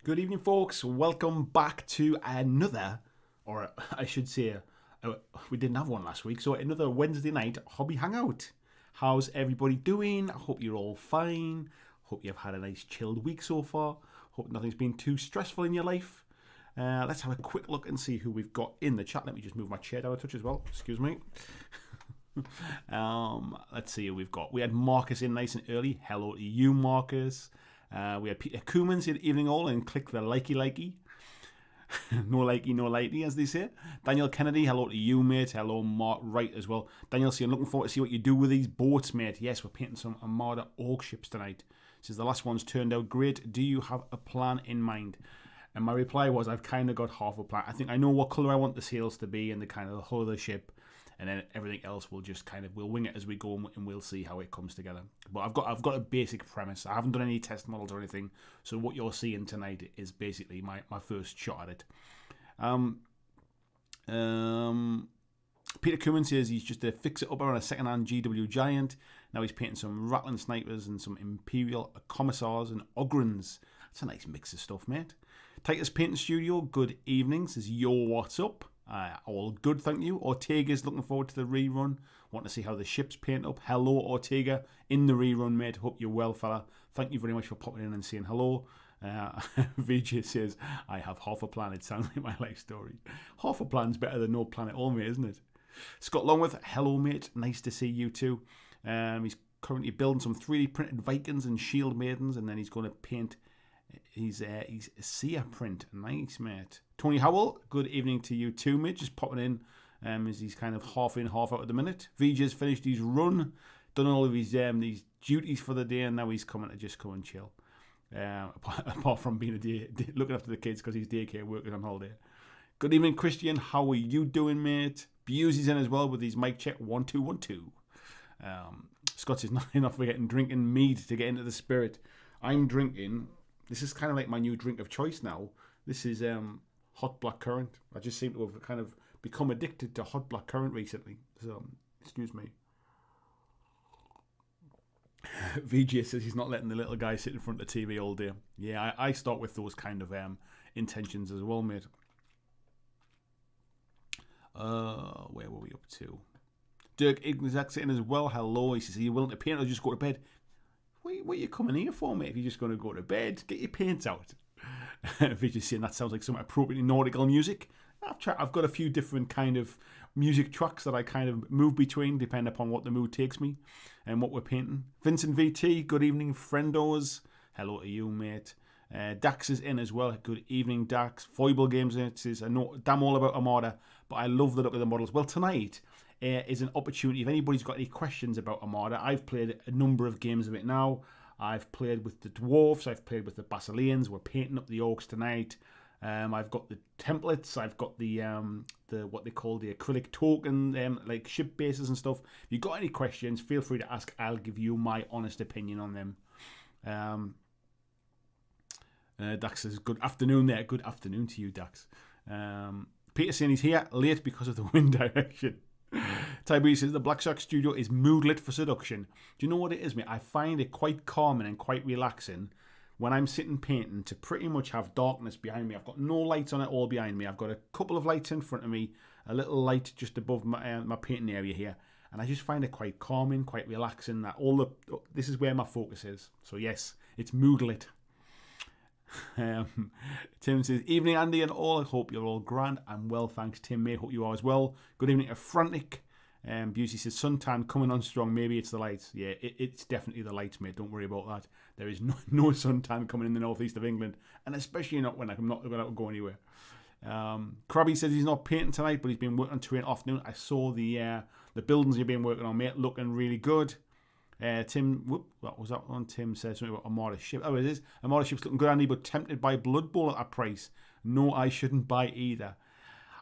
Good evening, folks. Welcome back to another, or I should say, we didn't have one last week, so another Wednesday night Hobby Hangout. How's everybody doing? I hope you're all fine. Hope you've had a nice chilled week so far. Hope nothing's been too stressful in your life. Let's have a quick look and see who we've got in the chat. Let me just move my chair down a touch as well. Excuse me. Let's see who we've got. We had Marcus in nice and early. Hello to you, Marcus. We had Peter Koomans in evening all and click the likey. No likey, no likey, as they say. Daniel Kennedy, hello to you, mate. Hello, Mark Wright as well. Daniel, so I'm looking forward to see what you do with these boats, mate. Yes, we're painting some Armada Orc Ships tonight. Says the last one's turned out great. Do you have a plan in mind? And my reply was, I've kind of got half a plan. I think I know what colour I want the sails to be and the kind of the hull of the ship. And then everything else will just we'll wing it as we go and we'll see how it comes together. But I've got a basic premise. I haven't done any test models or anything. So what you're seeing tonight is basically my first shot at it. Peter Koeman says he's just a fix-it-upper on a second-hand GW Giant. Now he's painting some Rattling Snipers and some Imperial Commissars and Ogrons. That's a nice mix of stuff, mate. Titus Painting Studio, good evening. Says, yo, what's up? All good, thank you. Ortega's looking forward to the rerun. Want to see how the ships paint up. Hello, Ortega, in the rerun, mate. Hope you're well, fella. Thank you very much for popping in and saying hello. VJ says, I have half a plan. It sounds like my life story. Half a plan's better than no plan at all, mate, isn't it? Scott Longworth, hello, mate. Nice to see you too. He's currently building some 3D printed Vikings and Shield Maidens, and then he's going to paint he's Seer print. Nice, mate. Tony Howell, good evening to you too, mate. Just popping in as he's kind of half in, half out at the minute. VJ's finished his run, done all of his these duties for the day, and now he's coming to just come and chill. Apart from being looking after the kids because he's daycare working on holiday. Good evening, Christian. How are you doing, mate? Busey's in as well with his mic check 1 2 1 2. Scott is not enough for drinking mead to get into the spirit. I'm drinking. This is kind of like my new drink of choice now. This is hot black currant. I just seem to have kind of become addicted to hot black currant recently. So, excuse me. VJ says he's not letting the little guy sit in front of the TV all day. Yeah, I start with those kind of intentions as well, mate. Where were we up to? Dirk Ignazak sitting as well. Hello. He says, are you willing to paint or just go to bed? What are you coming here for, mate? If you're just going to go to bed, get your paints out. VJ saying that sounds like some appropriately nautical music. I've got a few different kind of music tracks that I kind of move between, depending upon what the mood takes me and what we're painting. Vincent VT, good evening, friendos. Hello to you, mate. Dax is in as well. Good evening, Dax. Foible Games says, I know damn all about Armada, but I love the look of the models. Well, tonight is an opportunity. If anybody's got any questions about Armada, I've played a number of games of it now. I've played with the Dwarfs. I've played with the Basileans. We're painting up the Orcs tonight. I've got the templates. I've got the what they call the acrylic token, like ship bases and stuff. If you've got any questions, feel free to ask. I'll give you my honest opinion on them. Dax says, good afternoon there. Good afternoon to you, Dax. Peter saying he's here late because of the wind direction. Tybee says the BlackJack studio is moodlit for seduction. Do you know what it is, mate? I find it quite calming and quite relaxing when I'm sitting painting to pretty much have darkness behind me. I've got no lights on it all behind me. I've got a couple of lights in front of me, a little light just above my painting area here, and I just find it quite calming, quite relaxing. That this is where my focus is. So yes, it's moodlit. Tim says, evening Andy and all, I hope you're all grand and well, thanks Tim, mate, hope you are as well. Good evening to Frantic. Busey says, suntan coming on strong, maybe it's the lights. Yeah, it's definitely the lights, mate, don't worry about that. There is no suntan coming in the northeast of England, and especially not when I'm not going to go anywhere. Krabby says he's not painting tonight, but he's been working on terrain afternoon. I saw the buildings you've been working on, mate, looking really good. Tim, what was that one? Tim says something about Armada ship. Oh, it is. Armada ship's looking good, Andy, but tempted by Blood Bowl at that price. No, I shouldn't buy either.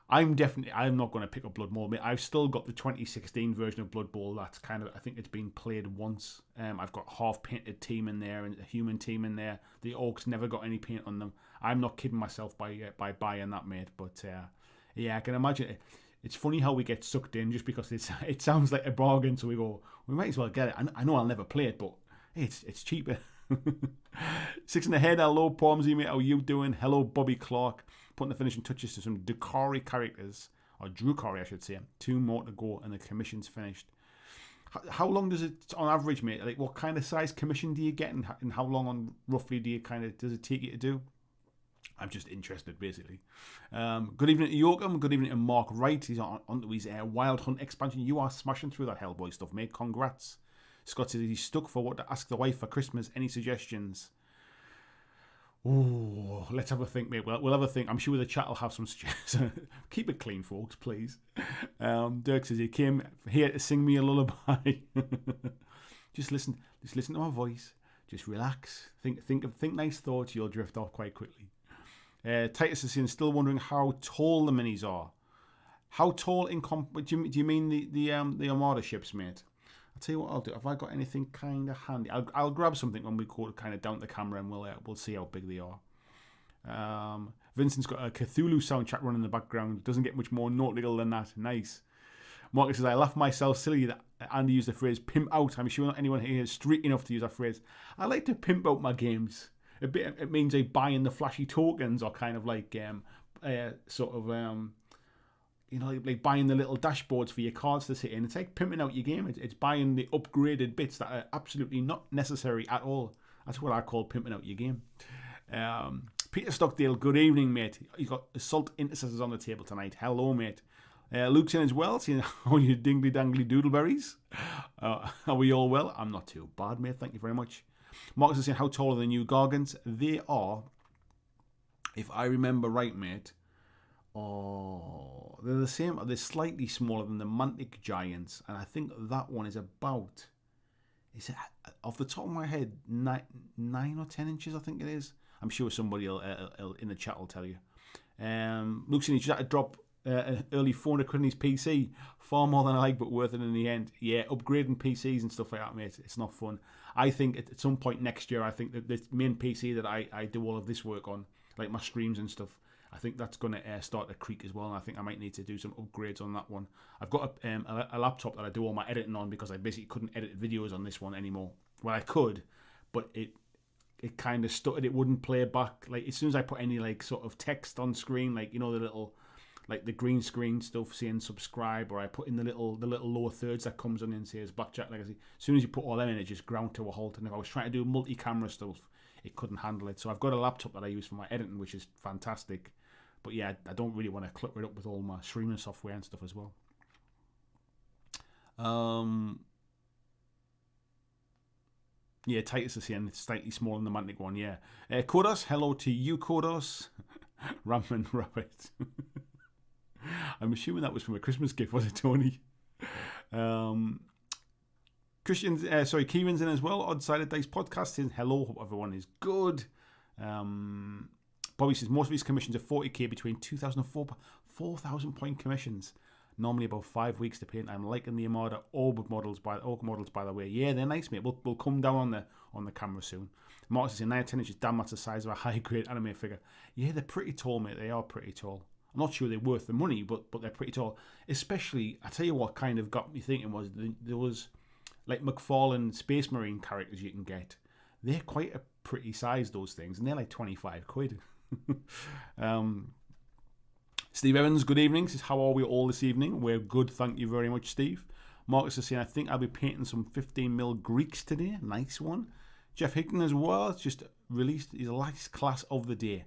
I'm not going to pick up Blood Bowl, mate. I've still got the 2016 version of Blood Bowl. That's kind of, I think it's been played once. I've got a half-painted team in there and a human team in there. The Orcs never got any paint on them. I'm not kidding myself by buying that, mate. But yeah, I can imagine it. It's funny how we get sucked in just because it sounds like a bargain, so we go, we might as well get it. I know I'll never play it, but it's cheaper. Six in the head. Hello, Palmsy, mate. How you doing? Hello, Bobby Clark. Putting the finishing touches to some Drukari characters, or Drukari, I should say. 2 more to go, and the commission's finished. How long does it, on average, mate? Like, what kind of size commission do you get, and how long on roughly does it take you to do? I'm just interested, basically. Good evening to Yoakum. Good evening to Mark Wright. He's on to his Wild Hunt expansion. You are smashing through that Hellboy stuff, mate. Congrats. Scott says he's stuck for what to ask the wife for Christmas. Any suggestions? Oh, let's have a think, mate. We'll have a think. I'm sure the chat will have some suggestions. Keep it clean, folks, please. Dirk says he came here to sing me a lullaby. Just listen to my voice. Just relax. Think nice thoughts. You'll drift off quite quickly. Titus is saying, still wondering how tall the minis are. How tall do you mean the Armada ships, mate? I'll tell you what I'll do. Have I got anything kind of handy? I'll grab something when we go kind of down the camera, and we'll see how big they are. Vincent's got a Cthulhu soundtrack running in the background. Doesn't get much more nautical than that. Nice. Marcus says, I laugh myself silly that Andy used the phrase pimp out. I'm sure not anyone here is street enough to use that phrase. I like to pimp out my games. It means they buying the flashy tokens, or kind of like like buying the little dashboards for your cards to sit in. It's like pimping out your game. It's buying the upgraded bits that are absolutely not necessary at all. That's what I call pimping out your game. Peter Stockdale, good evening, mate. You've got assault intercessors on the table tonight. Hello, mate. Luke's in as well, saying, how you dingly dangly doodleberries? Are we all well? I'm not too bad, mate. Thank you very much. Marcus is saying, how tall are the new Gargants? They are, if I remember right, mate, they're the same. They're slightly smaller than the Mantic Giants, and I think that one is about, is it, off the top of my head, 9 or 10 inches, I think it is. I'm sure somebody will, in the chat will tell you. Luke's saying he just had to drop early 400 quid in his PC. Far more than I like, but worth it in the end. Yeah, upgrading PCs and stuff like that, mate, it's not fun. I think at some point next year, I think that the main PC that I do all of this work on, like my streams and stuff, I think that's going to start to creak as well, and I think I might need to do some upgrades on that one. I've got a laptop that I do all my editing on, because I basically couldn't edit videos on this one anymore. Well, I could, but it kind of stuttered. It wouldn't play back. Like, as soon as I put any like sort of text on screen, like, you know, the little, like the green screen stuff saying subscribe, or I put in the little lower thirds that comes on and says BlackJack Legacy. As soon as you put all them in, it just ground to a halt. And if I was trying to do multi-camera stuff, it couldn't handle it. So I've got a laptop that I use for my editing, which is fantastic. But yeah, I don't really want to clutter it up with all my streaming software and stuff as well. Yeah, Titus is saying it's slightly smaller than the Mantic one, yeah. Kodos, hello to you, Kodos. Ramen Rabbit. I'm assuming that was from a Christmas gift, was it, Tony? Kieran's in as well. Odd-Sided Dice Podcast saying hello, hope everyone is good. Bobby says most of these commissions are 40k between 2,000 and 4,000 point commissions. Normally about 5 weeks to paint. I'm liking the Armada Orc models, by the way. Yeah, they're nice, mate. We'll come down on the camera soon. Mark says 9 or 10 inches. Damn, that's the size of a high grade anime figure. Yeah, they're pretty tall, mate. They are pretty tall. I'm not sure they're worth the money, but they're pretty tall. Especially, I tell you what kind of got me thinking was there was like McFarlane Space Marine characters you can get. They're quite a pretty size, those things, and they're like 25 quid. Steve Evans, good evening. Says, how are we all this evening? We're good, thank you very much, Steve. Marcus is saying, I think I'll be painting some 15mm Greeks today. Nice one. Jeff Hickton as well. It's just released his last class of the day.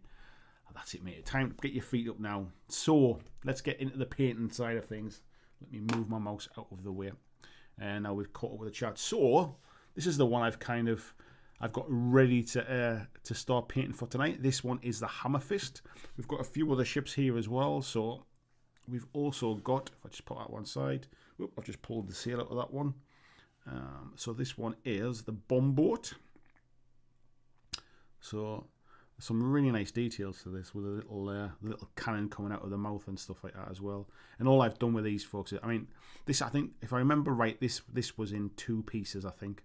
That's it, mate. Time to get your feet up now. So, let's get into the painting side of things. Let me move my mouse out of the way. And now we've caught up with the chat. So, this is the one I've got ready to start painting for tonight. This one is the Hammer Fist. We've got a few other ships here as well. So, we've also got, if I just put that one side, I've just pulled the sail out of that one. So, this one is the Bomb Boat. So, some really nice details to this, with a little cannon coming out of the mouth and stuff like that as well. And all I've done with these folks, I mean, this, I think, if I remember right, this was in 2 pieces, I think,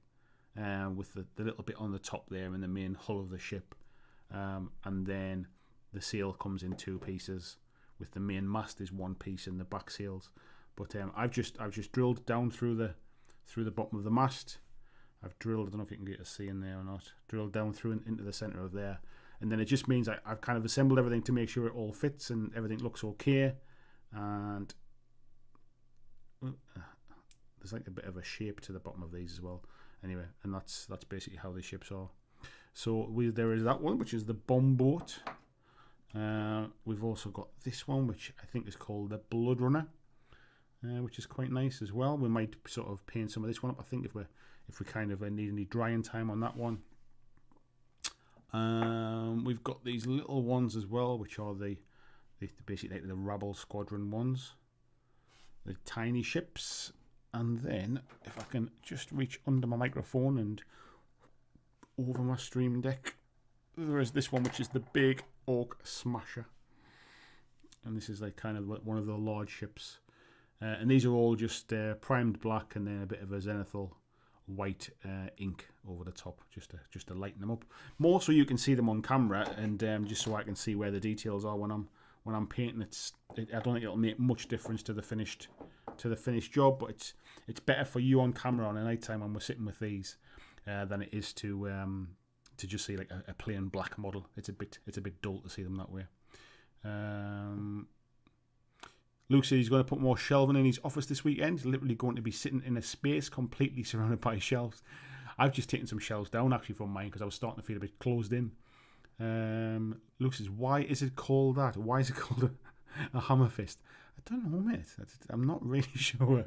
with the little bit on the top there and the main hull of the ship, and then the sail comes in 2 pieces, with the main mast is 1 piece and the back sails. But I've just drilled down through the bottom of the mast. I've drilled, I don't know if you can get a C in there or not, drilled down through and into the center of there. And then it just means I've kind of assembled everything to make sure it all fits and everything looks okay. And there's like a bit of a shape to the bottom of these as well. Anyway, and that's basically how the ships are. So there is that one, which is the bomb boat. We've also got this one, which I think is called the Bloodrunner, which is quite nice as well. We might sort of paint some of this one up, I think, if we kind of need any drying time on that one. We've got these little ones as well, which are the basically like the Rubble Squadron ones, the tiny ships. And then if I can just reach under my microphone and over my stream deck, there is this one, which is the big Orc Smasher, and this is like kind of one of the large ships. And these are all just primed black and then a bit of a zenithal white ink over the top, just to lighten them up more, so you can see them on camera, and just so I can see where the details are when I'm painting. I don't think it'll make much difference to the finished job, but it's better for you on camera on a night time when we're sitting with these than it is to just see like a plain black model. It's a bit dull to see them that way. Luke says he's going to put more shelving in his office this weekend. He's literally going to be sitting in a space completely surrounded by shelves. I've just taken some shelves down actually from mine because I was starting to feel a bit closed in. Luke says, why is it called that? Why is it called a hammer fist? I don't know, mate. I'm not really sure.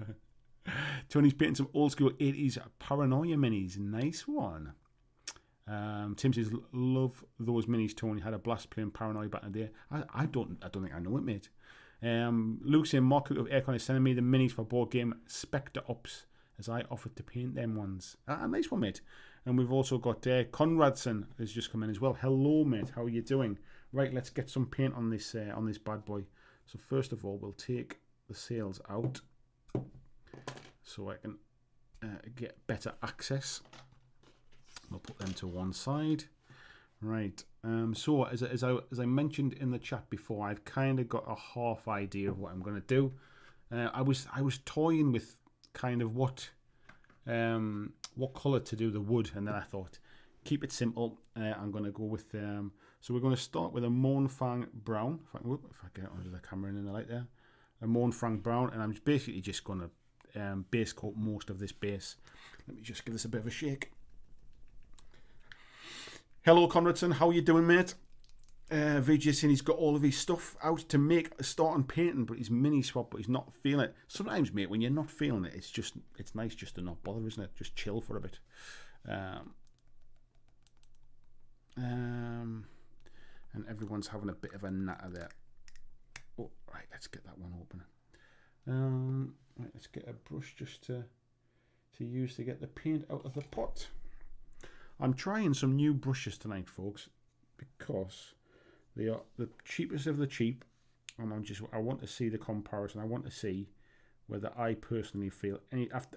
Tony's painting some old school 80s paranoia minis. Nice one. Tim says, love those minis, Tony. Had a blast playing paranoia back in the day. I don't think I know it, mate. Luke saying, Mark of Aircon is sending me the minis for board game Spectre Ops as I offered to paint them ones. Nice one, mate. And we've also got Conradson has just come in as well. Hello, mate. How are you doing? Right, let's get some paint on this bad boy. So first of all, we'll take the sails out so I can get better access. We'll put them to one side. Right. So as I mentioned in the chat before, I've kind of got a half idea of what I'm going to do. I was toying with kind of what colour to do the wood, and then I thought, keep it simple. I'm going to go with so we're going to start with a Mournfang brown. If I get it under the camera in the light there, a Mournfang brown, and I'm basically just going to base coat most of this base. Let me just give this a bit of a shake. Hello, Conradson. How are you doing, mate? VJ saying he's got all of his stuff out to make a start on painting, but he's mini swap, but he's not feeling it. Sometimes, mate, when you're not feeling it, it's nice just to not bother, isn't it? Just chill for a bit. And everyone's having a bit of a natter there. Oh, right, let's get that one open. Right, let's get a brush just to use to get the paint out of the pot. I'm trying some new brushes tonight, folks, because they are the cheapest of the cheap, and I want to see the comparison. I want to see whether I personally feel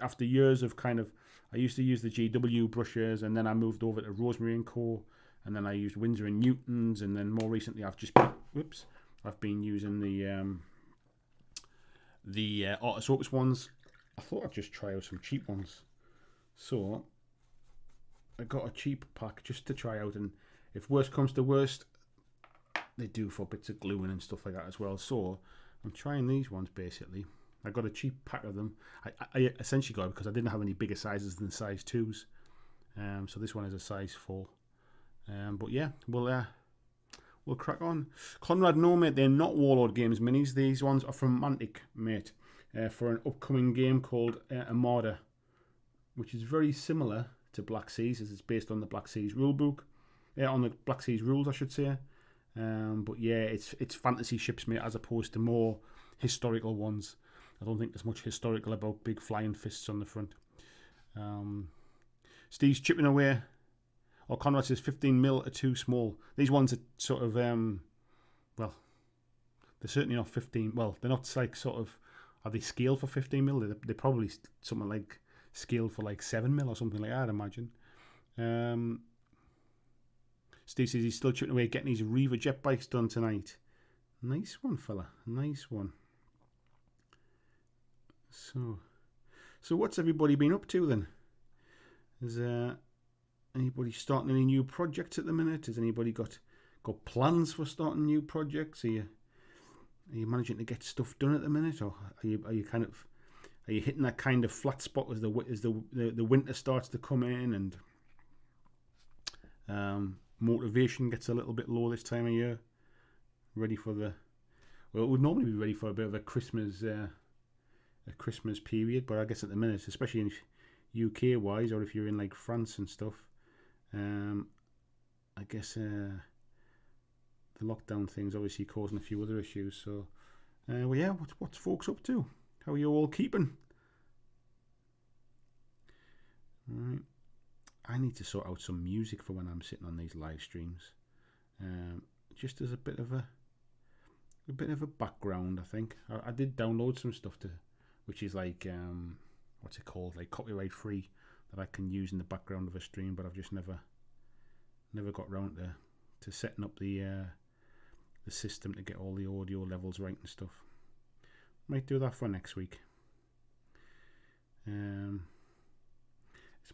after years of I used to use the GW brushes, and then I moved over to Rosemary & Co, and then I used Winsor & Newton's, and then more recently I've been using the Artis Opus ones. I thought I'd just try out some cheap ones, so I got a cheap pack just to try out, and if worst comes to worst, they do for bits of gluing and stuff like that as well. So I'm trying these ones basically. I got a cheap pack of them. I essentially got it because I didn't have any bigger sizes than size 2s. So this one is a size 4. But yeah, we'll crack on. Conrad, no mate, they're not Warlord Games minis. These ones are from Mantic, mate, for an upcoming game called Armada, which is very similar to Black Seas, as it's based on the Black Seas rulebook. On the Black Seas rules, I should say. But yeah, it's fantasy ships, mate, as opposed to more historical ones. I don't think there's much historical about big flying fists on the front. Steve's chipping away. Or Conrad says 15mm are too small. These ones are sort of, well, they're certainly not 15. Well, they're not like sort of, are they scaled for 15mm? They're probably something like scaled for like 7mm or something like that, I'd imagine. Steve says he's still chipping away getting his Reaver jet bikes done tonight. Nice one, fella. Nice one. So what's everybody been up to then? Is anybody starting any new projects at the minute? Has anybody got plans for starting new projects? Are you managing to get stuff done at the minute, or are you hitting that kind of flat spot as the winter starts to come in and motivation gets a little bit low this time of year? Ready for it would normally be ready for a bit of a Christmas period, but I guess at the minute, especially in UK wise, or if you're in like France and stuff, I guess the lockdown thing's obviously causing a few other issues. So, well, yeah, what's folks up to? How are you all keeping? Right. I need to sort out some music for when I'm sitting on these live streams, just as a bit of a background. I think I did download some stuff which is like what's it called, like copyright free, that I can use in the background of a stream, but I've just never got round to setting up the system to get all the audio levels right and stuff. Might do that for next week. It's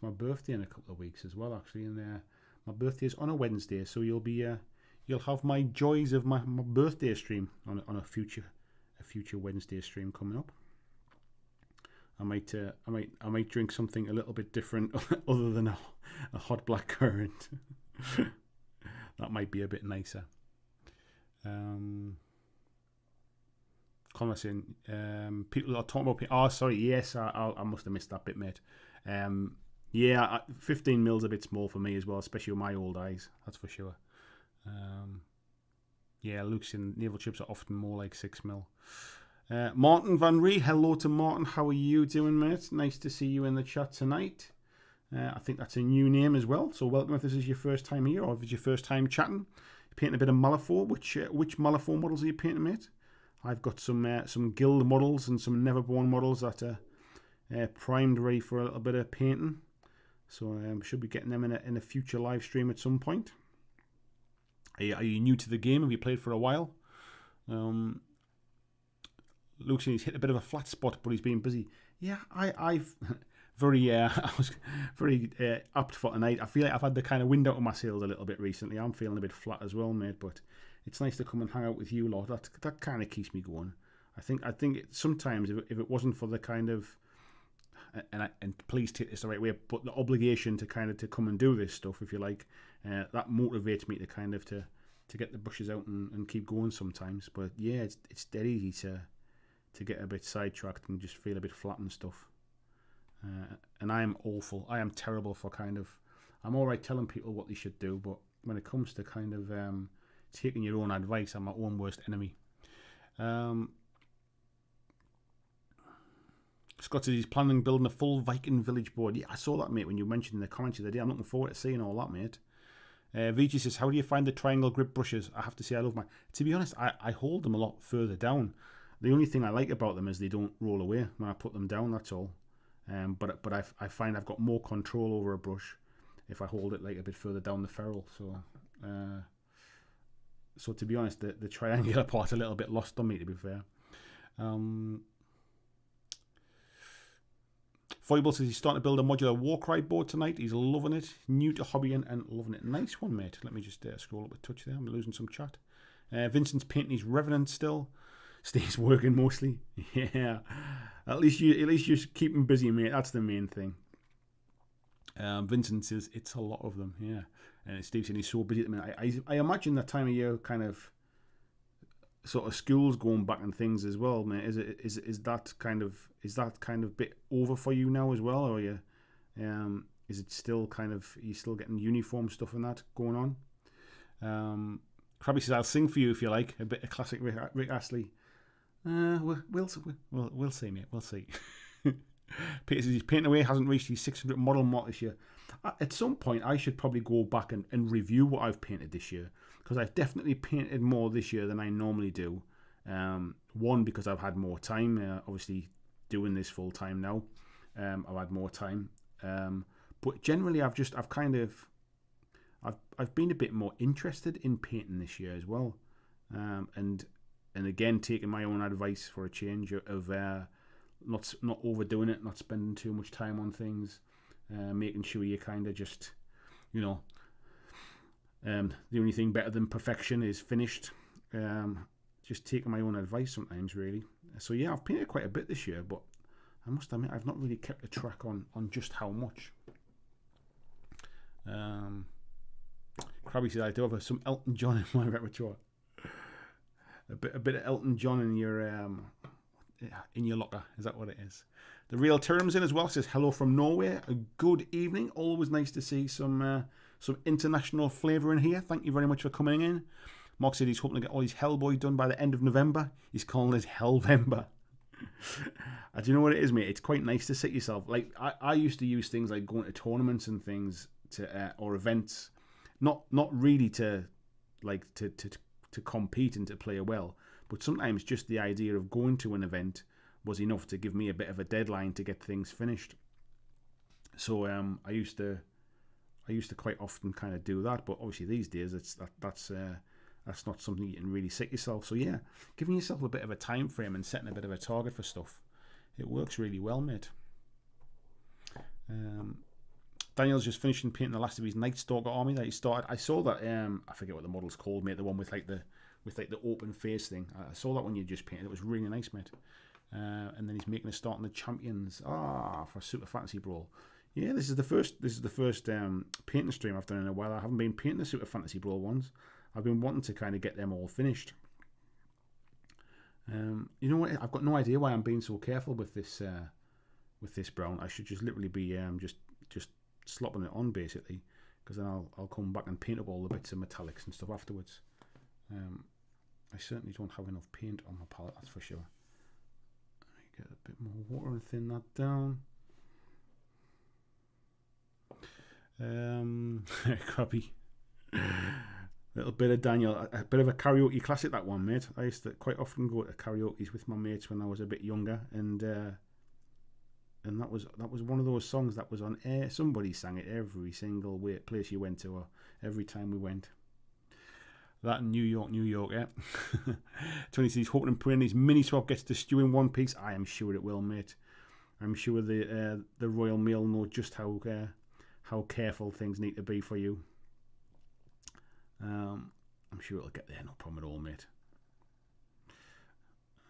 my birthday in a couple of weeks as well, actually, and my birthday is on a Wednesday, so you'll have my joys of my birthday stream on a future Wednesday stream coming up. I might drink something a little bit different other than a hot black currant. That might be a bit nicer. Conversing, people are talking about. Oh, sorry. Yes, I must have missed that bit, mate. Yeah, 15 mils a bit small for me as well, especially with my old eyes. That's for sure. Yeah, Luke's in naval chips are often more like 6 mil. Martin Van Ree, hello to Martin. How are you doing, mate? Nice to see you in the chat tonight. I think that's a new name as well, so welcome if this is your first time here, or if it's your first time chatting. You're painting a bit of Malifaux. Which Malifaux models are you painting, mate? I've got some guild models and some Neverborn models that are primed, ready for a little bit of painting. So should be getting them in a future live stream at some point. Are you new to the game? Have you played for a while? Luke's he's hit a bit of a flat spot, but he's been busy. Yeah, I've I was very apt for tonight. I feel like I've had the kind of wind out of my sails a little bit recently. I'm feeling a bit flat as well, mate. But it's nice to come and hang out with you lot. That kind of keeps me going. I think sometimes if it wasn't for the kind of and please take this the right way, but the obligation to come and do this stuff, if you like, that motivates me to kind of to get the brushes out and keep going sometimes. But yeah, it's dead easy to get a bit sidetracked and just feel a bit flat and stuff. And I am awful. I am terrible for I'm all right telling people what they should do, but when it comes to taking your own advice, I'm my own worst enemy. Scott says he's planning building a full Viking village board. Yeah, I saw that, mate, when you mentioned in the comments the other day. I'm looking forward to seeing all that, mate. VG says, how do you find the triangle grip brushes? I have to say I love mine. To be honest, I hold them a lot further down. The only thing I like about them is they don't roll away when I put them down, that's all. But I find I've got more control over a brush if I hold it like a bit further down the ferrule. So to be honest, the triangular part a little bit lost on me, to be fair. Foible says he's starting to build a modular Warcry board tonight. He's loving it. New to hobby and loving it. Nice one, mate. Let me just scroll up a touch there. I'm losing some chat. Vincent's painting his Revenant still. Steve's working mostly. Yeah. At least you keep him busy, mate. That's the main thing. Vincent says it's a lot of them. Yeah. And Steve said he's so busy at the minute. I imagine that time of year kind of sort of school's going back and things as well, mate. Is that kind of bit over for you now as well, or is it still are you still getting uniform stuff and that going on? Krabby says I'll sing for you if you like a bit of classic Rick Astley. We'll see, mate. We'll see. Peter says he's painting away, hasn't reached his 600 model mark this year. At some point, I should probably go back and review what I've painted this year, because I've definitely painted more this year than I normally do. One, because I've had more time, obviously doing this full time now. I've had more time, but generally I've been a bit more interested in painting this year as well, and again taking my own advice for a change of not overdoing it, not spending too much time on things, making sure you kind of just, you know, the only thing better than perfection is finished. Just taking my own advice sometimes, really. So yeah, I've painted quite a bit this year, but I must admit I've not really kept a track on just how much. Krabby says I do have some Elton John in my repertoire. A bit of Elton John in your locker. Is that what it is? The real terms in as well says hello from Norway. A good evening. Always nice to see some international flavour in here. Thank you very much for coming in. Mark said he's hoping to get all his Hellboy done by the end of November. He's calling it Hellvember. Do you know what it is, mate? It's quite nice to sit yourself. Like I used to use things like going to tournaments and things or events, not really to compete and to play well, but sometimes just the idea of going to an event was enough to give me a bit of a deadline to get things finished. So I used to quite often kind of do that, but obviously these days that's not something you can really set yourself. So yeah, giving yourself a bit of a time frame and setting a bit of a target for stuff, it works really well, mate. Daniel's just finishing painting the last of his Night Stalker army that he started. I saw that I forget what the model's called, mate. The one with the open face thing. I saw that one you just painted. It was really nice, mate. And then he's making a start on the champions. For Super Fantasy Brawl. Yeah, this is the first painting stream I've done in a while. I haven't been painting the Super Fantasy Brawl ones. I've been wanting to kind of get them all finished. You know what? I've got no idea why I'm being so careful with this brown. I should just literally be just slopping it on basically, because then I'll come back and paint up all the bits of metallics and stuff afterwards. I certainly don't have enough paint on my palette, that's for sure. Get a bit more water and thin that down. Crappy. Little bit of Daniel, a bit of a karaoke classic, that one, mate. I used to quite often go to karaoke's with my mates when I was a bit younger, and that was one of those songs that was on air. Somebody sang it every single place you went to, or every time we went. That in New York, yeah. Tony says he's hoping and praying his mini swap gets to stew in one piece. I am sure it will, mate. I'm sure the Royal Mail know just how careful things need to be for you. I'm sure it'll get there, no problem at all, mate.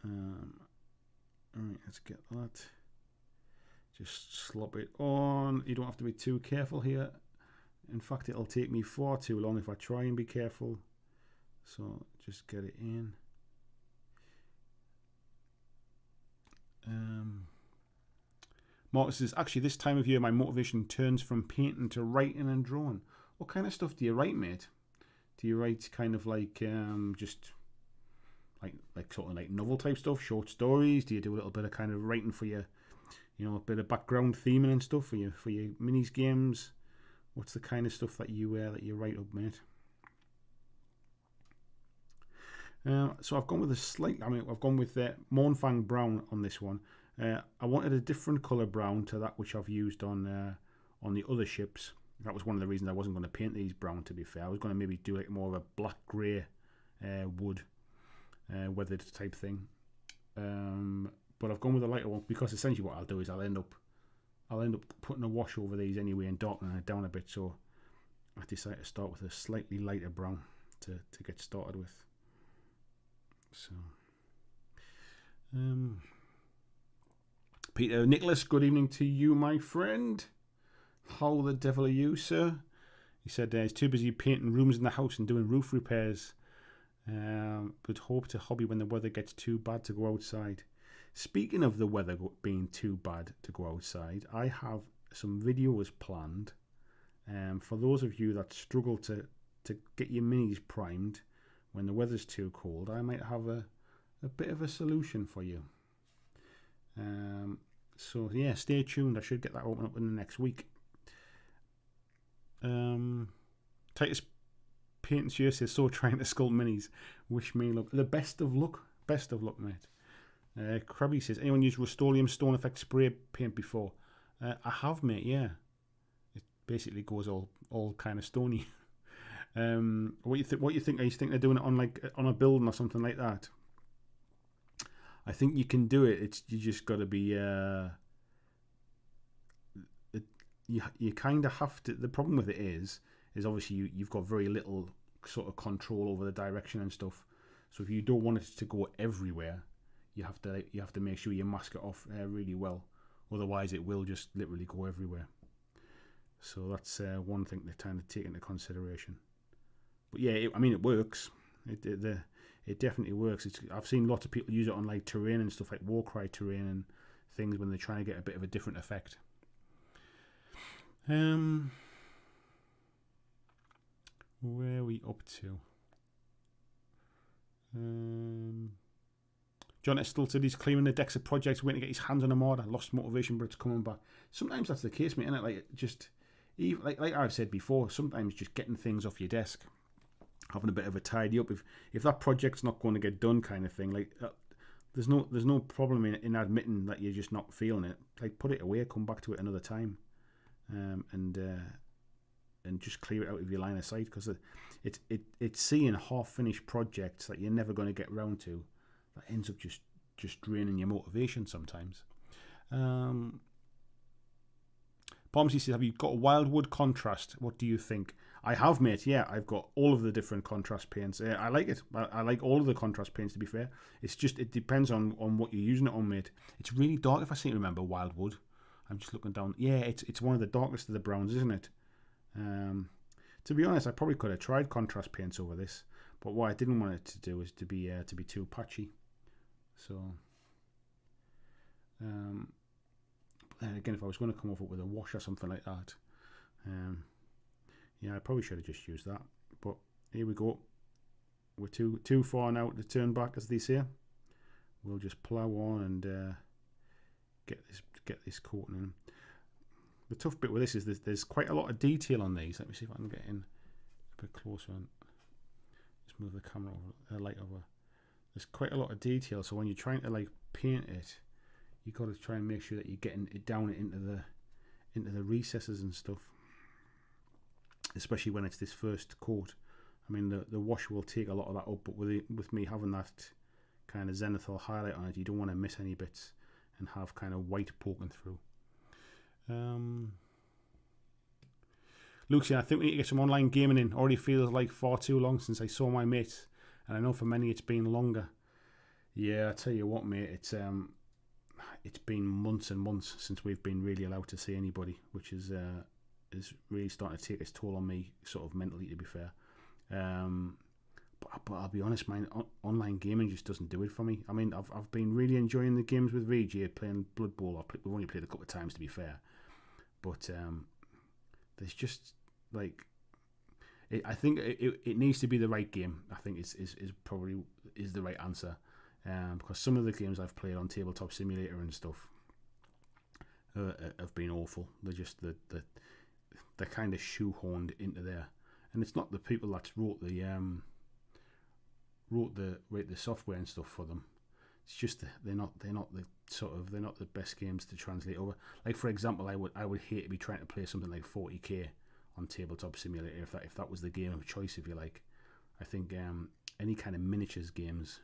Alright, let's get that. Just slop it on. You don't have to be too careful here. In fact, it'll take me far too long if I try and be careful. So just get it in. Marcus says, actually this time of year my motivation turns from painting to writing and drawing. What kind of stuff do you write, mate? Do you write kind of like just like sort of like novel type stuff, short stories? Do you do a little bit of kind of writing for your, you know, a bit of background theming and stuff for your minis games? What's the kind of stuff that you write up, mate? So I've gone with I've gone with Mornfang Brown on this one. I wanted a different colour brown to that which I've used on the other ships. That was one of the reasons I wasn't going to paint these brown, to be fair. I was going to maybe do like more of a black grey wood weathered type thing. But I've gone with a lighter one because essentially what I'll do is I'll end up putting a wash over these anyway and darkening it down a bit. So I decided to start with a slightly lighter brown to get started with. So Peter Nicholas, good evening to you, my friend. How the devil are you, sir? He said he's too busy painting rooms in the house and doing roof repairs, but hope to hobby when the weather gets too bad to go outside. Speaking of the weather being too bad to go outside, I have some videos planned for those of you that struggle to get your minis primed when the weather's too cold. I might have a bit of a solution for you. So yeah, stay tuned. I should get that open up in the next week. Titus Paints here says, so trying to sculpt minis. Wish me luck. The best of luck. Best of luck, mate. Krabby says, anyone used Rust-Oleum Stone Effect spray paint before? I have, mate, yeah. It basically goes all kind of stony. What you think? Are you thinking of doing it on like on a building or something like that? I think you can do it. You just got to be you kind of have to. The problem with it is obviously you've got very little sort of control over the direction and stuff. So if you don't want it to go everywhere, you have to make sure you mask it off really well. Otherwise, it will just literally go everywhere. So that's one thing to kind of take into consideration. But yeah, it works. It definitely works. I've seen lots of people use it on like terrain and stuff like Warcry terrain and things when they're trying to get a bit of a different effect. Where are we up to? John S. still said he's clearing the decks of projects, waiting to get his hands on Armada. Lost motivation, but it's coming back. Sometimes that's the case, mate, isn't it? Like, just, like I've said before, sometimes just getting things off your desk, having a bit of a tidy up. If that project's not going to get done, kind of thing, like there's no problem in admitting that you're just not feeling it. Like, put it away, come back to it another time, and just clear it out of your line of sight, because it's seeing half finished projects that you're never going to get round to that ends up just draining your motivation sometimes. Bombsy says, have you got a Wildwood contrast? What do you think? I have, mate. Yeah, I've got all of the different contrast paints. I like it. I like all of the contrast paints, to be fair. It's just, it depends on what you're using it on, mate. It's really dark, if I seem to remember, Wildwood. I'm just looking down. Yeah, it's one of the darkest of the browns, isn't it? To be honest, I probably could have tried contrast paints over this, but what I didn't want it to do is to be too patchy. So, but then again, if I was going to come up with a wash or something like that, yeah, I probably should have just used that. But here we go. We're too far now to turn back, as they say. We'll just plough on and get this coating in. The tough bit with this is there's quite a lot of detail on these. Let me see if I can get in a bit closer and just move the camera over, light over. There's quite a lot of detail, so when you're trying to like paint it, you got to try and make sure that you're getting it down into the recesses and stuff. Especially when it's this first coat. I mean, the wash will take a lot of that up, but with me having that kind of zenithal highlight on it, you don't want to miss any bits and have kind of white poking through. Luke said, I think we need to get some online gaming in. Already feels like far too long since I saw my mates, and I know for many it's been longer. Yeah, I tell you what, mate, it's been months and months since we've been really allowed to see anybody, which is really starting to take its toll on me, sort of mentally, to be fair. But I'll be honest, man, online gaming just doesn't do it for me. I mean, I've been really enjoying the games with VJ, playing Blood Bowl. We've only played a couple of times, to be fair. But there's just, like, I think it needs to be the right game. I think is probably the right answer. Because some of the games I've played on Tabletop Simulator and stuff have been awful. They're just they're kind of shoehorned into there, and it's not the people that wrote the software and stuff for them. It's just they're not the best games to translate over. Like, for example, I would hate to be trying to play something like 40k on Tabletop Simulator if that was the game of choice, if you like. I think any kind of miniatures games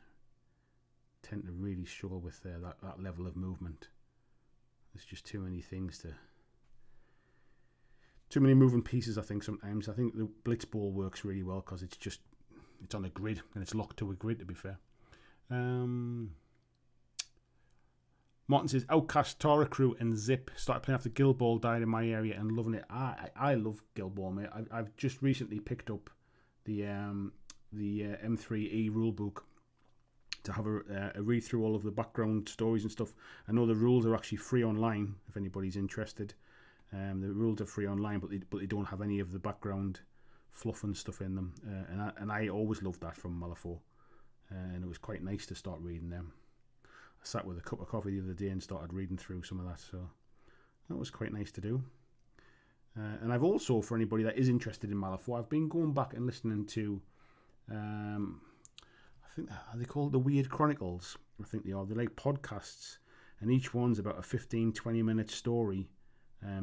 tend to really struggle with that level of movement. There's just too many things too many moving pieces, I think, sometimes. I think the Blitzball works really well because it's on a grid and it's locked to a grid, to be fair. Martin says, Outcast, Tara Crew and Zip started playing after Guild Ball died in my area and loving it. I love Guild Ball, mate. I've just recently picked up the M3E rulebook to have a read through all of the background stories and stuff. I know the rules are actually free online if anybody's interested. The rules are free online, but they don't have any of the background fluff and stuff in them. And I always loved that from Malifaux, and it was quite nice to start reading them. I sat with a cup of coffee the other day and started reading through some of that, so that was quite nice to do. And I've also, for anybody that is interested in Malifaux, I've been going back and listening to, I think, are they called the Weird Chronicles? I think they are. They're like podcasts, and each one's about a 15-20 minute story,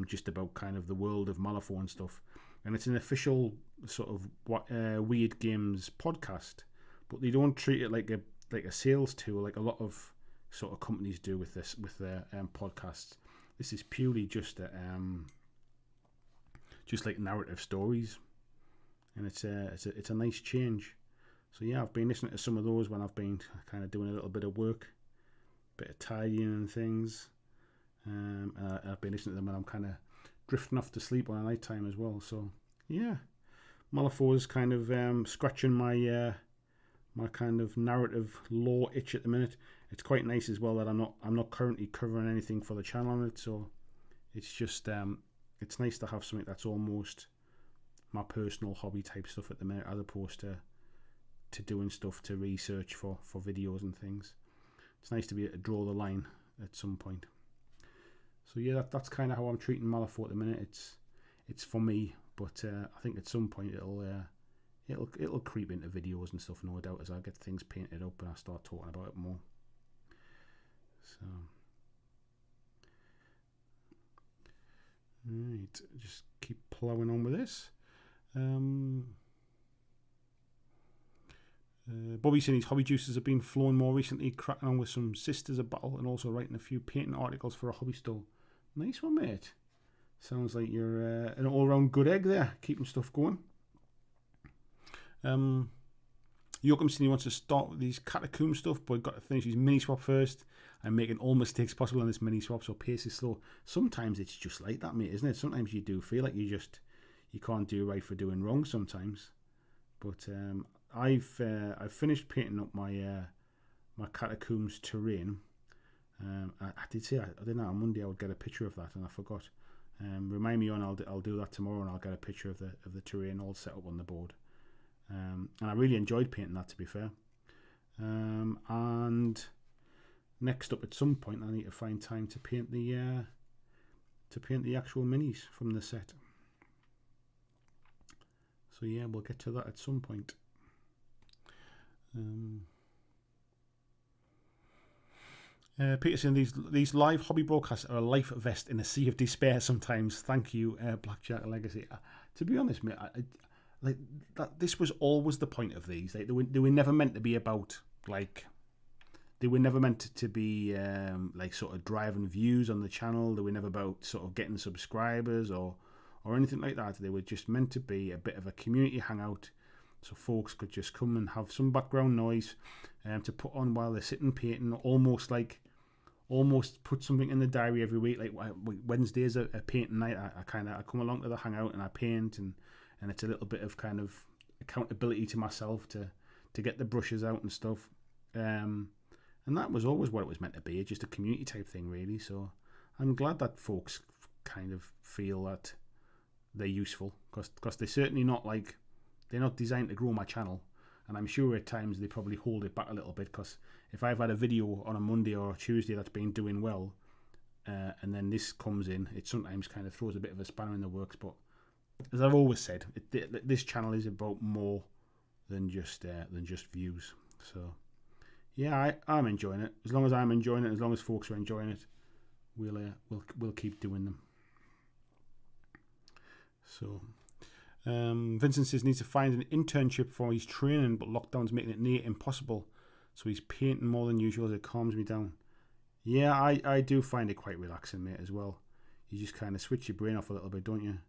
just about kind of the world of Malifaux and stuff. And it's an official sort of Weird Games podcast, but they don't treat it like a sales tool like a lot of sort of companies do with their podcasts. This is purely just just like narrative stories, and it's a nice change. So yeah, I've been listening to some of those when I've been kind of doing a little bit of work, bit of tidying and things. And I've been listening to them when I'm kind of drifting off to sleep on a night time as well. So yeah, Malifaux is kind of scratching my my kind of narrative lore itch at the minute. It's quite nice as well that I'm not currently covering anything for the channel on it. So it's just it's nice to have something that's almost my personal hobby type stuff at the minute, as opposed to doing stuff to research for videos and things. It's nice to be able to draw the line at some point. So yeah, that's kind of how I'm treating Malifaux at the minute. It's for me, but I think at some point it'll creep into videos and stuff, no doubt, as I get things painted up and I start talking about it more. So right, just keep ploughing on with this. Bobby saying his hobby juices have been flowing more recently, cracking on with some Sisters of Battle and also writing a few painting articles for a hobby store. Nice one, mate. Sounds like you're an all-round good egg there, keeping stuff going. Yoakum saying he wants to start with these Catacomb stuff, but got to finish his mini swap first and making all mistakes possible on this mini swap, so pace is slow. Sometimes it's just like that, mate, isn't it? Sometimes you do feel like you can't do right for doing wrong sometimes. But I've finished painting up my my Catacombs terrain. I did say I didn't know on Monday I would get a picture of that, and I forgot. Remind me on, I'll do that tomorrow, and I'll get a picture of the terrain all set up on the board. And I really enjoyed painting that, to be fair. And next up, at some point, I need to find time to paint the actual minis from the set. So yeah, we'll get to that at some point. Peter saying these live hobby broadcasts are a life vest in a sea of despair sometimes. Thank you, BlackJack Legacy. To be honest, mate, like that. This was always the point of these. Like, they were never meant to be about, like, they were never meant to be like sort of driving views on the channel. They were never about sort of getting subscribers or anything like that. They were just meant to be a bit of a community hangout, so folks could just come and have some background noise to put on while they're sitting painting. Almost put something in the diary every week. Like Wednesdays a painting night. I come along to the hangout and I paint, and it's a little bit of kind of accountability to myself to get the brushes out and stuff. And that was always what it was meant to be, just a community type thing, really. So I'm glad that folks kind of feel that they're useful, because they're certainly not like, they're not designed to grow my channel. And I'm sure at times they probably hold it back a little bit, because if I've had a video on a Monday or a Tuesday that's been doing well, and then this comes in, it sometimes kind of throws a bit of a spanner in the works. But as I've always said, this channel is about more than just views. So yeah, I'm enjoying it. As long as I'm enjoying it, as long as folks are enjoying it, we'll keep doing them. So Vincent says needs to find an internship for his training, but lockdown's making it near impossible, so he's painting more than usual as it calms me down. Yeah, I do find it quite relaxing, mate, as well. You just kind of switch your brain off a little bit, don't you?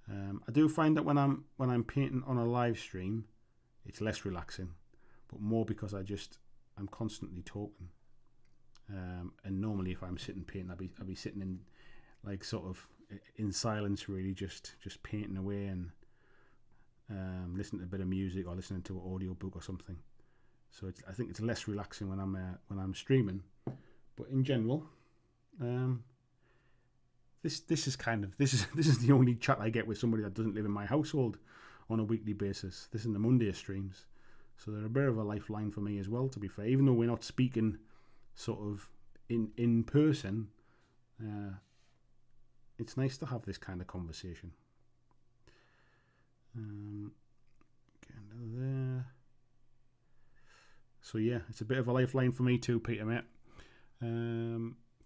I do find that when I'm painting on a live stream, it's less relaxing, but more because I'm constantly talking. And normally if I'm sitting painting, I'll be sitting in, like, sort of in silence, really, just painting away and listening to a bit of music or listening to an audio book or something. So I think it's less relaxing when I'm streaming. But in general, this is the only chat I get with somebody that doesn't live in my household on a weekly basis. This is the Monday streams, so they're a bit of a lifeline for me as well, to be fair. Even though we're not speaking sort of in person, it's nice to have this kind of conversation. Getting to there. So yeah, it's a bit of a lifeline for me too, Peter, mate.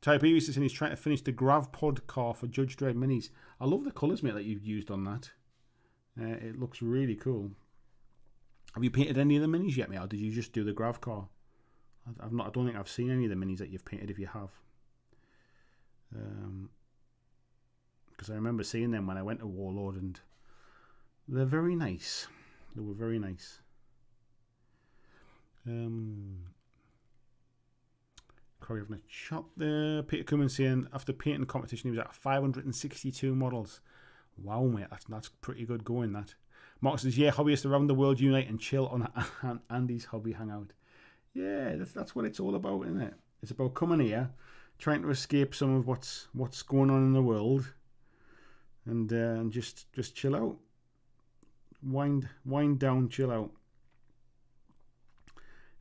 Type E is saying he's trying to finish the Grav Pod car for Judge Dredd minis. I love the colours, mate, that you've used on that. It looks really cool. Have you painted any of the minis yet, mate, or did you just do the Grav car? I don't think I've seen any of the minis that you've painted, if you have. because I remember seeing them when I went to Warlord, and they're very nice. They were very nice. Corey having a chop there. Peter Cummins saying after painting competition he was at 562 models. Wow, mate, that's pretty good going, that. Mark says, yeah, hobbyists around the world unite and chill on Andy's Hobby Hangout. Yeah, that's what it's all about, isn't it? It's about coming here, trying to escape some of what's going on in the world, and just chill out. Wind down, chill out.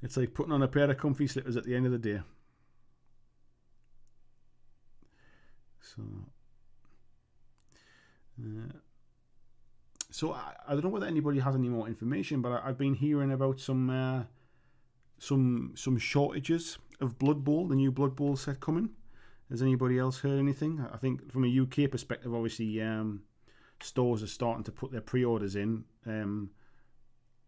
It's like putting on a pair of comfy slippers at the end of the day. So I don't know whether anybody has any more information, but I've been hearing about some shortages of Blood Bowl, the new Blood Bowl set coming. Has anybody else heard anything? I think from a UK perspective, obviously, stores are starting to put their pre-orders in,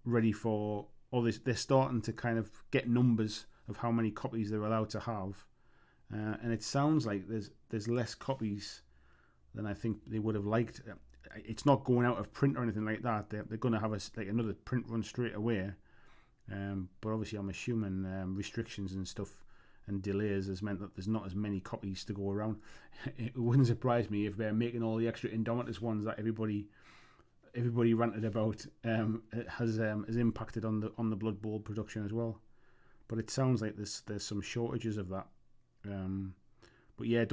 ready for, or they're starting to kind of get numbers of how many copies they're allowed to have, and it sounds like there's less copies than I think they would have liked. It's not going out of print or anything like that. They're going to have another print run straight away, but obviously I'm assuming restrictions and stuff and delays has meant that there's not as many copies to go around. It wouldn't surprise me if they're making all the extra Indomitus ones that everybody ranted about has impacted on the Blood Bowl production as well. But it sounds like there's some shortages of that. But yeah,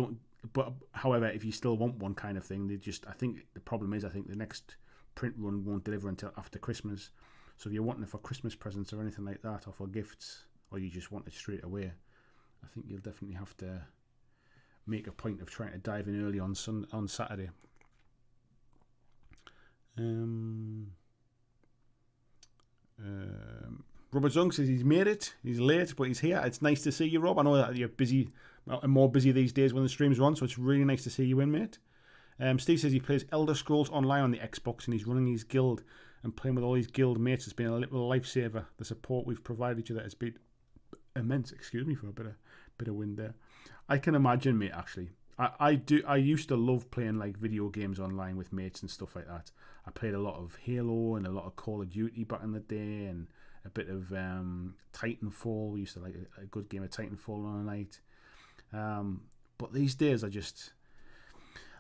But however, if you still want one kind of thing, I think the problem is, I think the next print run won't deliver until after Christmas. So if you're wanting it for Christmas presents or anything like that, or for gifts, or you just want it straight away, I think you'll definitely have to make a point of trying to dive in early on Saturday. Robert Zung says he's made it. He's late, but he's here. It's nice to see you, Rob. I know that you're busy, and more busy these days when the streams are on, so it's really nice to see you in, mate. Steve says he plays Elder Scrolls Online on the Xbox, and he's running his guild and playing with all his guild mates. It's been a little lifesaver. The support we've provided each other has been immense. Excuse me for a bit of wind there. I can imagine, mate. Actually, I used to love playing like video games online with mates and stuff like that. I played a lot of Halo and a lot of Call of Duty back in the day, and a bit of Titanfall. We used to like a good game of Titanfall on a night. But these days, I just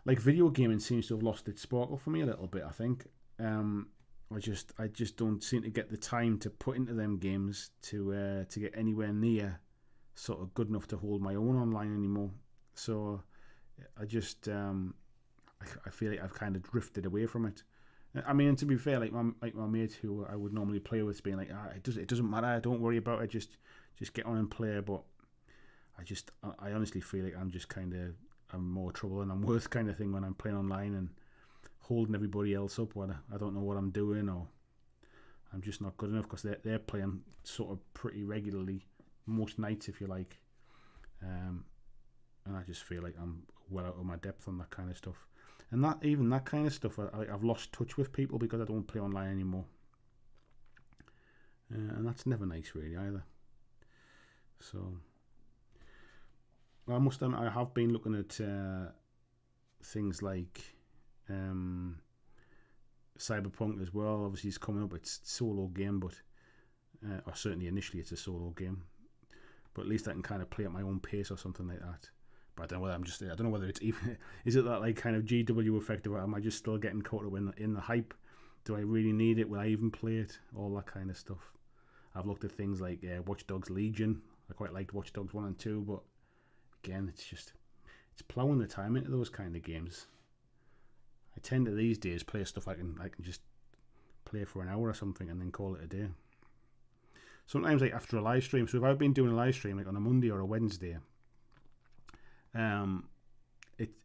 like video gaming seems to have lost its sparkle for me a little bit. I think I just don't seem to get the time to put into them games to get anywhere near sort of good enough to hold my own online anymore. So I just I feel like I've kind of drifted away from it. I mean, and to be fair, like my mate who I would normally play with, being like, it doesn't matter, don't worry about it, just get on and play. But I honestly feel like I'm more trouble than I'm worth kind of thing when I'm playing online and holding everybody else up when I don't know what I'm doing, or I'm just not good enough, because they're playing sort of pretty regularly most nights, if you like, and I just feel like I'm well out of my depth on that kind of stuff. And that kind of stuff, I've lost touch with people because I don't play online anymore, and that's never nice really either. So I have been looking at things like Cyberpunk as well. Obviously it's coming up, it's a solo game, but or certainly initially it's a solo game, but at least I can kind of play at my own pace or something like that. But I don't know whether it's even, is it that like kind of GW effect, or am I just still getting caught up in the hype? Do I really need it? Will I even play it? All that kind of stuff. I've looked at things like Watch Dogs Legion. I quite liked Watch Dogs 1 and 2, but again, it's ploughing the time into those kind of games. I tend to these days play stuff I can just play for an hour or something and then call it a day. Sometimes like after a live stream, so if I've been doing a live stream like on a Monday or a Wednesday,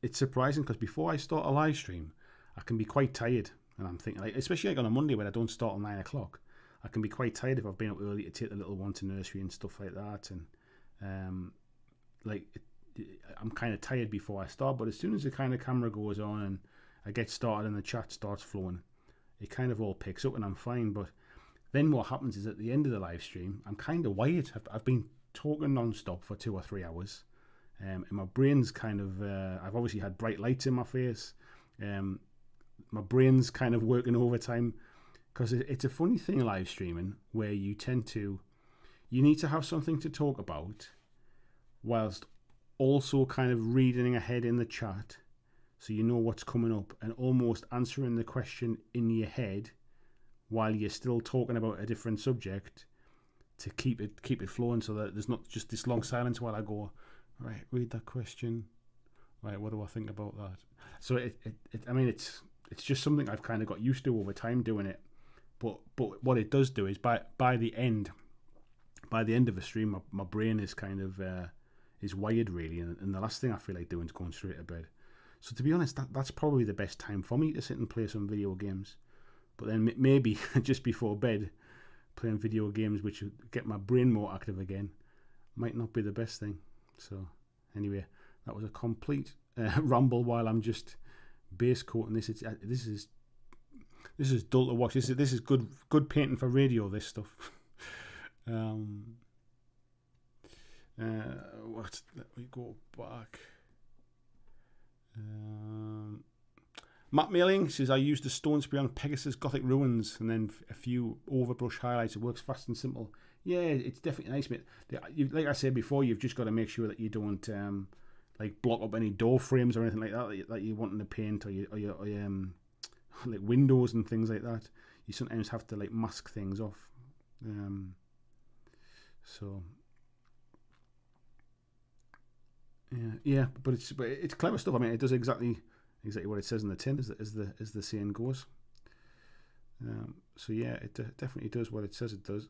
it's surprising because before I start a live stream, I can be quite tired, and I'm thinking, like, especially like on a Monday when I don't start at 9 o'clock, I can be quite tired if I've been up early to take the little one to nursery and stuff like that, and I'm kind of tired before I start. But as soon as the kind of camera goes on and I get started and the chat starts flowing, it kind of all picks up and I'm fine. But then what happens is at the end of the live stream, I'm kind of wired. I've been talking non-stop for 2 or 3 hours. And my brain's kind of, I've obviously had bright lights in my face. My brain's kind of working overtime, because it's a funny thing live streaming where you need to have something to talk about whilst also kind of reading ahead in the chat so you know what's coming up, and almost answering the question in your head while you're still talking about a different subject to keep it flowing, so that there's not just this long silence while I go, right, read that question, right, what do I think about that? So it's just something I've kind of got used to over time doing it, but what it does do is by the end of a stream, my brain is kind of is wired really, and the last thing I feel like doing is going straight to bed. So to be honest, that's probably the best time for me to sit and play some video games. But then maybe just before bed, playing video games which get my brain more active again might not be the best thing. So anyway, that was a complete ramble while I'm just base coating this. This is dull to watch. This is good painting for radio, this stuff. Let me go back. Matt Mailing says, I used the stone spray on Pegasus Gothic Ruins and then a few overbrush highlights. It works fast and simple. Yeah, it's definitely nice, mate. Like I said before, you've just got to make sure that you don't like block up any door frames or anything like that you're wanting to paint, or your like windows and things like that. You sometimes have to like mask things off. So yeah, but it's clever stuff. I mean, it does exactly what it says in the tin, as the saying goes. So yeah, it definitely does what it says it does.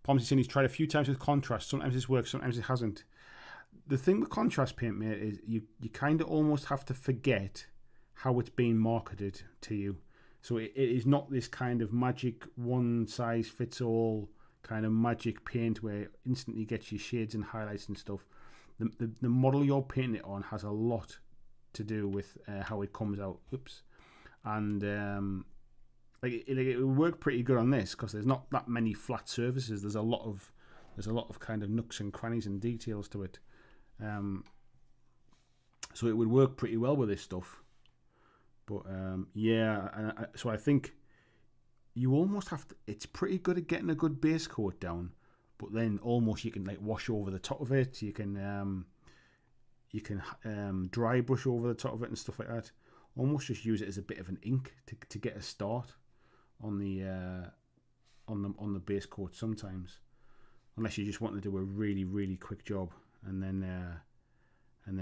Pomsy saying he's tried a few times with contrast. Sometimes this works, sometimes it hasn't. The thing with contrast paint, mate, is you kind of almost have to forget how it's being marketed to you. So it is not this kind of magic one size fits all kind of magic paint where it instantly gets you shades and highlights and stuff. The model you're painting it on has a lot to do with how it comes out. Oops. And it will work pretty good on this because there's not that many flat surfaces. There's a lot of kind of nooks and crannies and details to it. So it would work pretty well with this stuff. But yeah, so I think you almost have to. It's pretty good at getting a good base coat down, but then almost you can like wash over the top of it. You can dry brush over the top of it and stuff like that. Almost just use it as a bit of an ink to get a start on the base coat sometimes, unless you just want to do a really quick job, and then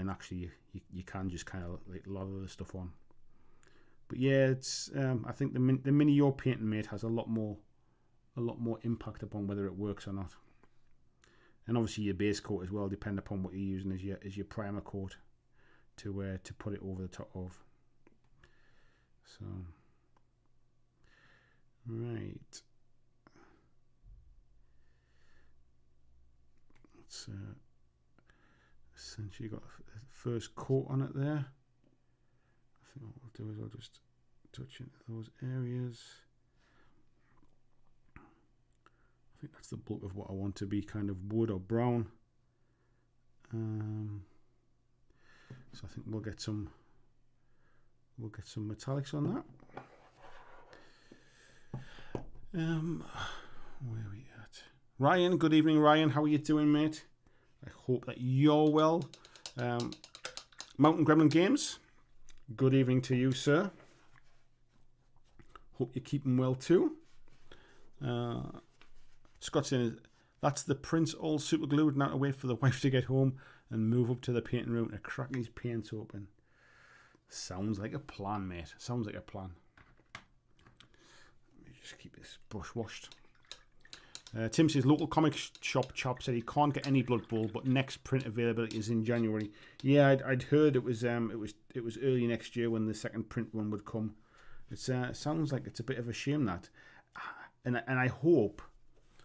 actually you can just kind of like lather the stuff on. But yeah, it's I think the mini you're painting, mate, has a lot more impact upon whether it works or not. And obviously your base coat as well, depend upon what you're using as your primer coat to put it over the top of. So right, let's essentially got the first coat on it there. I think what we'll do is I'll just touch into those areas. I think that's the bulk of what I want to be kind of wood or brown. So I think we'll get some metallics on that. Where are we at? Ryan, good evening, Ryan. How are you doing, mate? I hope that you're well. Mountain Gremlin Games, good evening to you, sir. Hope you're keeping well too. Scott saying, that's the Prince all super glued, now to wait for the wife to get home and move up to the painting room to crack his paints open. Sounds like a plan, mate. Sounds like a plan. Let me just keep this brush washed. Tim says, local comic shop chap said he can't get any Blood Bowl, but next print availability is in January. Yeah, I'd heard it was early next year when the second print one would come. It sounds like it's a bit of a shame that, and I hope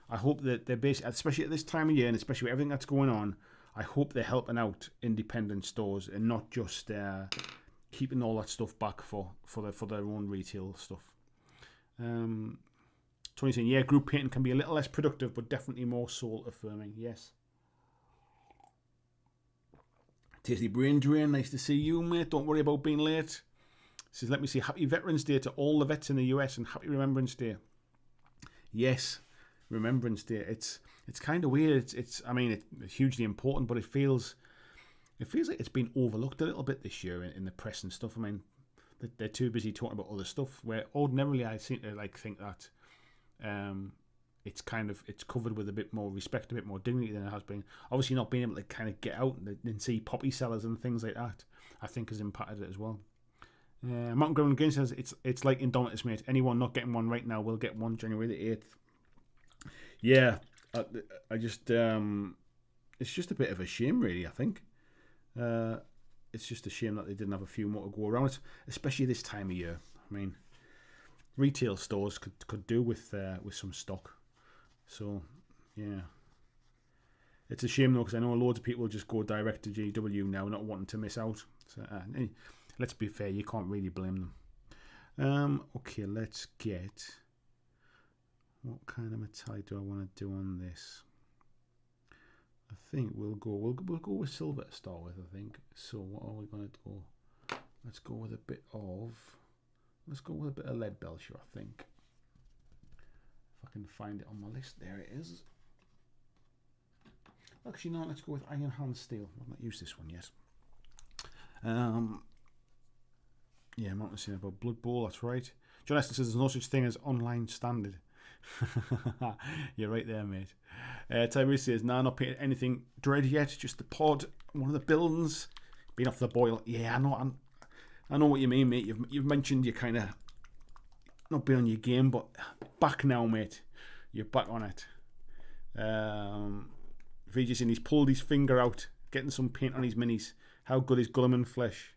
that they're basically, especially at this time of year and especially with everything that's going on, I hope they're helping out independent stores and not just keeping all that stuff back for their own retail stuff. Tony saying, yeah, group painting can be a little less productive, but definitely more soul affirming. Yes. Tasty Brain Drain, nice to see you, mate. Don't worry about being late. Says, let me see, Happy Veterans Day to all the vets in the US and Happy Remembrance Day. Yes, Remembrance Day. It's kind of weird. I mean, it's hugely important, but it feels like it's been overlooked a little bit this year in the press and stuff. I mean, they're too busy talking about other stuff. Where ordinarily I seem to think that it's covered with a bit more respect, a bit more dignity than it has been. Obviously, not being able to kind of get out and see poppy sellers and things like that, I think has impacted it as well. Mountain Ground Game says it's like Indomitus, mate. Anyone not getting one right now will get one January the 8th. Yeah, I just it's just a bit of a shame, really. I think it's just a shame that they didn't have a few more to go around, especially this time of year. I mean, retail stores could do with some stock. So yeah, it's a shame though, because I know loads of people just go direct to GW now, not wanting to miss out. So, let's be fair, you can't really blame them. Okay, let's get... What kind of metallic do I want to do on this? I think we'll go with silver to start with, I think. So what are we going to do? Let's go with a bit of lead belcher, I think. If I can find it on my list. There it is. Actually, no, let's go with iron hand steel. I've not used this one yet. Yeah, I'm not saying about Blood Bowl, that's right. John Eston says there's no such thing as online standard. You're right there, mate. Tyrese says, nah, not painted anything dread yet, just the pod, one of the buildings, been off the boil. Yeah, I know what you mean, mate. You've mentioned you kind of not been on your game, but back now, mate. You're back on it. VJ saying he's pulled his finger out, getting some paint on his minis. How good is Gulliman Flesh?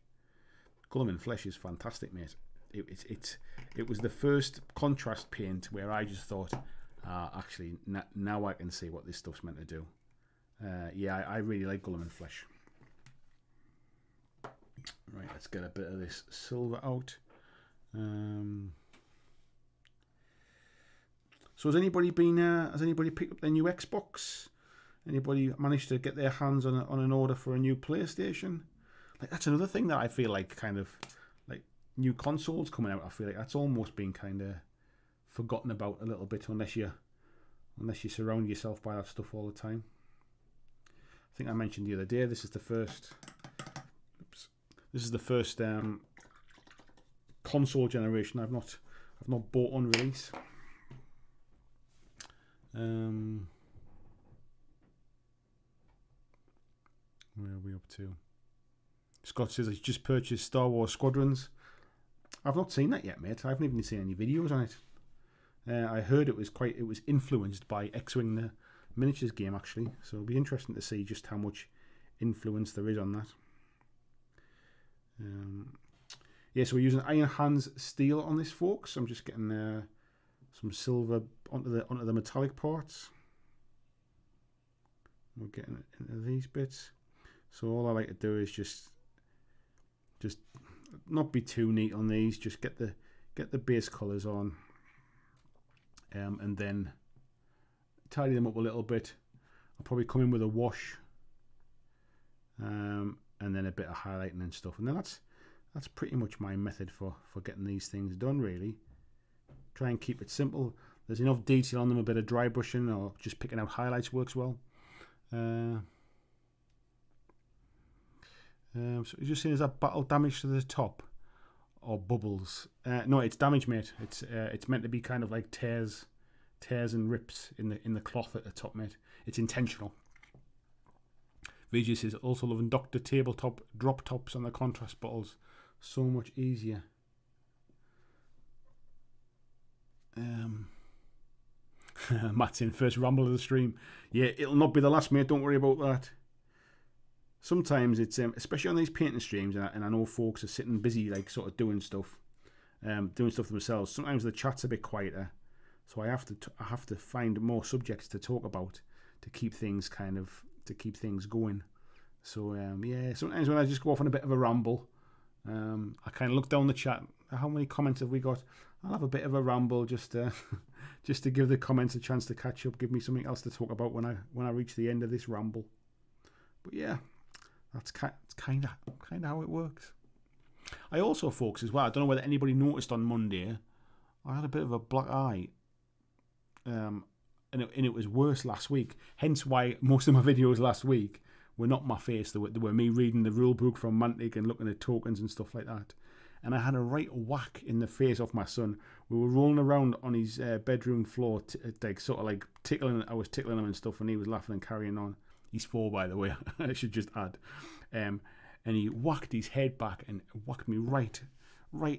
Gulliman Flesh is fantastic, mate. It was the first contrast paint where I just thought, actually, now I can see what this stuff's meant to do. Yeah, I really like Gulliman Flesh. Right, let's get a bit of this silver out. So has anybody picked up their new Xbox? Anybody managed to get their hands on an order for a new PlayStation? Like, that's another thing that I feel like kind of like new consoles coming out. I feel like that's almost been kind of forgotten about a little bit unless you surround yourself by that stuff all the time. I think I mentioned the other day. This is the first. This is the first console generation I've not bought on release. Where are we up to? Scott says he's just purchased Star Wars Squadrons. I've not seen that yet, mate. I haven't even seen any videos on it. I heard it was influenced by X-Wing, the miniatures game, actually. So it'll be interesting to see just how much influence there is on that. Yeah, so we're using Iron Hands steel on this, folks. I'm just getting some silver onto the metallic parts. We're getting it into these bits. So all I like to do is just not be too neat on these. Just get the base colours on, and then tidy them up a little bit. I'll probably come in with a wash, and then a bit of highlighting and stuff. And then that's pretty much my method for getting these things done, really. Try and keep it simple. There's enough detail on them. A bit of dry brushing or just picking out highlights works well. So you're just saying, is that battle damage to the top or bubbles? No, it's damage, mate. It's meant to be kind of like tears and rips in the cloth at the top, mate. It's intentional. VG says also loving Dr. Tabletop drop tops on the contrast bottles. So much easier. Matt's in first ramble of the stream. Yeah, it'll not be the last, mate. Don't worry about that. Sometimes it's especially on these painting streams, and I know folks are sitting busy, like sort of doing stuff themselves. Sometimes the chat's a bit quieter, so I have to find more subjects to talk about to keep things going. So yeah, sometimes when I just go off on a bit of a ramble, I kind of look down the chat. How many comments have we got? I'll have a bit of a ramble just to give the comments a chance to catch up, give me something else to talk about when I reach the end of this ramble. But yeah, That's kind of how it works. I also, folks, as well, I don't know whether anybody noticed on Monday, I had a bit of a black eye. And it was worse last week. Hence why most of my videos last week were not my face. They were me reading the rule book from Mantic and looking at tokens and stuff like that. And I had a right whack in the face off my son. We were rolling around on his bedroom floor, like sort of like tickling. I was tickling him and stuff, and he was laughing and carrying on. He's 4, by the way. I should just add. And he whacked his head back and whacked me right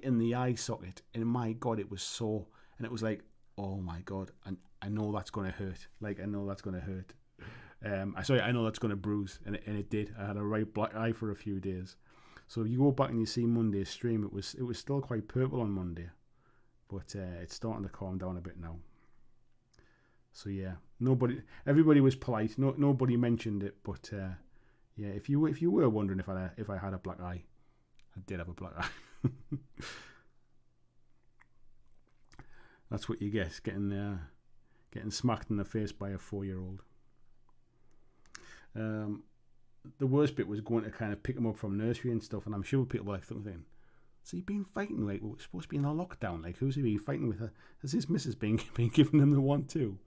in the eye socket. And my God, it was sore. And it was like, oh my God, and I know that's going to hurt. Like, I know that's going to hurt. I know that's going to bruise, and it did. I had a right black eye for a few days. So if you go back and you see Monday's stream, it was still quite purple on Monday, but it's starting to calm down a bit now. So yeah, everybody was polite. Nobody mentioned it, but yeah, if you were wondering if I had a black eye, I did have a black eye. That's what you get, getting smacked in the face by a 4-year-old. The worst bit was going to kind of pick him up from nursery and stuff, and I'm sure people were like thinking, so you've been fighting, like, we're supposed to be in a lockdown, like, who's he been fighting with? Has his missus been giving him the one too?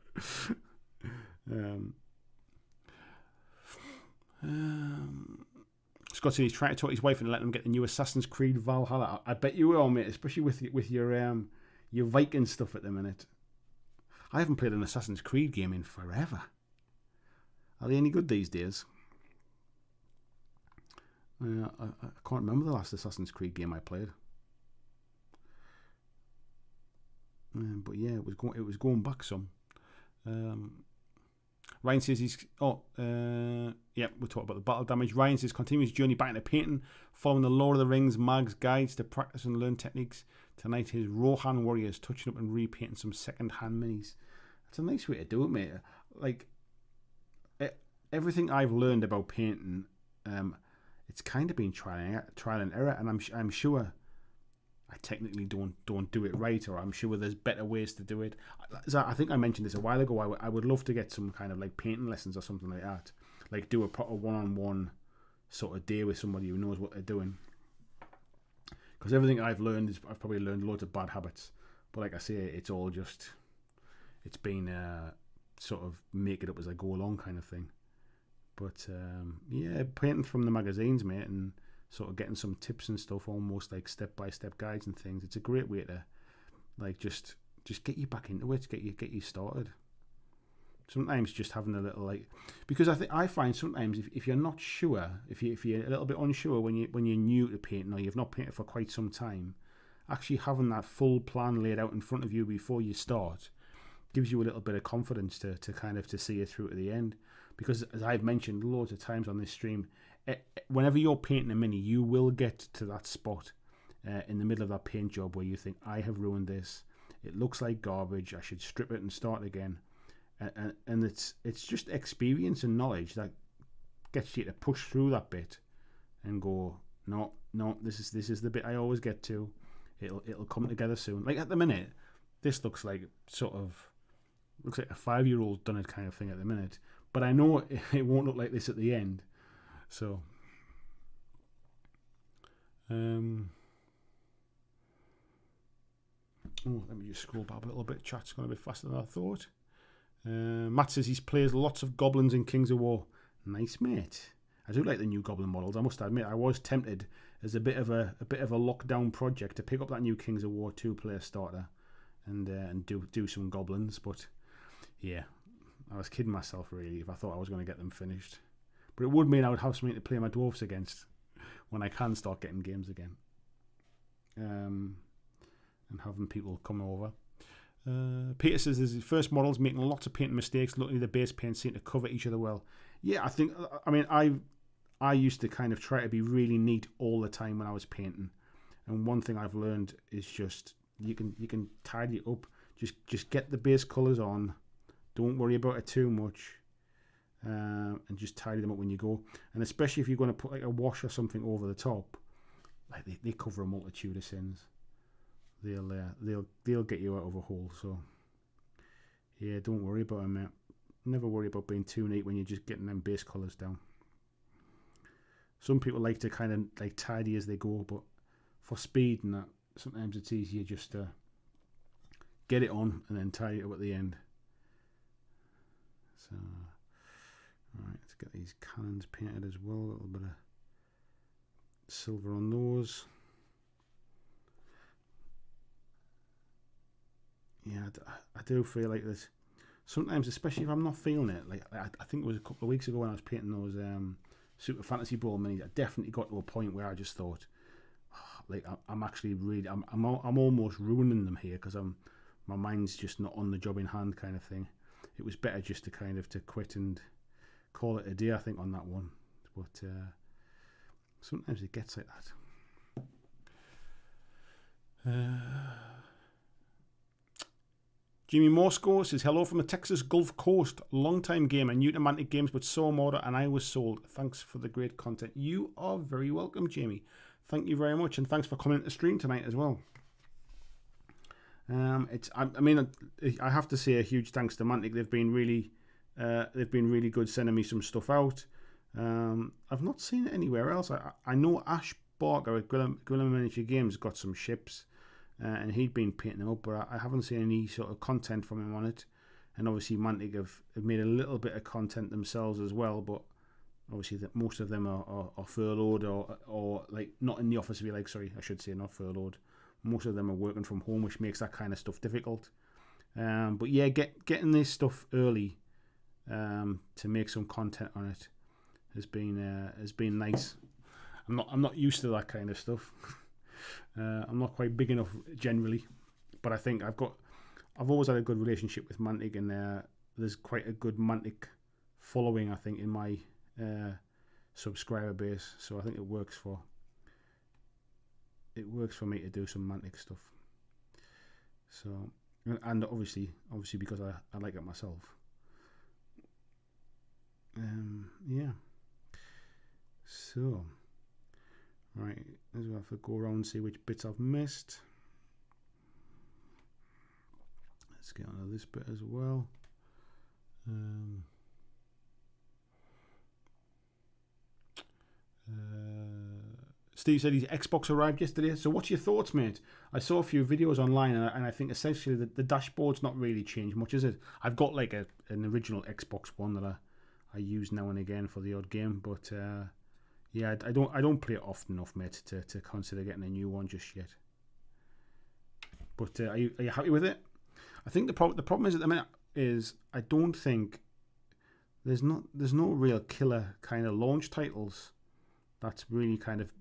Scott said he's trying to talk his wife and let him get the new Assassin's Creed Valhalla. I bet you will, mate, especially with your Viking stuff at the minute. I haven't played an Assassin's Creed game in forever. Are they any good these days? I can't remember the last Assassin's Creed game I played. But yeah, it was going back some. Ryan says he's... yeah, we'll talk about the battle damage. Ryan says continues journey back into painting, following the Lord of the Rings mag's guides to practice and learn techniques. Tonight his Rohan warriors touching up and repainting some second-hand minis. That's a nice way to do it, mate. Like, everything I've learned about painting, it's kind of been trial and error, and I'm sure I technically don't do it right, or I'm sure there's better ways to do it. I think I mentioned this a while ago. I would love to get some kind of like painting lessons or something like that, like do a proper one-on-one sort of day with somebody who knows what they're doing. Because everything I've learned is I've probably learned loads of bad habits, but like I say, it's all just it's been sort of make it up as I go along kind of thing. But yeah, painting from the magazines, mate, and sort of getting some tips and stuff, almost like step-by-step guides and things. It's a great way to like just get you back into it, get you started. Sometimes just having a little like, because I find sometimes if you're not sure, if you're a little bit unsure when you're new to painting or you've not painted for quite some time, actually having that full plan laid out in front of you before you start gives you a little bit of confidence to kind of to see it through to the end. Because as I've mentioned loads of times on this stream, whenever you're painting a mini, you will get to that spot in the middle of that paint job where you think, I have ruined this. It looks like garbage. I should strip it and start again. And it's just experience and knowledge that gets you to push through that bit and go, no, this is the bit I always get to. It'll come together soon. Like at the minute, this looks like a 5-year-old done it kind of thing at the minute. But I know it won't look like this at the end. So, let me just scroll back a little bit. Chat's gone a bit faster than I thought. Matt says he plays lots of goblins in Kings of War. Nice, mate. I do like the new goblin models. I must admit, I was tempted as a bit of a lockdown project to pick up that new Kings of War 2-player starter and do some goblins. But yeah, I was kidding myself really if I thought I was going to get them finished. But it would mean I would have something to play my dwarves against when I can start getting games again. And having people come over. Peter says his first model's making lots of painting mistakes. Luckily the base paints seem to cover each other well. Yeah, I used to kind of try to be really neat all the time when I was painting. And one thing I've learned is just you can tidy it up. Just get the base colours on. Don't worry about it too much. And just tidy them up when you go. And especially if you're going to put like a wash or something over the top, like they cover a multitude of sins. They'll get you out of a hole. So yeah, don't worry about them, mate. Never worry about being too neat when you're just getting them base colours down. some people like to kind of like tidy as they go, but for speed and that, sometimes it's easier just to get it on and then tidy it up at the end. So, alright, let's get these cannons painted as well. A little bit of silver on those. Yeah, I do feel like this sometimes, especially if I'm not feeling it. Like I think it was a couple of weeks ago when I was painting those Super Fantasy Brawl minis. I definitely got to a point where I just thought, oh, like I'm actually really, I'm almost ruining them here because my mind's just not on the job in hand kind of thing. It was better just to kind of to quit and call it a day, I think, on that one. But sometimes it gets like that. Jimmy Moscow says, hello from the Texas Gulf Coast. Long-time gamer, new to Mantic Games, but saw Armada and I was sold. Thanks for the great content. You are very welcome, Jamie. Thank you very much, and thanks for coming to the stream tonight as well. I mean, I have to say a huge thanks to Mantic. They've been really good sending me some stuff out. I've not seen it anywhere else. I know Ash Barker at Gorilla Miniature Games got some ships. And he'd been painting them up, but I haven't seen any sort of content from him on it. And obviously Mantic have made a little bit of content themselves as well, but obviously that most of them are furloughed or like not in the office, if you like. Sorry, I should say not furloughed. Most of them are working from home, which makes that kind of stuff difficult. But yeah, getting this stuff early to make some content on it has been nice. I'm not used to that kind of stuff. I'm not quite big enough generally, but I think I've always had a good relationship with Mantic, and there's quite a good Mantic following, I think, in my subscriber base. So I think it works for me to do some Mantic stuff. So, and obviously because I like it myself. Yeah. So. Right, let's have to go around and see which bits I've missed. Let's get onto this bit as well. Steve said his Xbox arrived yesterday. So what's your thoughts, mate? I saw a few videos online, and I think essentially the dashboard's not really changed much, is it? I've got like an original Xbox One that I use now and again for the odd game, but yeah, I don't play it often enough, mate, to consider getting a new one just yet. But are you happy with it? I think the problem is at the minute is I don't think there's no real killer kind of launch titles. That's really kind of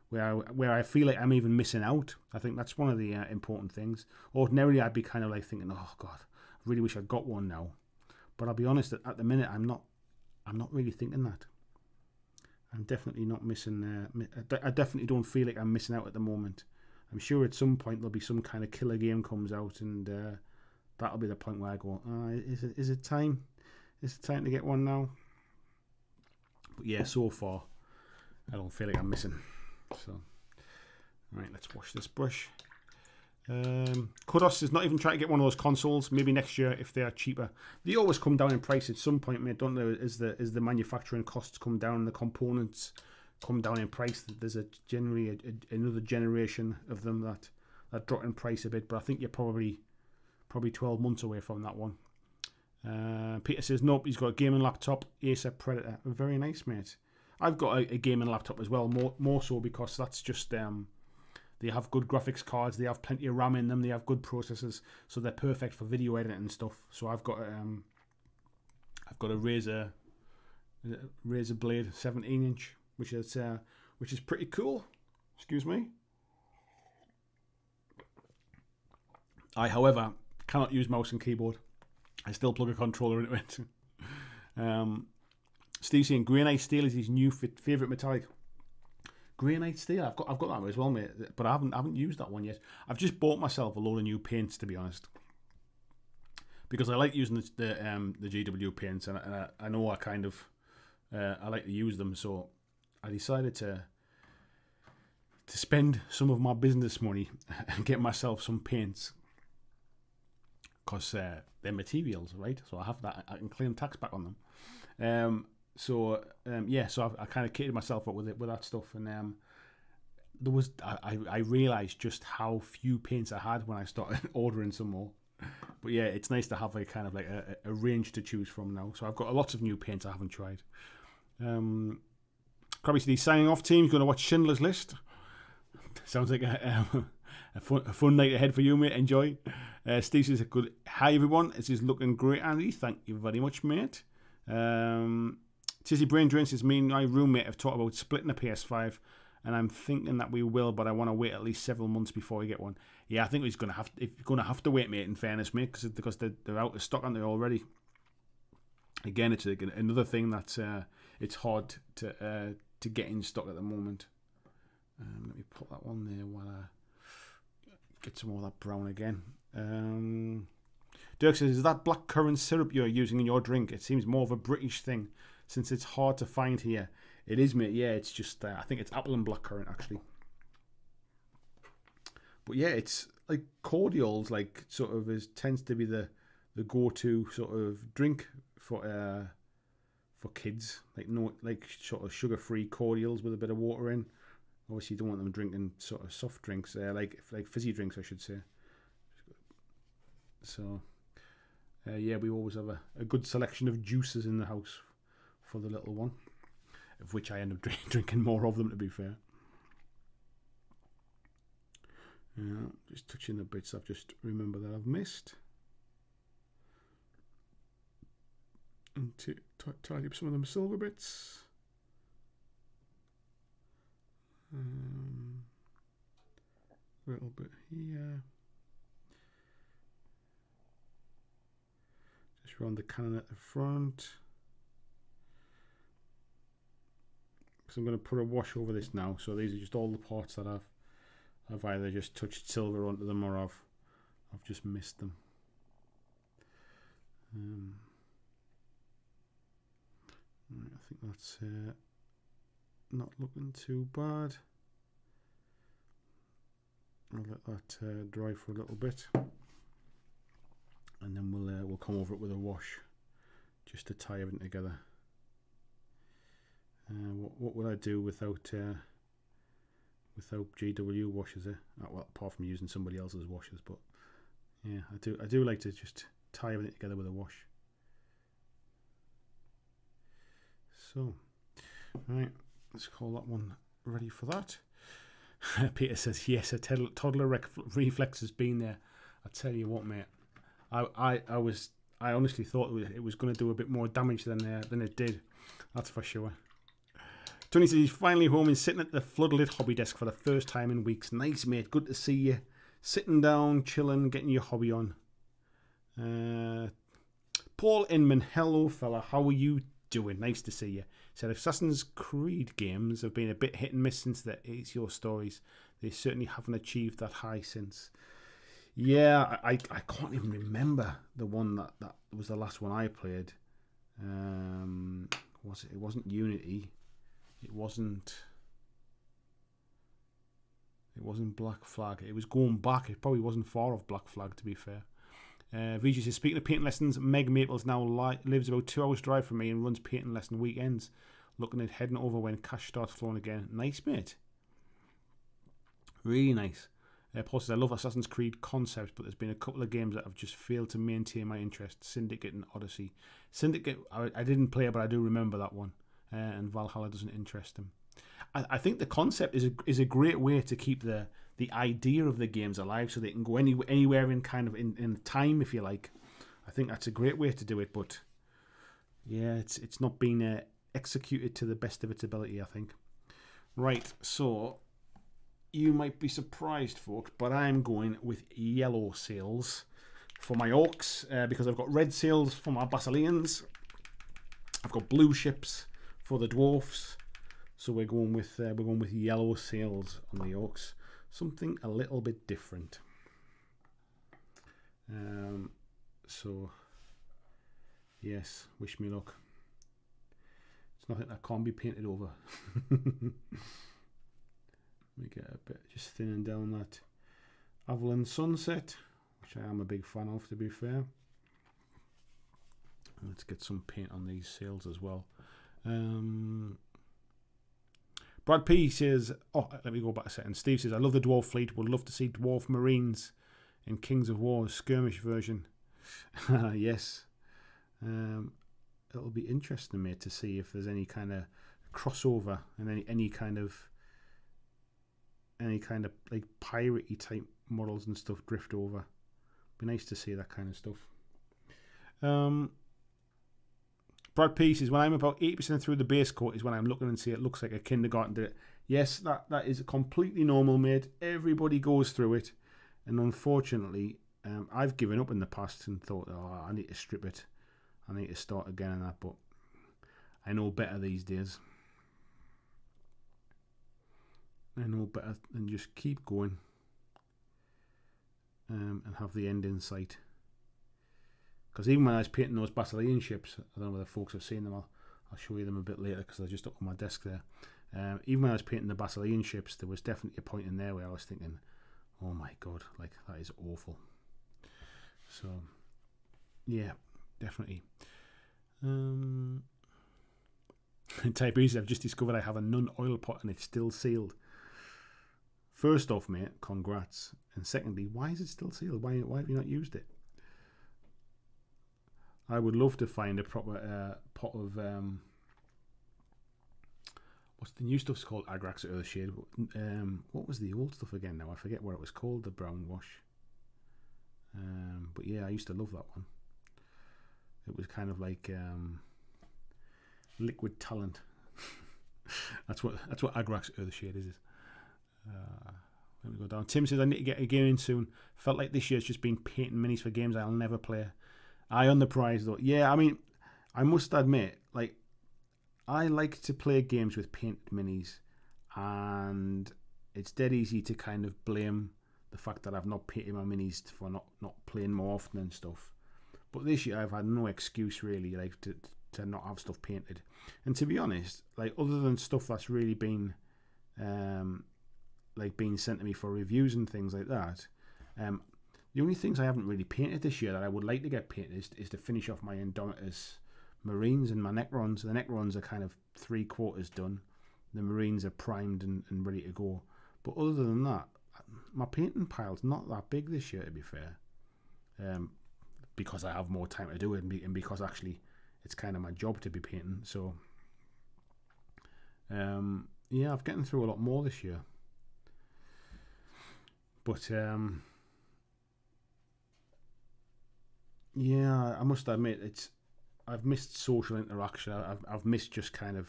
where I feel like I'm even missing out. I think that's one of the important things. Ordinarily, I'd be kind of like thinking, oh God, I really wish I'd got one now. But I'll be honest, at the minute, I'm not really thinking that. I'm definitely not missing. I definitely don't feel like I'm missing out at the moment. I'm sure at some point there'll be some kind of killer game comes out, and that'll be the point where I go, is it time? Is it time to get one now? But yeah, so far I don't feel like I'm missing. So, right, let's wash this brush. Kudos is not even trying to get one of those consoles. Maybe next year if they are cheaper. They always come down in price at some point, mate, don't they? As the manufacturing costs come down and the components come down in price, there's generally another generation of them that drop in price a bit. But I think you're probably 12 months away from that one. Peter says nope, he's got a gaming laptop, Acer Predator. Very nice, mate. I've got a gaming laptop as well, more so because that's just they have good graphics cards, they have plenty of RAM in them, they have good processors, so they're perfect for video editing and stuff. So I've got a Razer Blade 17-inch, which is pretty cool. Excuse me. I, however, cannot use mouse and keyboard. I still plug a controller into it. Steve saying Granite Steel is his new favourite metallic. Granite Steel, I've got that one as well, mate. But I haven't used that one yet. I've just bought myself a load of new paints, to be honest, because I like using the GW paints, and I know I like to use them. So I decided to spend some of my business money and get myself some paints, because they're materials, right? So I have that. I can claim tax back on them. So yeah, so I kind of kitted myself up with that stuff, and I realised just how few paints I had when I started ordering some more. But yeah, it's nice to have a kind of like a range to choose from now. So I've got lots of new paints I haven't tried. Krabby City signing off. Team, you're going to watch Schindler's List. Sounds like a fun night ahead for you, mate. Enjoy. Steve says, "Good. Hi everyone. This is looking great, Andy. Thank you very much, mate." Tizzy Brain Drain says, "Me and my roommate have talked about splitting a PS5, and I'm thinking that we will, but I want to wait at least several months before we get one." Yeah, I think we're going to have to wait, mate. In fairness, mate, because they're out of stock, aren't they already? Again, it's another thing that it's hard to get in stock at the moment. Let me put that one there while I get some more of that brown again. Dirk says, "Is that blackcurrant syrup you're using in your drink? It seems more of a British thing since it's hard to find here." It is, mate. Yeah, it's just I think it's apple and blackcurrant actually. But yeah, it's like cordials, like sort of tends to be the go-to sort of drink for kids, like sort of sugar-free cordials with a bit of water in. Obviously, you don't want them drinking sort of soft drinks, like fizzy drinks, I should say. So, yeah, we always have a good selection of juices in the house for the little one, of which I end up drinking more of them, to be fair. Just touching the bits I've just remembered that I've missed. And to tidy up some of them silver bits. A little bit here. Just round the cannon at the front. Because I'm going to put a wash over this now. So these are just all the parts that I've either just touched silver onto them or I've just missed them. Right, I think that's not looking too bad. I'll let that dry for a little bit, and then we'll come over it with a wash just to tie everything together. What would I do without GW washes? Well, apart from using somebody else's washes, but yeah, I do like to just tie everything together with a wash. So, right, let's call that one ready for that. Peter says, "Yes, a toddler reflex has been there." I tell you what, mate, I honestly thought it was going to do a bit more damage than it did. That's for sure. Tony says he's finally home and sitting at the floodlit hobby desk for the first time in weeks. Nice, mate. Good to see you. Sitting down, chilling, getting your hobby on. Paul Inman, hello, fella. How are you doing? Nice to see you. Said Assassin's Creed games have been a bit hit and miss since the It's Your Stories. They certainly haven't achieved that high since. Yeah, I can't even remember the one that was the last one I played. Was it? It wasn't Unity. It wasn't Black Flag. It was going back. It probably wasn't far off Black Flag, to be fair. VG says, speaking of painting lessons, Meg Maples now lives about 2 hours drive from me and runs painting lesson weekends. Looking at heading over when cash starts flowing again. Nice, mate. Really nice. Paul says, I love Assassin's Creed concepts, but there's been a couple of games that have just failed to maintain my interest. Syndicate and Odyssey. Syndicate, I didn't play it, but I do remember that one. And Valhalla doesn't interest him. I think the concept is a great way to keep the idea of the games alive, so they can go anywhere in kind of in time, if you like. I think that's a great way to do it, but yeah, it's not been executed to the best of its ability, I think. Right, so you might be surprised, folks, but I'm going with yellow sails for my orcs because I've got red sails for my Basileans. I've got blue ships for the dwarfs, so we're going with yellow sails on the orcs. Something a little bit different. So yes, wish me luck. It's nothing that can't be painted over. Let me get a bit, just thinning down that Avalon Sunset, which I am a big fan of, to be fair. Let's get some paint on these sails as well. Brad P says, let me go back a second. Steve says, I love the Dwarf fleet. Would love to see Dwarf Marines in Kings of War's skirmish version. Yes. It'll be interesting, mate, to see if there's any kind of crossover and any kind of like piratey type models and stuff drift over. Be nice to see that kind of stuff. Brad P says, when I'm about 80% through the base coat is when I'm looking and see it looks like a kindergarten did it. Yes, that is completely normal, mate. Everybody goes through it. And unfortunately, I've given up in the past and thought, I need to strip it. I need to start again and that. But I know better these days. I know better than just keep going and have the end in sight. Because even when I was painting those Basilean ships, I don't know whether folks have seen them, I'll show you them a bit later because they're just up on my desk there. Even when I was painting the Basilean ships, there was definitely a point in there where I was thinking, oh my god, like that is awful. So, yeah, definitely. Tiberius, I've just discovered I have a non-oil pot and it's still sealed. First off, mate, congrats. And secondly, why is it still sealed? Why have you not used it? I would love to find a proper pot of what's the new stuff's called? Agrax Earthshade. What was the old stuff again now? I forget what it was called, the brown wash. But yeah, I used to love that one. It was kind of like liquid talent. that's what Agrax Earthshade is. Let me go down. Tim says I need to get a game in soon. Felt like this year's just been painting minis for games I'll never play. Eye on the prize though. Yeah, I mean, I must admit, like, I like to play games with painted minis, and it's dead easy to kind of blame the fact that I've not painted my minis for not playing more often and stuff. But this year I've had no excuse really, like, to not have stuff painted. And to be honest, like, other than stuff that's really been like being sent to me for reviews and things like that, the only things I haven't really painted this year that I would like to get painted is to finish off my Indomitus Marines and my Necrons. The Necrons are kind of 3/4 done. The Marines are primed and ready to go. But other than that, my painting pile's not that big this year, to be fair. Because I have more time to do it and because actually it's kind of my job to be painting. So, yeah, I've getting through a lot more this year. But, yeah, I must admit, I've missed social interaction. I've missed just kind of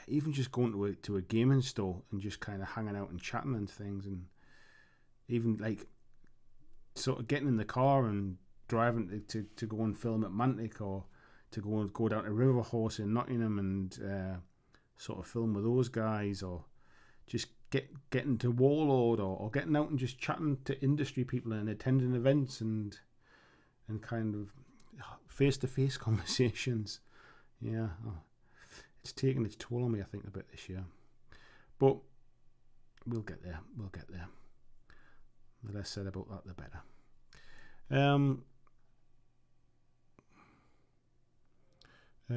even just going to a gaming store and just kind of hanging out and chatting and things, and even like sort of getting in the car and driving to go and film at Mantic, or to go down to River Horse in Nottingham and sort of film with those guys, or just getting to Warlord, or getting out and just chatting to industry people and attending events and kind of face-to-face conversations. Yeah, it's taken its toll on me, I think, a bit this year. But we'll get there. The less said about that, the better.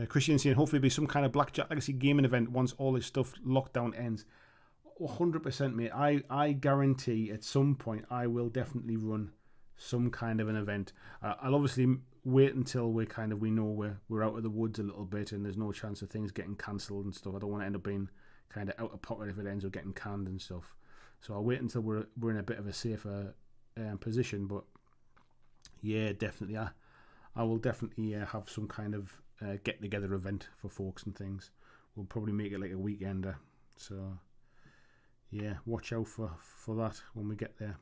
Christian saying, hopefully there'll be some kind of BlackJack Legacy gaming event once all this stuff lockdown ends. 100%, mate. I guarantee at some point I will definitely run some kind of an event. I'll obviously wait until we know we're out of the woods a little bit and there's no chance of things getting cancelled and stuff. I don't want to end up being kind of out of pocket if it ends up getting canned and stuff. So I'll wait until we're in a bit of a safer position. But yeah, definitely, I will definitely have some kind of get together event for folks and things. We'll probably make it like a weekender. So yeah, watch out for that when we get there.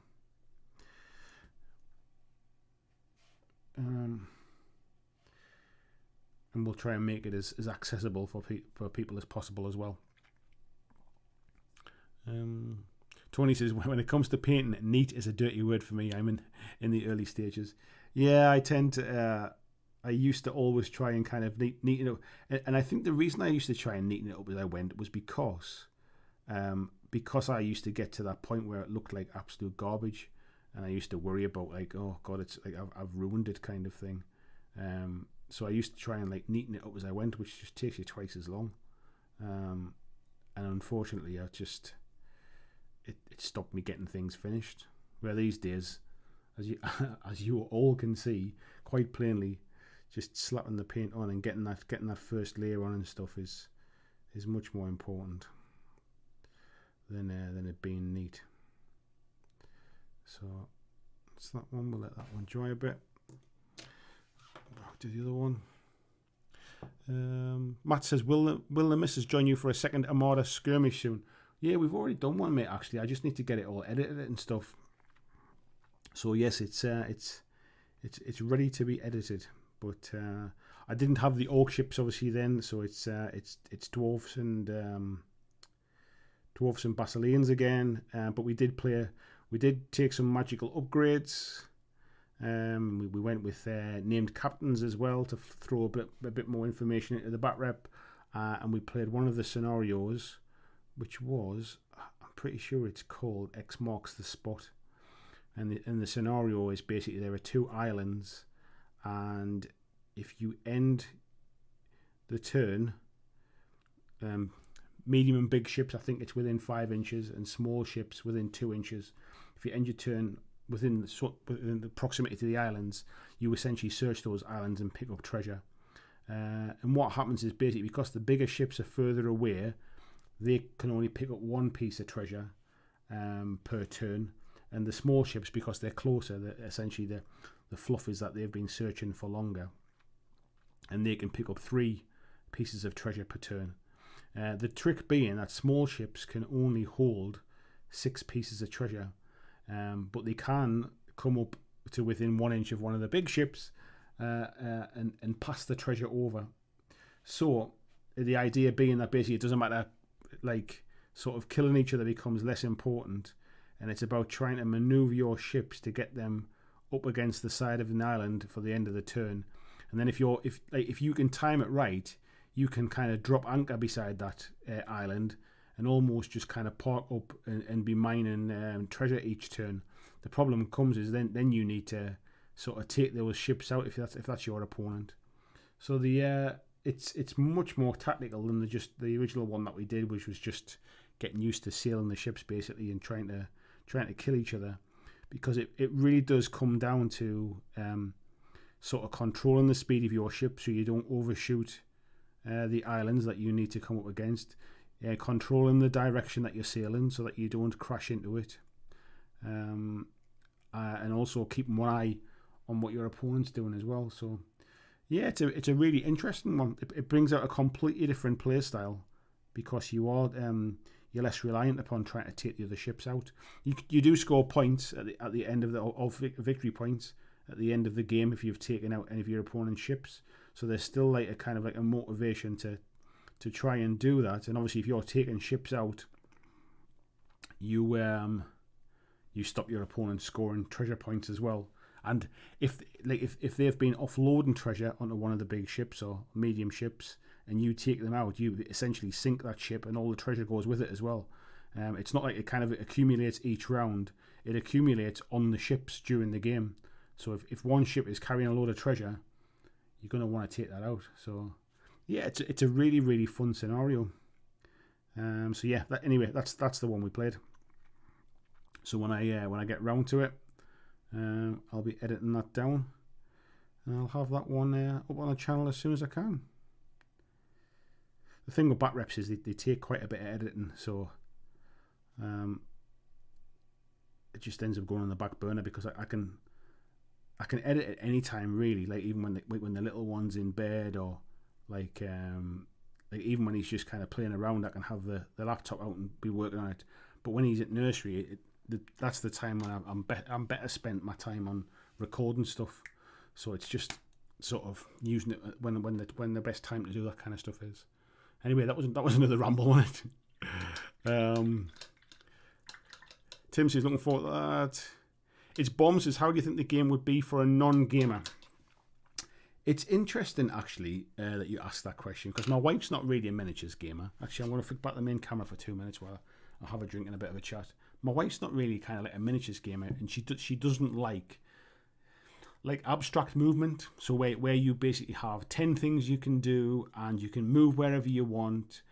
And we'll try and make it as accessible for people as possible as well. Tony says, when it comes to painting, neat is a dirty word for me. I'm in the early stages. Yeah, I tend to. I used to always try and kind of neaten it up, and I think the reason I used to try and neaten it up as I went was because I used to get to that point where it looked like absolute garbage. And I used to worry about, like, oh God, it's like I've ruined it kind of thing. So I used to try and like neaten it up as I went, which just takes you twice as long. And unfortunately, it stopped me getting things finished. Where these days, as you all can see quite plainly, just slapping the paint on and getting that first layer on and stuff is much more important than it being neat. So that's that one. We'll let that one dry a bit. Back to the other one. Matt says, will the missus join you for a second Armada skirmish soon? Yeah, we've already done one, mate. Actually, I just need to get it all edited and stuff. So yes, it's ready to be edited. But I didn't have the Orc Ships obviously then, so it's dwarves and Basileans again. But we did take some magical upgrades. We went with named captains as well to throw a bit more information into the back rep, and we played one of the scenarios, which was, I'm pretty sure it's called X Marks the Spot, and the scenario is basically there are 2 islands. And if you end the turn, medium and big ships, I think it's within 5 inches, and small ships within 2 inches. If you end your turn within the proximity to the islands, you essentially search those islands and pick up treasure. And what happens is basically because the bigger ships are further away, they can only pick up 1 piece of treasure per turn. And the small ships, because they're closer, essentially the fluff is that they've been searching for longer, and they can pick up 3 pieces of treasure per turn. The trick being that small ships can only hold 6 pieces of treasure, but they can come up to within 1 inch of one of the big ships and pass the treasure over. So the idea being that basically it doesn't matter, like sort of killing each other becomes less important, and it's about trying to maneuver your ships to get them up against the side of an island for the end of the turn. And then if you can time it right, you can kind of drop anchor beside that island and almost just kind of park up and be mining treasure each turn. The problem comes is then you need to sort of take those ships out if that's your opponent. So it's much more tactical than the original one that we did, which was just getting used to sailing the ships basically and trying to kill each other, because it really does come down to sort of controlling the speed of your ship so you don't overshoot the islands that you need to come up against, controlling the direction that you're sailing so that you don't crash into it, and also keeping one eye on what your opponent's doing as well. So yeah, it's a really interesting one. It brings out a completely different play style because you're less reliant upon trying to take the other ships out. You do score points at the end of victory points at the end of the game if you've taken out any of your opponent's ships. So there's still like a kind of like a motivation to try and do that. And obviously, if you're taking ships out, you stop your opponent scoring treasure points as well. And if they've been offloading treasure onto one of the big ships or medium ships, and you take them out, you essentially sink that ship, and all the treasure goes with it as well. It's not like it kind of accumulates each round; it accumulates on the ships during the game. So if one ship is carrying a load of treasure, you're going to want to take that out. So yeah, it's a really, really fun scenario. So yeah, that's the one we played. So when I get round to it, I'll be editing that down, and I'll have that one up on the channel as soon as I can. The thing with back reps is they take quite a bit of editing, so it just ends up going on the back burner because I can edit at any time really, like even when the little one's in bed, or like even when he's just kind of playing around, I can have the laptop out and be working on it. But when he's at nursery, that's the time when I'm better spent my time on recording stuff. So it's just sort of using it when the best time to do that kind of stuff is. Anyway, that was another ramble on it. Tim says looking forward to that. It's Bomb says, how do you think the game would be for a non-gamer? It's interesting actually that you asked that question, because my wife's not really a miniatures gamer. Actually, I'm going to flick back the main camera for 2 minutes while I'll have a drink and a bit of a chat. My wife's not really kind of like a miniatures gamer, and she doesn't like like abstract movement. So where you basically have 10 things you can do and you can move wherever you want.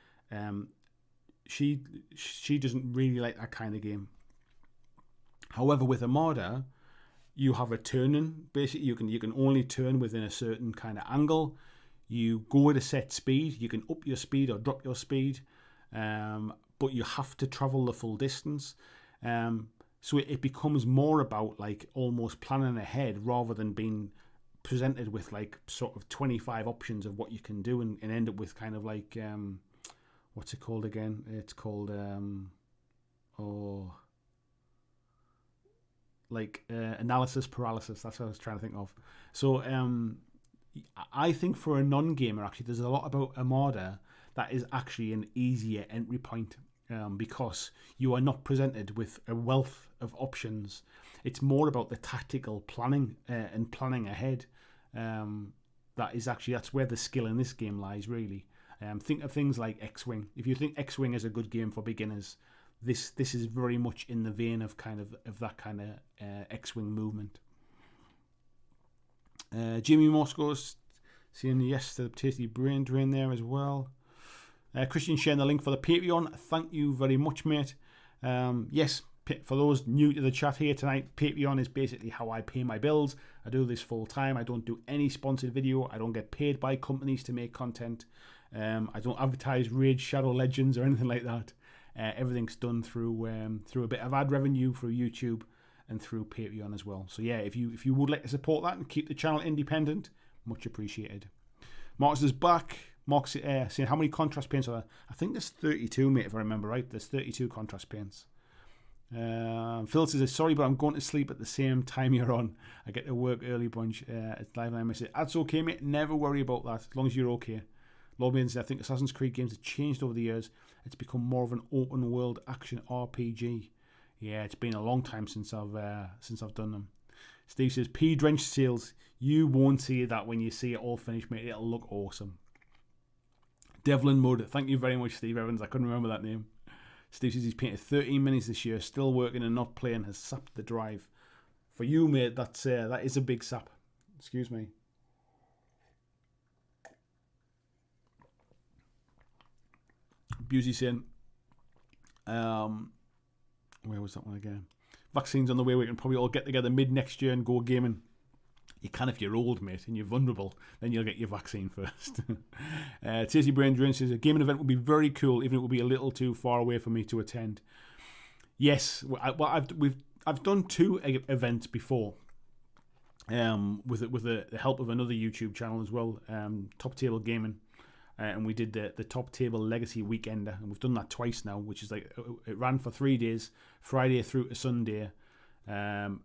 She doesn't really like that kind of game. However, with Armada, you have a turning. Basically, you can only turn within a certain kind of angle. You go at a set speed. You can up your speed or drop your speed, but you have to travel the full distance. So it becomes more about like almost planning ahead rather than being presented with like sort of 25 options of what you can do and end up with kind of like what's it called again? It's called analysis paralysis. That's what I was trying to think of. So I think for a non-gamer, actually, there's a lot about Armada that is actually an easier entry point because you are not presented with a wealth of options. It's more about the tactical planning and planning ahead. That's where the skill in this game lies, really. Think of things like X-Wing. If you think X-Wing is a good game for beginners, this is very much in the vein of that kind of X-Wing movement. Jimmy Moscow's saying yes to the tasty brain drain there as well. Christian sharing the link for the Patreon. Thank you very much, mate. Yes, for those new to the chat here tonight, Patreon is basically how I pay my bills. I do this full time. I don't do any sponsored video. I don't get paid by companies to make content. I don't advertise Raid Shadow Legends or anything like that. Everything's done through a bit of ad revenue through YouTube and through Patreon as well. So yeah, if you would like to support that and keep the channel independent, much appreciated. Marcus is back. Mark's saying how many contrast paints are there? I think there's 32, mate, if I remember right. There's 32 contrast paints. Phil says, sorry, but I'm going to sleep at the same time you're on. I get to work early bunch. It's live and I miss it. That's okay, mate. Never worry about that, as long as you're okay. Lord Maiden says, I think Assassin's Creed games have changed over the years. It's become more of an open world action RPG. Yeah, it's been a long time since I've done them. Steve says, P drenched sails. You won't see that when you see it all finished, mate. It'll look awesome. Devlin Mud, thank you very much, Steve Evans. I couldn't remember that name. Steve says he's painted 13 minis this year, still working and not playing, has sapped the drive. For you, mate, that is a big sap. Excuse me. Busey saying, where was that one again? Vaccines on the way. We can probably all get together mid next year and go gaming. You can if you're old, mate, and you're vulnerable. Then you'll get your vaccine first. Tasty Brain Drain says a gaming event would be very cool, even if it would be a little too far away for me to attend. Yes, I've done 2 events before. With the help of another YouTube channel as well, Top Table Gaming. And we did the Top Table Legacy Weekender, and we've done that twice now, which is like it ran for 3 days, Friday through to Sunday, and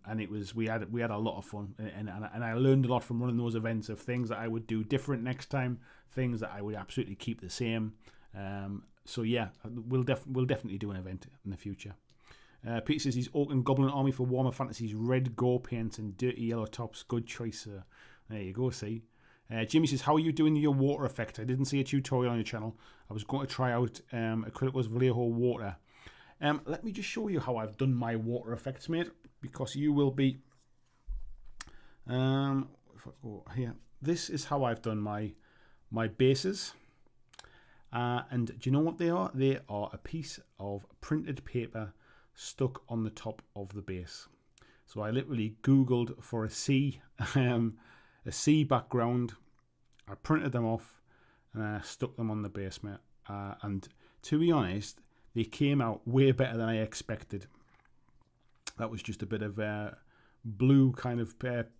we had a lot of fun, and I learned a lot from running those events of things that I would do different next time, things that I would absolutely keep the same. So yeah, we'll definitely do an event in the future. Pete says he's Orc and Goblin Army for Warhammer Fantasy's red gore paints and dirty yellow tops. Good choice, sir. There you go. See. Jimmy says, how are you doing your water effect? I didn't see a tutorial on your channel. I was going to try out Acrylic Vallejo water. Let me just show you how I've done my water effects, mate, because you will be... if I go here, this is how I've done my bases. And do you know what they are? They are a piece of printed paper stuck on the top of the base. So I literally Googled for a sea background. I printed them off and I stuck them on the base, mate. And to be honest, they came out way better than I expected. That was just a bit of blue kind of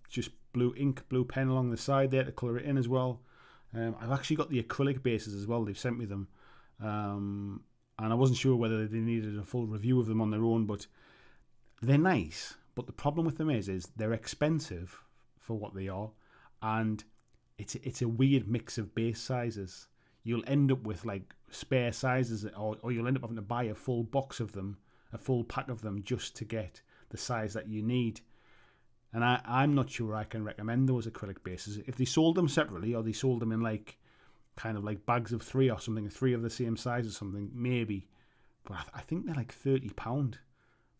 just blue ink, blue pen along the side there to colour it in as well. I've actually got the acrylic bases as well. They've sent me them. And I wasn't sure whether they needed a full review of them on their own, but they're nice. But the problem with them is they're expensive for what they are, and it's a weird mix of base sizes. You'll end up with like spare sizes, or you'll end up having to buy a full box of them, a full pack of them, just to get the size that you need. And I'm not sure I can recommend those acrylic bases. If they sold them separately, or they sold them in like kind of like bags of 3 or something, 3 of the same size or something, maybe. But I think they're like £30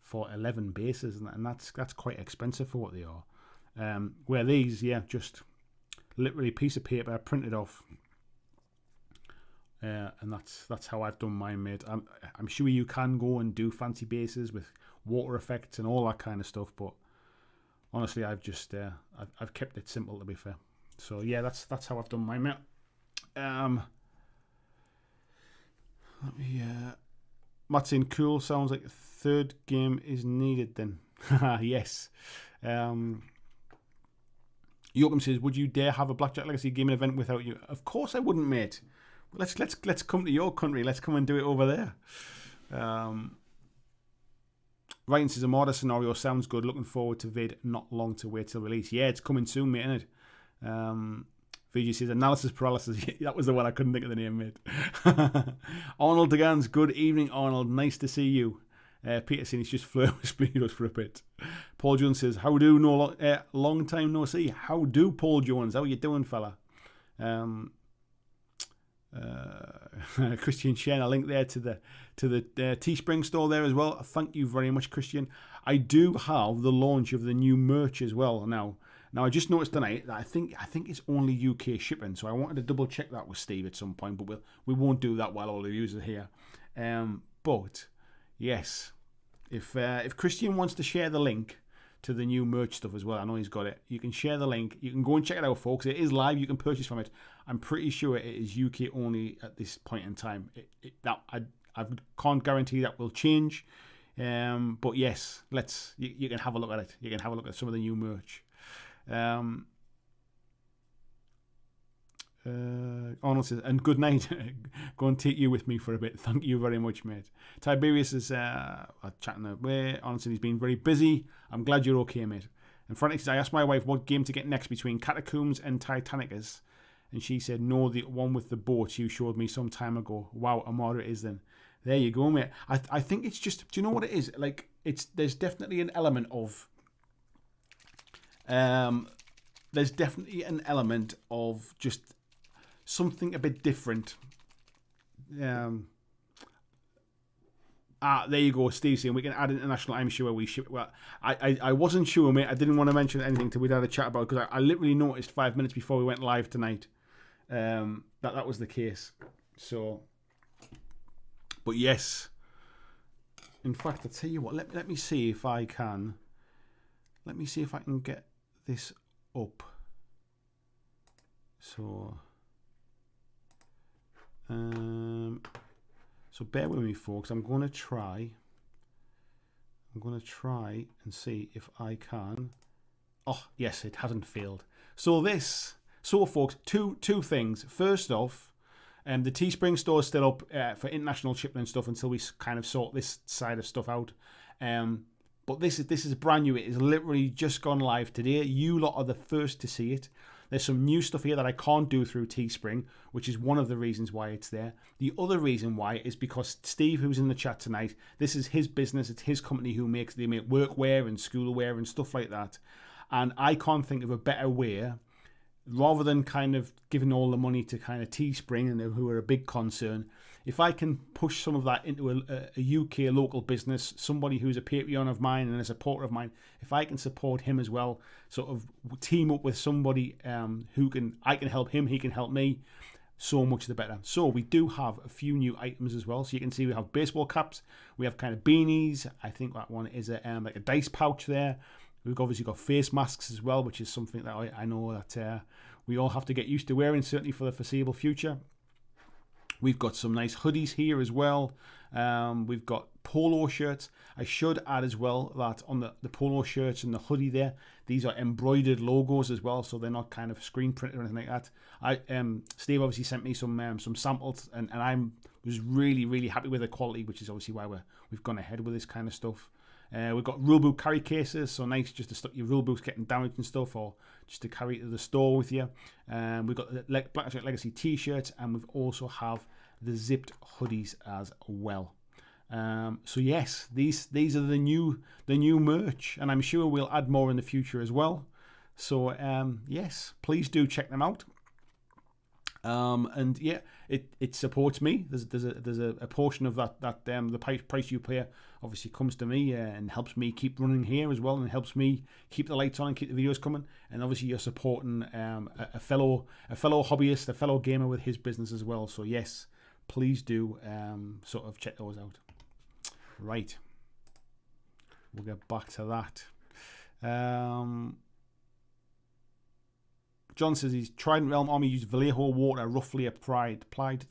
for 11 bases, and that's quite expensive for what they are. Where these, yeah, just literally piece of paper printed off. And that's how I've done mine, mate. I'm sure you can go and do fancy bases with water effects and all that kind of stuff, but honestly, I've just I've kept it simple, to be fair. So yeah, that's how I've done mine, mate. Let me. Matt's in cool. Sounds like a third game is needed. Then yes. Yoakum says, "Would you dare have a Blackjack Legacy gaming event without you?" Of course I wouldn't, mate. Let's come to your country. Let's come and do it over there. Ryan says, Armada scenario sounds good. Looking forward to vid. Not long to wait till release. Yeah, it's coming soon, mate, isn't it? VG says, analysis paralysis. That was the one I couldn't think of the name, mate. Arnold Degans, good evening, Arnold. Nice to see you. Peter saying he's just flirting with Spleedos for a bit. Paul Jones says, how do? Long time no see. How do, Paul Jones? How you doing, fella? Christian sharing a link there to the Teespring store there as well. Thank you very much, Christian. I do have the launch of the new merch as well now. I just noticed tonight that I think it's only UK shipping, so I wanted to double check that with Steve at some point, but we won't do that while all the users are here. But yes, if Christian wants to share the link to the new merch stuff as well, I know he's got it. You can share the link. You can go and check it out, folks. It is live. You can purchase from it. I'm pretty sure it is UK only at this point in time. I can't guarantee that will change, but yes, you can have a look at it. You can have a look at some of the new merch. Arnold says, and good night. Go and take you with me for a bit. Thank you very much, mate. Tiberius is chatting away. Arnold says he's been very busy. I'm glad you're okay, mate. And Frantic says, I asked my wife what game to get next between Catacombs and Titanicus, and she said, no, the one with the boats you showed me some time ago. Wow, Armada it is then. There you go, mate. I think it's just, do you know what it is? Like, there's definitely an element of just something a bit different. There you go, Steve saying we can add international. I'm sure we ship. Well, I wasn't sure, mate. I didn't want to mention anything till we'd had a chat about it, because I literally noticed 5 minutes before we went live tonight that was the case. So, but yes. In fact, I'll tell you what. Let me see if I can. Let me see if I can get this up. So. So bear with me, folks. I'm going to try and see if I can. Oh, yes, it hasn't failed. So folks, two things. First off, the Teespring store is still up for international shipping and stuff until we kind of sort this side of stuff out. But this is brand new. It is literally just gone live today. You lot are the first to see it. There's some new stuff here that I can't do through Teespring, which is one of the reasons why it's there. The other reason why is because Steve, who's in the chat tonight, this is his business. It's his company they make workwear and schoolwear and stuff like that. And I can't think of a better way, rather than kind of giving all the money to kind of Teespring, and who are a big concern, if I can push some of that into a UK local business, somebody who's a Patreon of mine and a supporter of mine, if I can support him as well, sort of team up with somebody I can help him, he can help me, so much the better. So we do have a few new items as well. So you can see we have baseball caps, we have kind of beanies. I think that one is like a dice pouch there. We've obviously got face masks as well, which is something that I know that we all have to get used to wearing, certainly for the foreseeable future. We've got some nice hoodies here as well. We've got polo shirts. I should add as well that on the polo shirts and the hoodie there, these are embroidered logos as well, so they're not kind of screen printed or anything like that. Steve obviously sent me some samples, and I was really, really happy with the quality, which is obviously why we've gone ahead with this kind of stuff. We've got rulebook carry cases, so nice just to stop your rulebooks getting damaged and stuff, or just to carry to the store with you. We've got the BlackJack Legacy t-shirts, and we've also have the zipped hoodies as well. So yes, these are the new merch, and I'm sure we'll add more in the future as well. So yes, please do check them out. And yeah, it supports me. There's a portion of that the price you pay obviously comes to me and helps me keep running here as well, and helps me keep the lights on and keep the videos coming. And obviously you're supporting a fellow hobbyist, a fellow gamer with his business as well. So yes, please do sort of check those out. Right, we'll get back to that. John says his Trident Realm army used Vallejo water roughly applied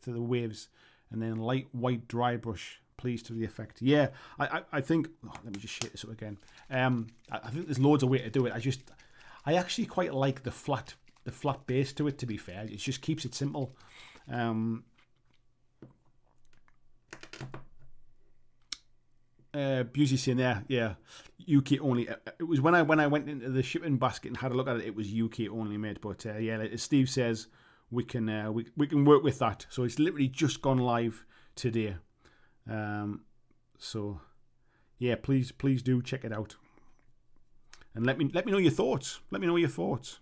to the waves, and then light white dry brush, please, to the effect. Yeah, I think. Oh, let me just shake this up again. I think there's loads of way to do it. I actually quite like the flat base to it. To be fair, it just keeps it simple. Busey saying there, yeah, UK only. It was when I went into the shipping basket and had a look at it. It was UK only, mate. But yeah, as Steve says, we can work with that. So it's literally just gone live today. So yeah, please do check it out, and let me know your thoughts. Let me know your thoughts.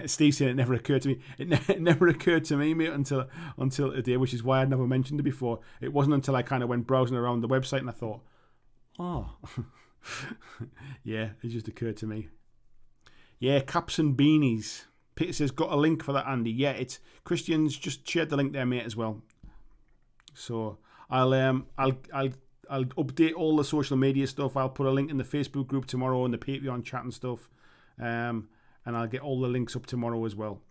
Steve saying it never occurred to me. It never occurred to me, mate, until today, which is why I'd never mentioned it before. It wasn't until I kind of went browsing around the website and I thought, oh, yeah, it just occurred to me. Yeah, caps and beanies. Peter says, got a link for that, Andy. Yeah, it's Christian's just shared the link there, mate, as well. So I'll update all the social media stuff. I'll put a link in the Facebook group tomorrow and the Patreon chat and stuff. And I'll get all the links up tomorrow as well.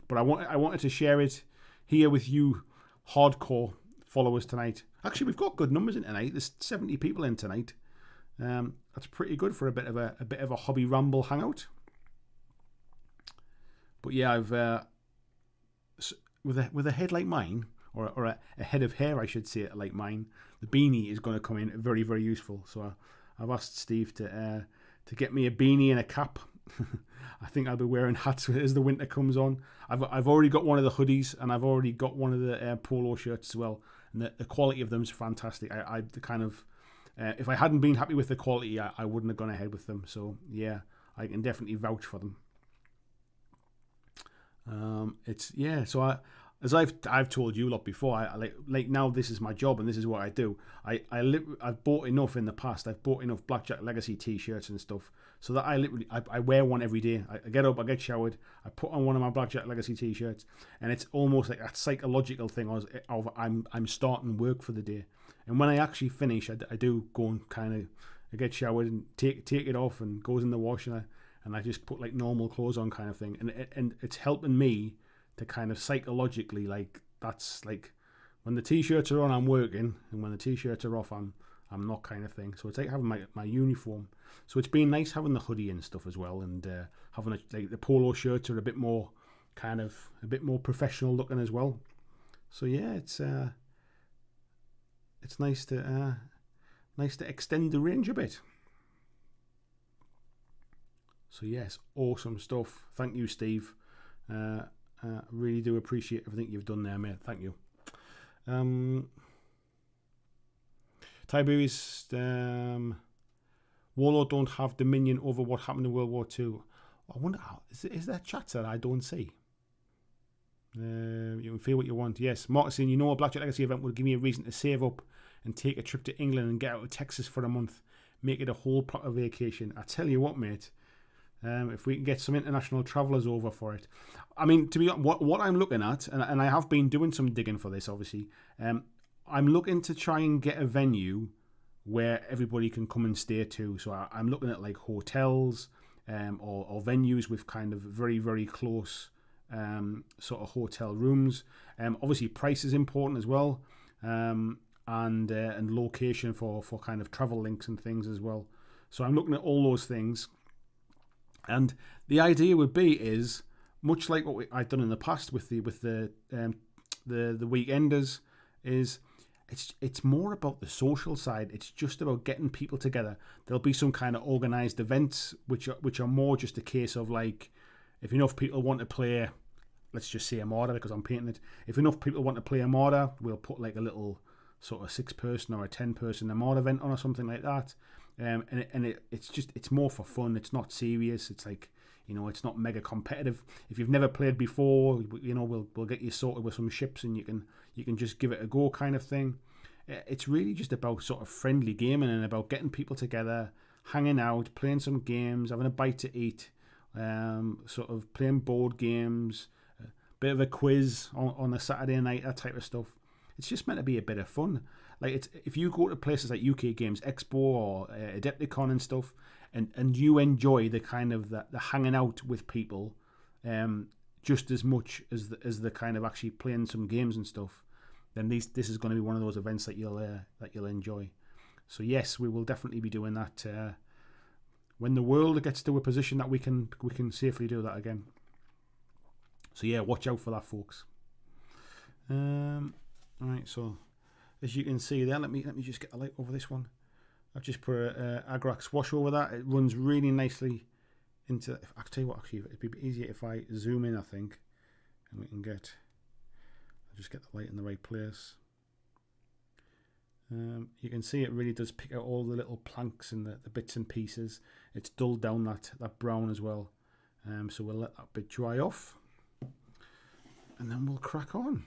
But I wanted to share it here with you hardcore followers tonight. Actually, we've got good numbers in tonight. There's 70 people in tonight. That's pretty good for a bit of a hobby ramble hangout. But yeah, I've with a head like mine, or a head of hair, I should say, like mine, the beanie is going to come in very, very useful. So I've asked Steve to get me a beanie and a cap. I think I'll be wearing hats as the winter comes on. I've already got one of the hoodies, and I've already got one of the polo shirts as well. And the quality of them is fantastic. I kind of, if I hadn't been happy with the quality, I wouldn't have gone ahead with them. So yeah, I can definitely vouch for them. So as I've told you a lot before, I like now this is my job and this is what I do. I've bought enough in the past. I've bought enough BlackJack Legacy t-shirts and stuff so that I wear one every day. I get up, I get showered, I put on one of my BlackJack Legacy t-shirts, and it's almost like that psychological thing of I'm starting work for the day. And when I actually finish, I do go and I get showered and take it off and goes in the wash, and I just put like normal clothes on kind of thing, and it's helping me to kind of psychologically, like, that's like when the t-shirts are on, I'm working, and when the t-shirts are off, I'm not, kind of thing. So it's like having my uniform. So it's been nice having the hoodie and stuff as well, and having like the polo shirts are a bit more professional looking as well. So yeah, it's nice to extend the range a bit. So yes, awesome stuff. Thank you, Steve. Really do appreciate everything you've done there, mate. Thank you. Tiberius, Warlord don't have dominion over what happened in World War II. I wonder, is there chats that I don't see? You can feel what you want. Yes, Martin, you know, a BlackJack Legacy event would give me a reason to save up and take a trip to England and get out of Texas for a month. Make it a whole proper vacation. I tell you what, mate. If we can get some international travellers over for it. I mean, to be honest, what I'm looking at, and I have been doing some digging for this, obviously, I'm looking to try and get a venue where everybody can come and stay too. So I'm looking at like hotels or venues with kind of very, very close sort of hotel rooms. Obviously, price is important as well, and location for kind of travel links and things as well. So I'm looking at all those things. And the idea would be is much like what I've done in the past with the weekenders, is it's more about the social side. It's just about getting people together. There'll be some kind of organised events which are more just a case of like, if enough people want to play, let's just say Armada because I'm painting it. If enough people want to play Armada, we'll put like a little sort of 6-person or a 10-person Armada event on or something like that. And it's more for fun. It's not serious. It's like, You know, it's not mega competitive. If you've never played before, you know, we'll get you sorted with some ships, and you can just give it a go, kind of thing. It's really just about sort of friendly gaming and about getting people together, hanging out, playing some games, having a bite to eat, sort of playing board games, a bit of a quiz on a Saturday night, that type of stuff. It's just meant to be a bit of fun. Like, if you go to places like UK Games Expo or Adepticon and stuff, and you enjoy the kind of the hanging out with people, just as much as the kind of actually playing some games and stuff, then this is going to be one of those events that you'll enjoy. So yes, we will definitely be doing that when the world gets to a position that we can safely do that again. So yeah, watch out for that, folks. All right, so as you can see there, let me just get the light over this one. I've just put a Agrax wash over that. It runs really nicely into. I'll tell you what, actually, it'd be easier if I zoom in, I think, and we can get. I'll just get the light in the right place. You can see it really does pick out all the little planks and the bits and pieces. It's dulled down that brown as well. So we'll let that bit dry off, and then we'll crack on.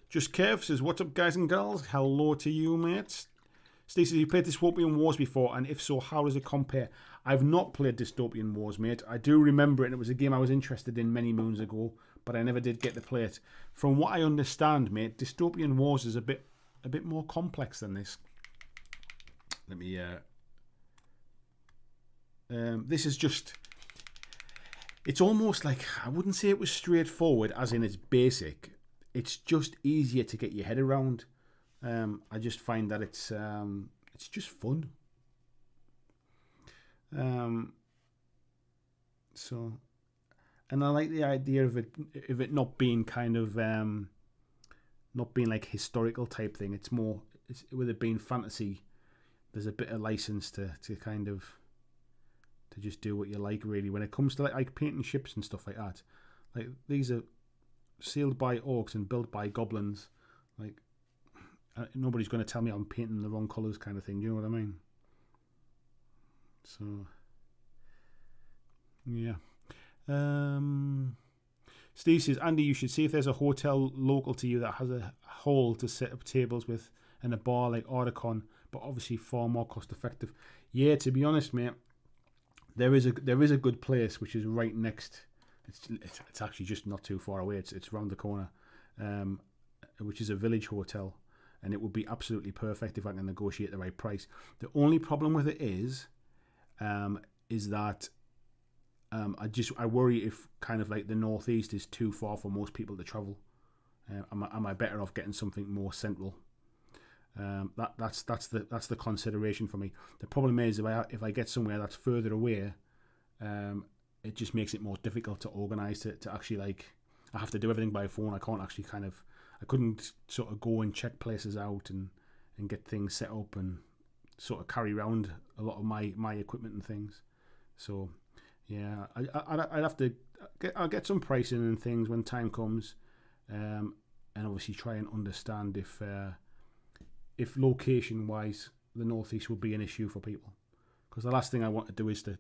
Just Kev says, "What's up, guys and girls? Hello to you, mates." Steve says, "You played Dystopian Wars before, and if so, how does it compare?" I've not played Dystopian Wars, mate. I do remember it, and it was a game I was interested in many moons ago, but I never did get to play it. From what I understand, mate, Dystopian Wars is a bit more complex than this. Let me. This is just. It's almost like, I wouldn't say it was straightforward, as in it's basic. It's just easier to get your head around. I just find that it's just fun. So, and I like the idea of it not being kind of not being like historical type thing. It's more, with it being fantasy, there's a bit of license to kind of to just do what you like, really. When it comes to like painting ships and stuff like that, like these are sailed by orcs and built by goblins. Like, nobody's going to tell me I'm painting the wrong colours, kind of thing. Do you know what I mean? So, yeah. Steve says, "Andy, you should see if there's a hotel local to you that has a hall to set up tables with and a bar like Articon, but obviously far more cost effective." Yeah, to be honest, mate, there is a good place which is right next. It's actually just not too far away. It's round the corner, which is a village hotel, and it would be absolutely perfect if I can negotiate the right price. The only problem with it is that I worry if kind of like the northeast is too far for most people to travel. Am I better off getting something more central? That's the consideration for me. The problem is if I get somewhere that's further away, it just makes it more difficult to organise to actually, like, I have to do everything by phone. I can't actually I couldn't sort of go and check places out and get things set up and sort of carry around a lot of my equipment and things. So yeah, I'd have to I'll get some pricing and things when time comes, and obviously try and understand if location wise the northeast would be an issue for people, because the last thing I want to do is to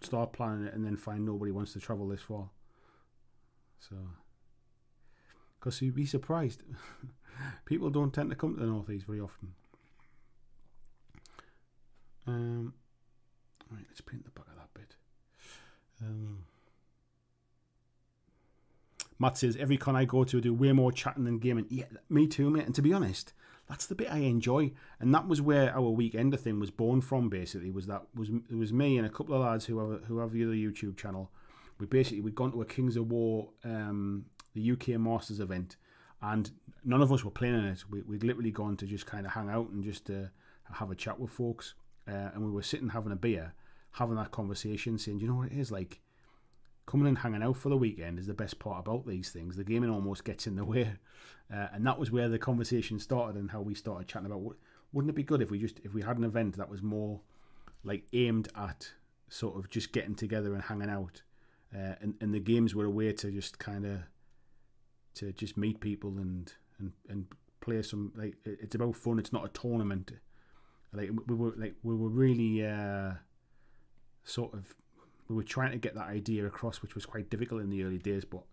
start planning it and then find nobody wants to travel this far. So, because you'd be surprised, people don't tend to come to the northeast very often. Right, let's paint the back of that bit. Matt says, "Every con I go to, I do way more chatting than gaming." Yeah, me too, mate. And to be honest, that's the bit I enjoy, and that was where our weekender thing was born from. Basically, it was me and a couple of lads who have the other YouTube channel. We'd gone to a Kings of War, the UK Masters event, and none of us were playing in it. We'd literally gone to just kind of hang out and just have a chat with folks, and we were sitting having a beer, having that conversation, saying, you know what it is like. Coming and hanging out for the weekend is the best part about these things. The gaming almost gets in the way, and that was where the conversation started and how we started chatting about wouldn't it be good if we had an event that was more like aimed at sort of just getting together and hanging out, and the games were a way to just kind of to just meet people and and play some, like, it's about fun. It's not a tournament. Like we were really we were trying to get that idea across, which was quite difficult in the early days, but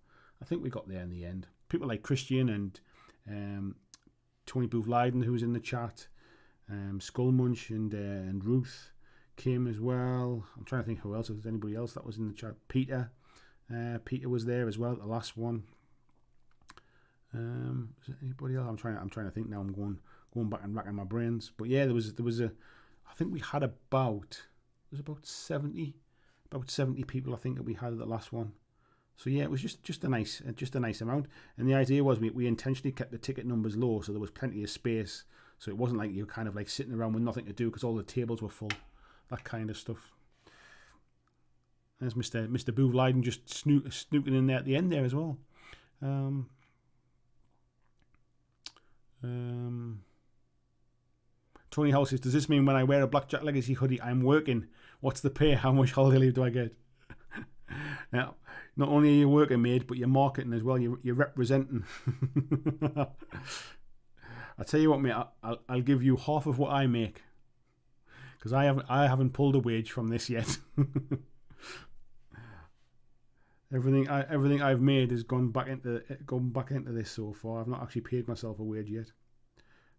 I think we got there in the end. People like Christian and Tony Booth Leiden, who was in the chat, Skullmunch and Ruth came as well. I'm trying to think who else. If there's anybody else that was in the chat. Peter was there as well at the last one. Is there anybody else? I'm trying to think now. I'm going back and racking my brains. But yeah, there was I think we had about 70 people, I think, that we had at the last one. So yeah, it was just a nice amount. And the idea was we intentionally kept the ticket numbers low, so there was plenty of space. So it wasn't like you were kind of like sitting around with nothing to do because all the tables were full. That kind of stuff. There's Mr. Booth Leiden just snooking in there at the end there as well. Tony House says, does this mean when I wear a BlackJack Legacy hoodie, I'm working? What's the pay? How much holiday leave do I get? Now, not only are you working, mate, but you're marketing as well. You're representing. I tell you what, mate, I'll give you half of what I make, because I haven't pulled a wage from this yet. Everything I've made has gone back into this so far. I've not actually paid myself a wage yet.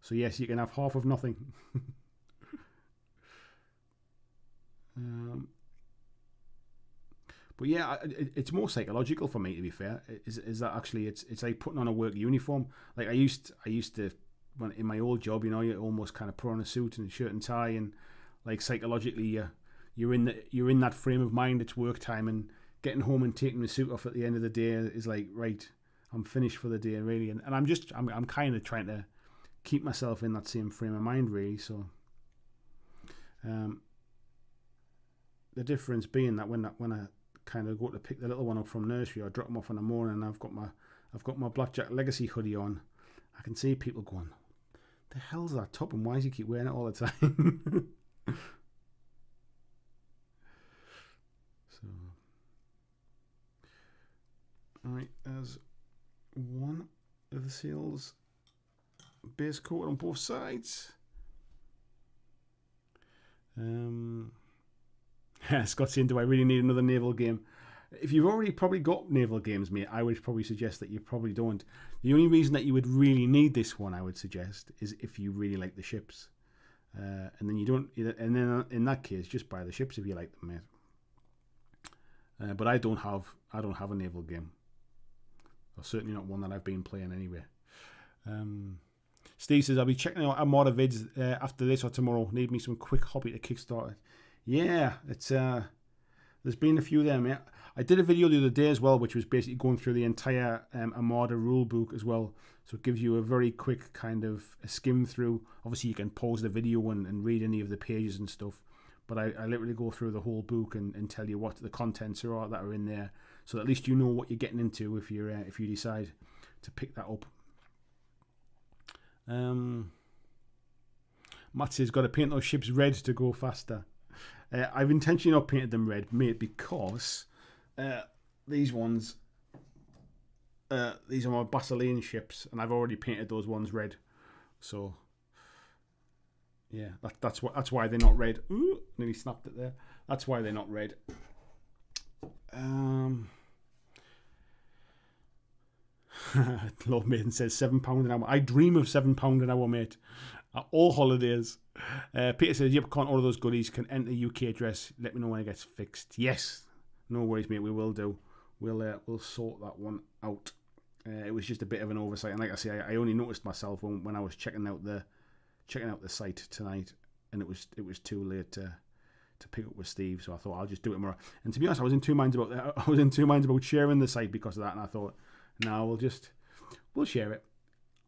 So yes, you can have half of nothing. But yeah, it's more psychological for me, to be fair. Is that actually it's like putting on a work uniform. Like I used to, when in my old job, you know, you almost kind of put on a suit and a shirt and tie, and like psychologically you're in that frame of mind. It's work time, and getting home and taking the suit off at the end of the day is like, right, I'm finished for the day, really. And I'm kind of trying to keep myself in that same frame of mind, really. So the difference being that when I kind of go to pick the little one up from nursery, or drop him off in the morning, and I've got my BlackJack Legacy hoodie on, I can see people going, the hell's that top, and why does he keep wearing it all the time? So, alright, there's one of the seals base coat on both sides. Scott's saying, do I really need another naval game? If you've already probably got naval games, mate, I would probably suggest that you probably don't. The only reason that you would really need this one, I would suggest, is if you really like the ships. And then you don't, and then in that case, just buy the ships if you like them, mate. But I don't have a naval game. Or certainly not one that I've been playing anyway. Steve says, I'll be checking out Armada vids after this or tomorrow. Need me some quick hobby to kickstart it. Yeah, it's there's been a few there, mate. I did a video the other day as well, which was basically going through the entire Armada rule book as well. So it gives you a very quick kind of a skim through. Obviously, you can pause the video and read any of the pages and stuff. But I literally go through the whole book and tell you what the contents are that are in there. So at least you know what you're getting into if you decide to pick that up. Matt says, got to paint those ships red to go faster. I've intentionally not painted them red, mate, because these ones, these are my Basilean ships, and I've already painted those ones red. So yeah, that's why they're not red. Ooh, nearly snapped it there. That's why they're not red. Lord Maiden says £7 an hour. I dream of £7 an hour, mate. At all holidays. Peter says, yep, can't order those goodies. Can enter UK address. Let me know when it gets fixed. Yes. No worries, mate. We will do. We'll sort that one out. It was just a bit of an oversight. And like I say, I only noticed myself when I was checking out the site tonight, and it was too late to pick up with Steve. So I thought I'll just do it tomorrow. And to be honest, I was in two minds about sharing the site because of that. And I thought, no, we'll share it.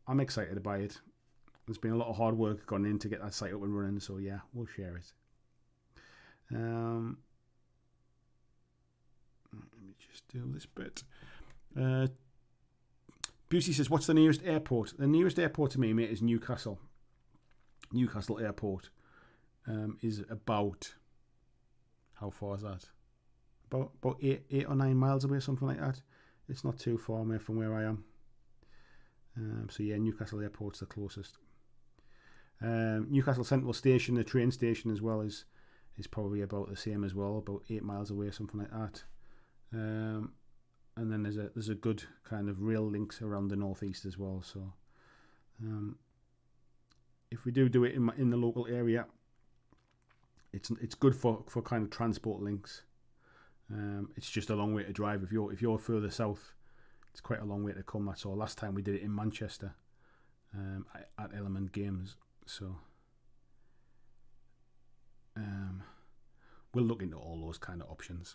I'm excited to buy it. There's been a lot of hard work gone in to get that site up and running, so yeah, we'll share it. Let me just do this bit. Busey says, what's the nearest airport? The nearest airport to me, mate, is Newcastle. Newcastle Airport is about, how far is that? About 8 or 9 miles away, something like that. It's not too far, mate, from where I am. So yeah, Newcastle Airport's the closest. Newcastle Central Station, the train station as well, is probably about the same as well, about 8 miles away, something like that. And then there's a good kind of rail links around the northeast as well. So if we do it in the local area, it's good for kind of transport links. It's just a long way to drive. If you're further south, it's quite a long way to come. That's all. Last time we did it in Manchester at Element Games. So we'll look into all those kind of options.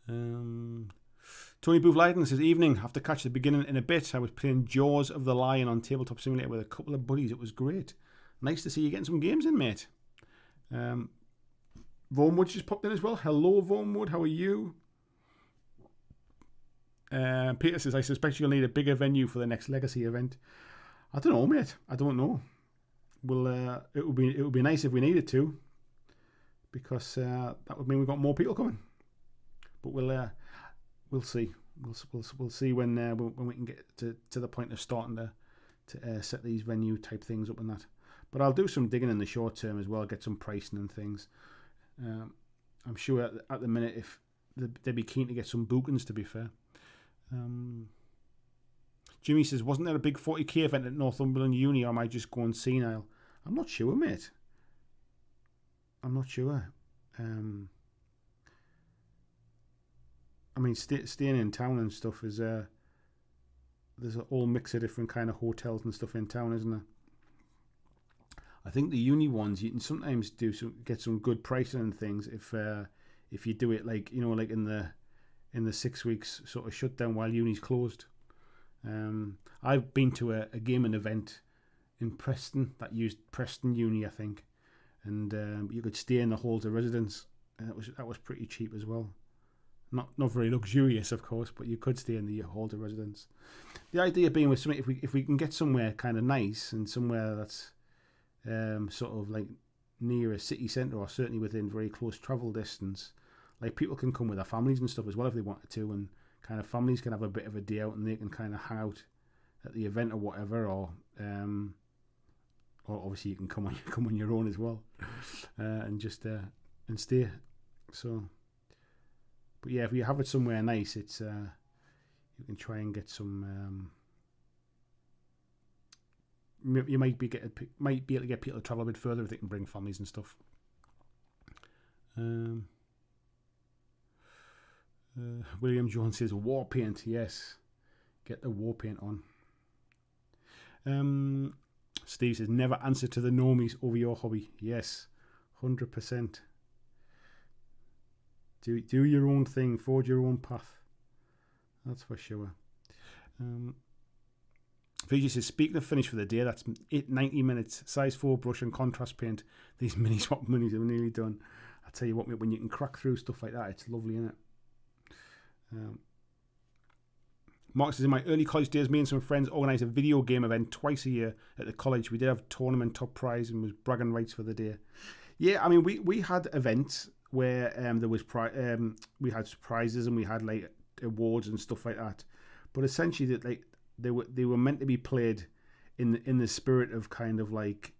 Tony Booth Lighton says, evening, have to catch the beginning in a bit. I was playing Jaws of the Lion on Tabletop Simulator with a couple of buddies. It was great. Nice to see you getting some games in, mate. Vormwood just popped in as well. Hello, Vormwood. How are you? Peter says, I suspect you'll need a bigger venue for the next Legacy event. I don't know, mate. I don't know. Well, it would be nice if we needed to, because that would mean we've got more people coming. But we'll see. We'll see when we can get to the point of starting to set these venue type things up and that. But I'll do some digging in the short term as well, get some pricing and things. I'm sure at the minute if they'd be keen to get some bookings, to be fair. Jimmy says, wasn't there a big 40k event at Northumberland Uni, or am I just going senile? I'm not sure, mate. I'm not sure. I mean, staying in town and stuff is there's a whole mix of different kind of hotels and stuff in town, isn't there? I think the uni ones you can sometimes get some good pricing and things if you do it like like in the 6 weeks sort of shutdown while uni's closed. I've been to a gaming event in Preston that used Preston Uni, I think, and you could stay in the halls of residence, and that was pretty cheap as well. Not very luxurious, of course, but you could stay in the halls of residence. The idea being with something, if we can get somewhere kind of nice and somewhere that's sort of like near a city centre, or certainly within very close travel distance, like people can come with their families and stuff as well if they wanted to, and kind of families can have a bit of a day out and they can kind of hang out at the event or whatever, or obviously you can come on your own as well, and just and stay. So, but yeah, if you have it somewhere nice, it's you can try and get some. You might be able to get people to travel a bit further if they can bring families and stuff. William Jones says war paint. Yes, get the war paint on. Steve says never answer to the normies over your hobby. Yes, 100%. Do your own thing, forge your own path. That's for sure. Vijay says, speaking of finish for the day, that's 90 minutes, size 4 brush and contrast paint. These mini swap minis are nearly done. I tell you what, mate, when you can crack through stuff like that, it's lovely, isn't it? Mark says, in my early college days, me and some friends organised a video game event twice a year at the college. We did have tournament top prize and was bragging rights for the day. Yeah, I mean, we had events where there was we had prizes and we had like awards and stuff like that. But essentially, that like they were meant to be played in the spirit of kind of like,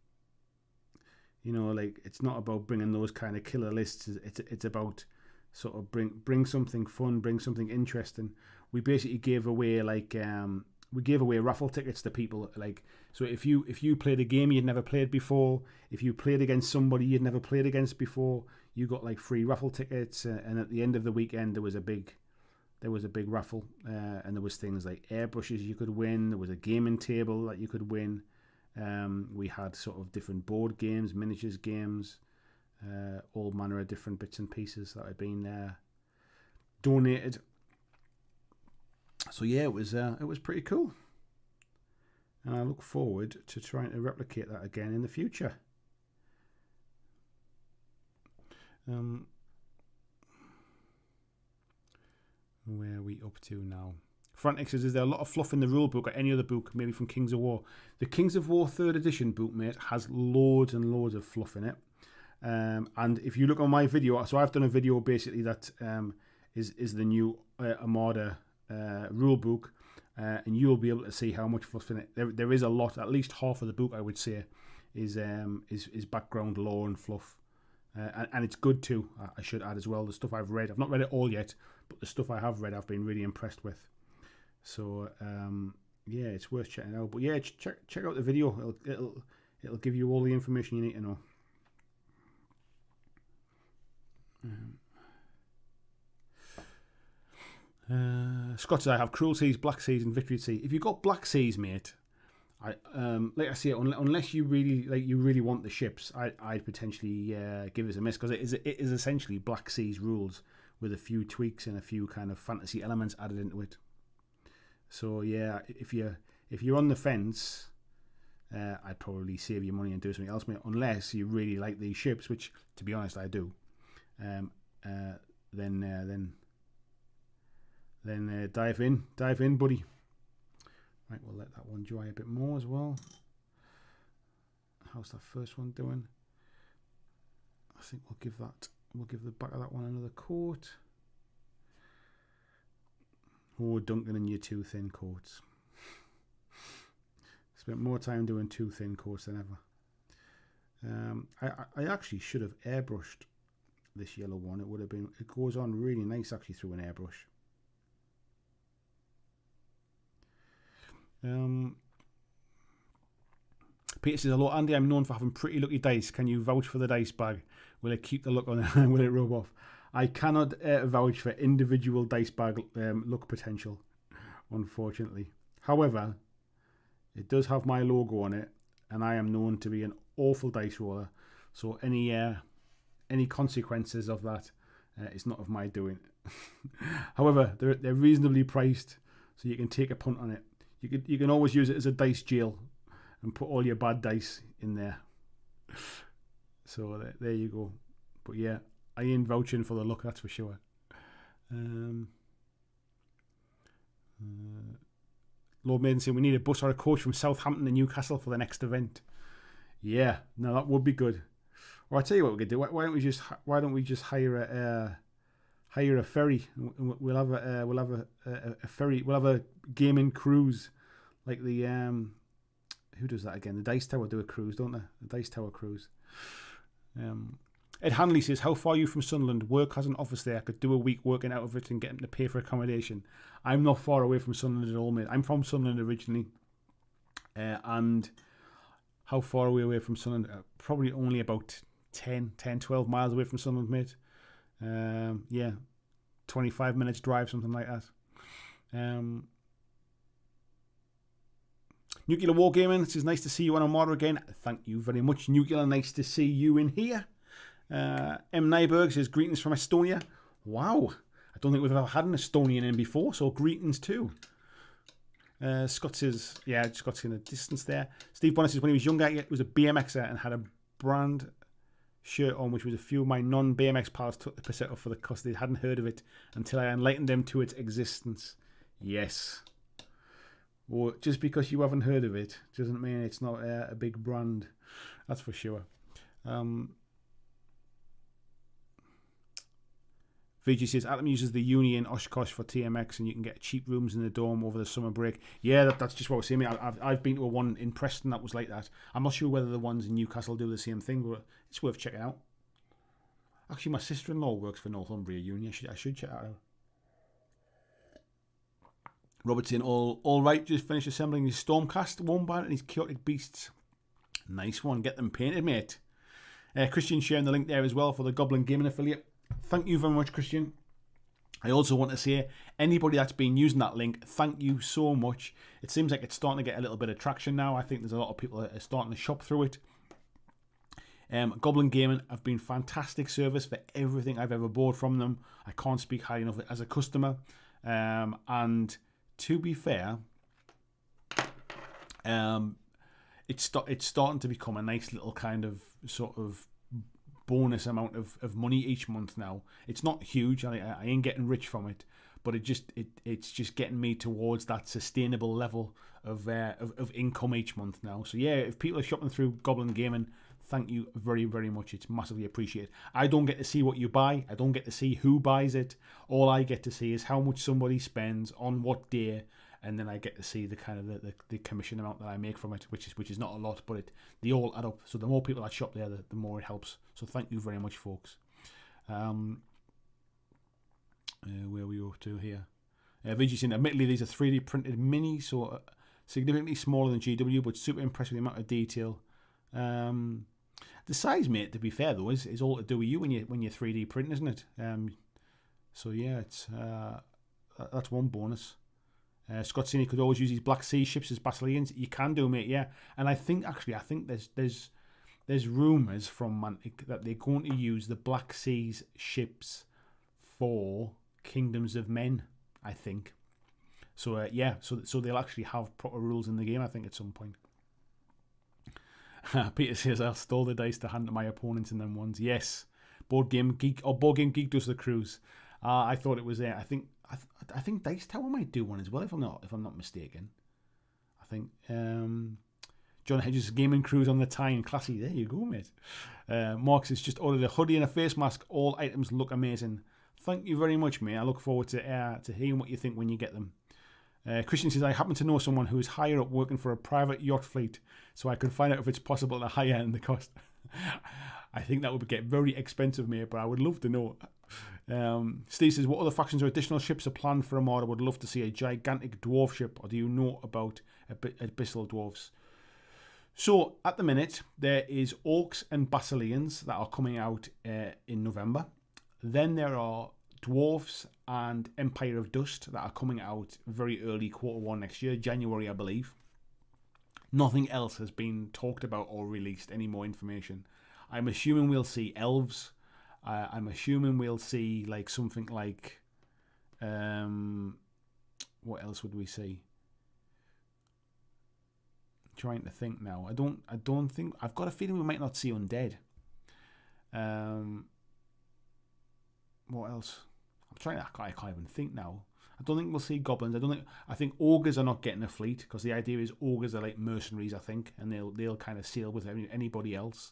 like it's not about bringing those kind of killer lists. It's about sort of bring something fun, bring something interesting. We basically gave away raffle tickets to people. Like, so if you played a game you'd never played before, if you played against somebody you'd never played against before, you got like free raffle tickets. And at the end of the weekend there was a big raffle, and there was things like airbrushes you could win. There was a gaming table that you could win. We had sort of different board games, miniatures games, all manner of different bits and pieces that had been donated. So yeah, it was pretty cool, and I look forward to trying to replicate that again in the future. Where are we up to now? Frantic says, is there a lot of fluff in the rule book or any other book, maybe from Kings of War? The Kings of War 3rd edition book, mate, has loads and loads of fluff in it. And if you look on my video, so I've done a video basically that is the new Armada rule book, and you'll be able to see how much fluff in it. There is a lot. At least half of the book, I would say, is background lore and fluff. And it's good too, I should add as well. The stuff I've read, I've not read it all yet, but the stuff I have read, I've been really impressed with. So yeah, it's worth checking out. But yeah, check out the video. It'll give you all the information you need to know. Scott says, I have Cruel Seas, Black Seas, and Victory at Sea. If you've got Black Seas, mate, like I say, unless you really want the ships, I'd potentially give this a miss, because it is essentially Black Seas rules with a few tweaks and a few kind of fantasy elements added into it. So yeah, if you're on the fence, I'd probably save your money and do something else, mate. Unless you really like these ships, which to be honest I do. Then dive in, buddy. Right, we'll let that one dry a bit more as well. How's that first one doing? I think we'll give the back of that one another coat. Oh, Duncan and your too thin coats. Spent more time doing too thin coats than ever. I actually should have airbrushed this yellow one. It goes on really nice actually through an airbrush. Peter says, hello Andy, I'm known for having pretty lucky dice. Can you vouch for the dice bag? Will it keep the luck on it? Will it rub off? I cannot vouch for individual dice bag luck potential, unfortunately. However, it does have my logo on it, and I am known to be an awful dice roller. So any consequences of that is not of my doing. However, they're reasonably priced, so you can take a punt on it. You can always use it as a dice jail and put all your bad dice in there. So there you go. But yeah, I ain't vouching for the luck, that's for sure. Lord Maiden saying we need a bus or a coach from Southampton to Newcastle for the next event. Yeah, no, that would be good. Or I tell you what we could do. Why don't we just hire a ferry? We'll have a ferry. We'll have a gaming cruise, like the who does that again? The Dice Tower do a cruise, don't they? The Dice Tower cruise. Ed Hanley says, how far are you from Sunderland? Work has an office there. I could do a week working out of it and get him to pay for accommodation. I'm not far away from Sunderland at all, mate. I'm from Sunderland originally. And how far away from Sunderland? Probably only about 12 miles away from Sunderland, mate. Yeah, 25 minutes drive, something like that. Nuclear Wargaming, it says, nice to see you on Armada again. Thank you very much, Nuclear. Nice to see you in here. M. Nyberg says, greetings from Estonia. Wow, I don't think we've ever had an Estonian in before, so greetings too. Scott says, yeah, Scott's in the distance there. Steve Bonner says, when he was younger, he was a BMXer and had a brand shirt on, which was a few of my non-BMX pals took the piss out of for the cost. They hadn't heard of it until I enlightened them to its existence. Yes. Well, just because you haven't heard of it doesn't mean it's not a big brand. That's for sure. VG says, Atom uses the Uni in Oshkosh for TMX and you can get cheap rooms in the Dome over the summer break. Yeah, that's just what we're saying. I've been to a one in Preston that was like that. I'm not sure whether the ones in Newcastle do the same thing, but it's worth checking out. Actually, my sister-in-law works for Northumbria Uni. I should check that out. Robert's in all right. Just finished assembling his Stormcast Wombat and his Chaotic Beasts. Nice one. Get them painted, mate. Christian sharing the link there as well for the Goblin Gaming affiliate. Thank you very much, Christian. I also want to say, anybody that's been using that link, thank you so much. It seems like it's starting to get a little bit of traction now. I think there's a lot of people that are starting to shop through it. Goblin Gaming have been fantastic service for everything I've ever bought from them. I can't speak highly enough as a customer. And to be fair, it's starting to become a nice little kind of sort of bonus amount of money each month now. It's not huge. I ain't getting rich from it, but it's just getting me towards that sustainable level of income each month now. So yeah, if people are shopping through Goblin Gaming, thank you very, very much. It's massively appreciated. I don't get to see what you buy. I don't get to see who buys it. All I get to see is how much somebody spends on what day and then I get to see the kind of the commission amount that I make from it, which is not a lot, but they all add up. So the more people that shop there, the more it helps. So thank you very much, folks. Where are we up to here? VGC, admittedly, these are 3D printed mini, so significantly smaller than GW, but super impressed with the amount of detail. The size, mate, to be fair though, is all to do with you when you're 3D printing, isn't it? So yeah, it's that's one bonus. Scott Cini could always use these Black Sea ships as Basileans. You can do, mate, yeah. And I think there's rumours from Mantic that they're going to use the Black Seas ships for Kingdoms of Men, I think. So yeah, so they'll actually have proper rules in the game, I think, at some point. Peter says, I stole the dice to hand to my opponents in them ones. Yes. Board Game Geek does the cruise. I thought it was there. I think Dice Tower might do one as well, if I'm not mistaken. I think John Hedges' gaming cruise on the Tyne. Classy. There you go, mate. Marx has just ordered a hoodie and a face mask. All items look amazing. Thank you very much, mate. I look forward to hearing what you think when you get them. Christian says, I happen to know someone who is higher up working for a private yacht fleet, so I can find out if it's possible to hire in the cost. I think that would get very expensive, mate, but I would love to know. Steve says, what other factions or additional ships are planned for Armada? Would love to see a gigantic dwarf ship, or do you know about abyssal dwarves? So, at the minute, there is Orcs and Basileans that are coming out in November. Then there are Dwarfs and Empire of Dust that are coming out very early Q1 next year, January, I believe. Nothing else has been talked about or released, any more information. I'm assuming we'll see elves. I'm assuming we'll see like something like what else would we see? I'm trying to think now. I don't think, I've got a feeling we might not see undead. What else? I can't even think now. I don't think we'll see goblins. I think ogres are not getting a fleet, because the idea is ogres are like mercenaries, I think, and they'll kind of sail with anybody else.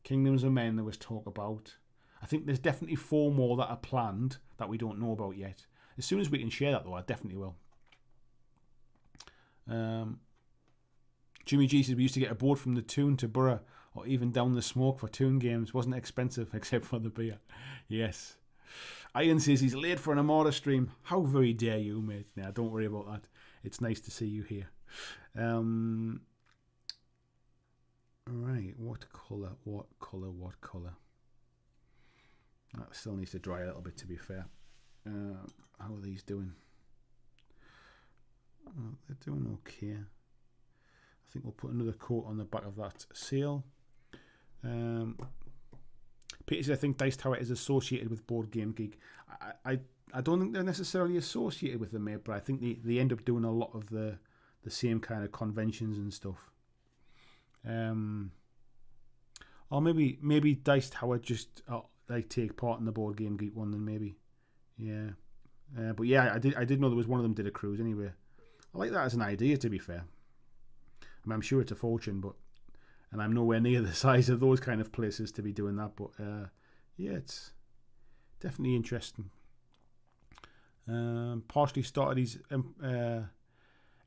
Kingdoms of Men there was talk about. I think there's definitely 4 more that are planned that we don't know about yet. As soon as we can share that though, I definitely will. Jimmy G says we used to get a board from the Toon to Borough or even down the smoke for Toon games. Wasn't expensive except for the beer. Yes. Ian says he's late for an Armada stream. How very dare you, mate. Now, don't worry about that. It's nice to see you here. Right, what colour? That still needs to dry a little bit, to be fair. How are these doing? Oh, they're doing okay. I think we'll put another coat on the back of that seal. Peter says, I think Dice Tower is associated with Board Game Geek. I don't think they're necessarily associated with them, mate, but I think they end up doing a lot of the same kind of conventions and stuff. Or maybe Dice Tower just like take part in the Board Game Geek one, then maybe. Yeah. But yeah, I did know there was one of them did a cruise anyway. I like that as an idea, to be fair. I mean, I'm sure it's a fortune, and I'm nowhere near the size of those kind of places to be doing that. But yeah, it's definitely interesting. Partially started his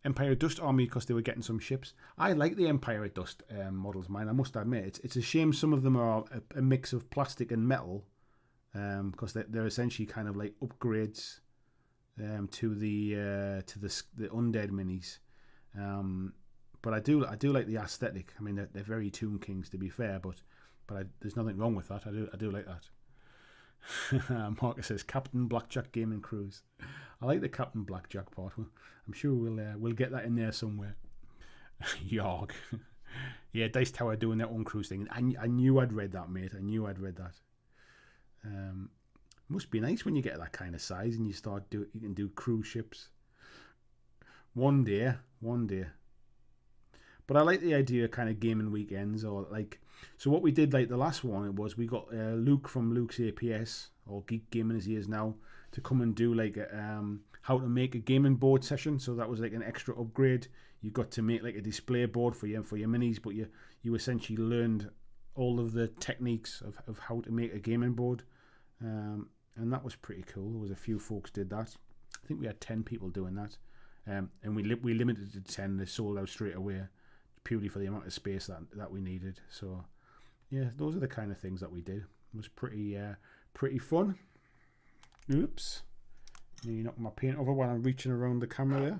Empire of Dust army because they were getting some ships. I like the Empire of Dust models, man. I must admit, it's a shame some of them are a mix of plastic and metal, because they're essentially kind of like upgrades to the undead minis. But I do like the aesthetic. I mean, they're very Tomb Kings, to be fair, but there's nothing wrong with that. I do like that. Marcus says Captain BlackJack Gaming Cruise. I like the Captain BlackJack part. I'm sure we'll get that in there somewhere. Yarg. Yeah, Dice Tower doing their own cruise thing. I knew I'd read that, mate. I knew I'd read that. Must be nice when you get that kind of size and you can do cruise ships. One day. But I like the idea of kind of gaming weekends, or like, so what we did like the last one was we got Luke from Luke's APS, or Geek Gaming as he is now, to come and do like how to make a gaming board session. So that was like an extra upgrade. You got to make like a display board for your minis, but you essentially learned all of the techniques of how to make a gaming board, and that was pretty cool. There was a few folks did that. I think we had 10 people doing that, and we limited it to 10. They sold out straight away, purely for the amount of space that we needed. So yeah, those are the kind of things that we did. It was pretty fun. Oops, you knocked my paint over while I'm reaching around the camera there.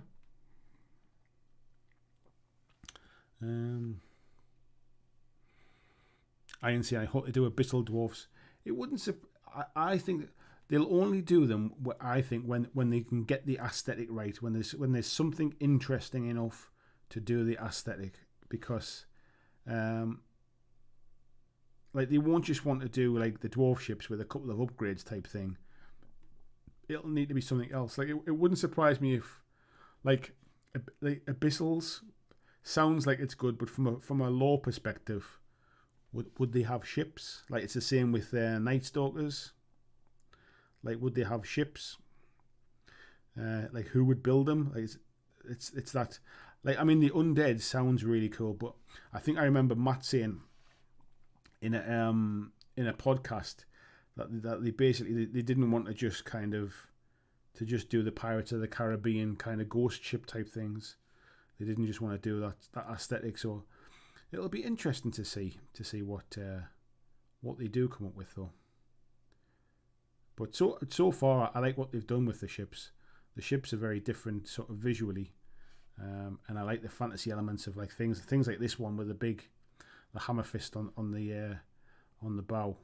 I hope they do Abyssal Dwarfs. It wouldn't. I think they'll only do them. I think when they can get the aesthetic right. When there's something interesting enough to do the aesthetic, because like they won't just want to do like the dwarf ships with a couple of upgrades type thing. It'll need to be something else. Like it wouldn't surprise me if like Abyssals sounds like it's good, but from a lore perspective. Would they have ships? Like it's the same with Night Stalkers. Like would they have ships? Like who would build them? Like it's that. Like I mean the undead sounds really cool, but I think I remember Matt saying in a podcast that they basically they didn't want to just kind of do the Pirates of the Caribbean kind of ghost ship type things. They didn't just want to do that aesthetic. So. It'll be interesting to see what they do come up with, though. But so far, I like what they've done with the ships. The ships are very different, sort of visually, and I like the fantasy elements of like things like this one with the hammer fist on the bow.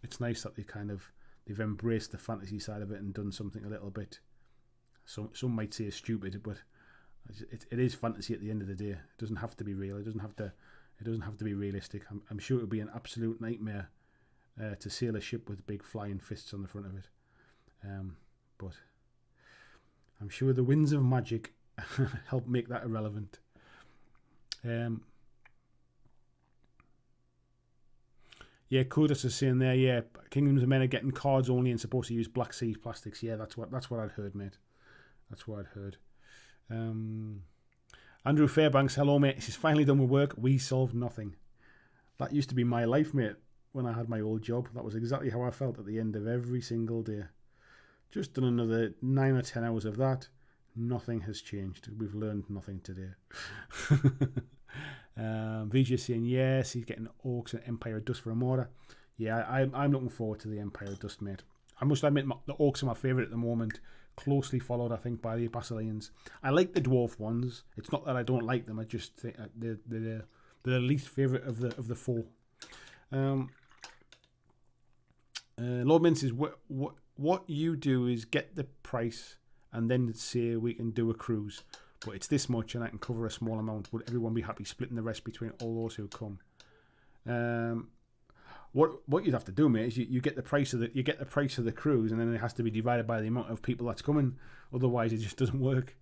It's nice that they've embraced the fantasy side of it and done something a little bit. Some might say stupid, but it is fantasy at the end of the day. It doesn't have to be real. It doesn't have to be realistic. I'm sure it would be an absolute nightmare to sail a ship with big flying fists on the front of it. But I'm sure the winds of magic help make that irrelevant. Yeah, Kodos is saying there, yeah, Kingdoms of Men are getting cards only and supposed to use Black Sea plastics. Yeah, that's what I'd heard, mate. That's what I'd heard. Andrew Fairbanks, hello mate. She's finally done with work. We solved nothing. That used to be my life, mate, when I had my old job. That was exactly how I felt at the end of every single day. Just done another 9 or 10 hours of that. Nothing has changed. We've learned nothing today. VJ saying yes, he's getting Orcs and Empire of Dust for Armada. Yeah, I'm looking forward to the Empire of Dust, mate. I must admit the Orcs are my favourite at the moment. Closely followed, I think, by the Basileans. I like the dwarf ones. It's not that I don't like them. I just think they're the least favourite of the four. Lord Min says, what you do is get the price and then say we can do a cruise, but it's this much and I can cover a small amount. Would everyone be happy splitting the rest between all those who come? What you'd have to do, mate, is you get the price of the cruise, and then it has to be divided by the amount of people that's coming. Otherwise, it just doesn't work.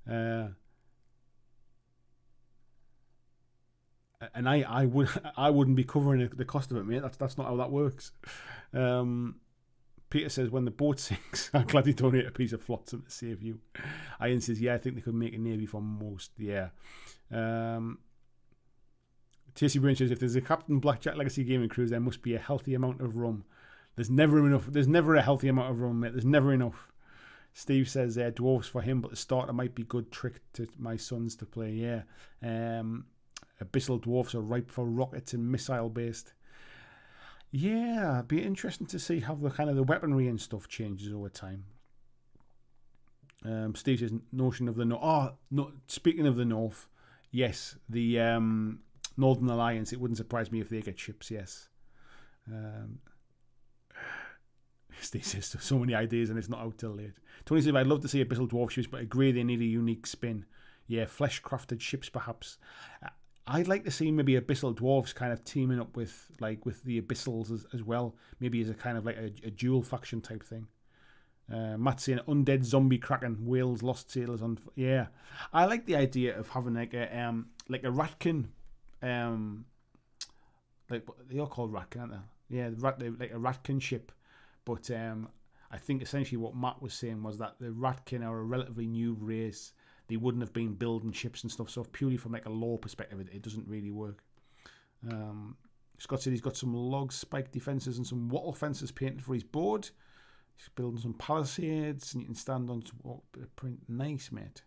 And I wouldn't be covering the cost of it, mate. That's not how that works. Peter says, when the boat sinks, I'm glad you donate a piece of flotsam to save you. Ian says, yeah, I think they could make a navy for most. Yeah. TC Brain says, if there's a Captain BlackJack Legacy Gaming Cruise, there must be a healthy amount of rum. There's never enough. There's never a healthy amount of rum, mate. There's never enough. Steve says, dwarves for him, but the starter might be good trick to my sons to play. Yeah. Abyssal dwarfs are ripe for rockets and missile based. Yeah, it'd be interesting to see how the weaponry and stuff changes over time. Steve says, notion of the North. Oh, no, speaking of the North, yes, the Northern Alliance, it wouldn't surprise me if they get ships, yes. Steve says, so many ideas and it's not out till late. Tony says, I'd love to see Abyssal Dwarf ships, but I agree they need a unique spin. Yeah, flesh-crafted ships, perhaps. I'd like to see maybe Abyssal Dwarfs kind of teaming up with the Abyssals as well. Maybe as a kind of like a dual faction type thing. Matt saying undead zombie kraken, whales, lost sailors on. Yeah, I like the idea of having like a ratkin, like they are called ratkin, aren't they? Yeah, like a ratkin ship. But I think essentially what Matt was saying was that the ratkin are a relatively new race. They wouldn't have been building ships and stuff. So purely from like a lore perspective, it doesn't really work. Scott said he's got some log spike defences and some wattle fences painted for his board. He's building some palisades, and you can stand on some print. Nice, mate.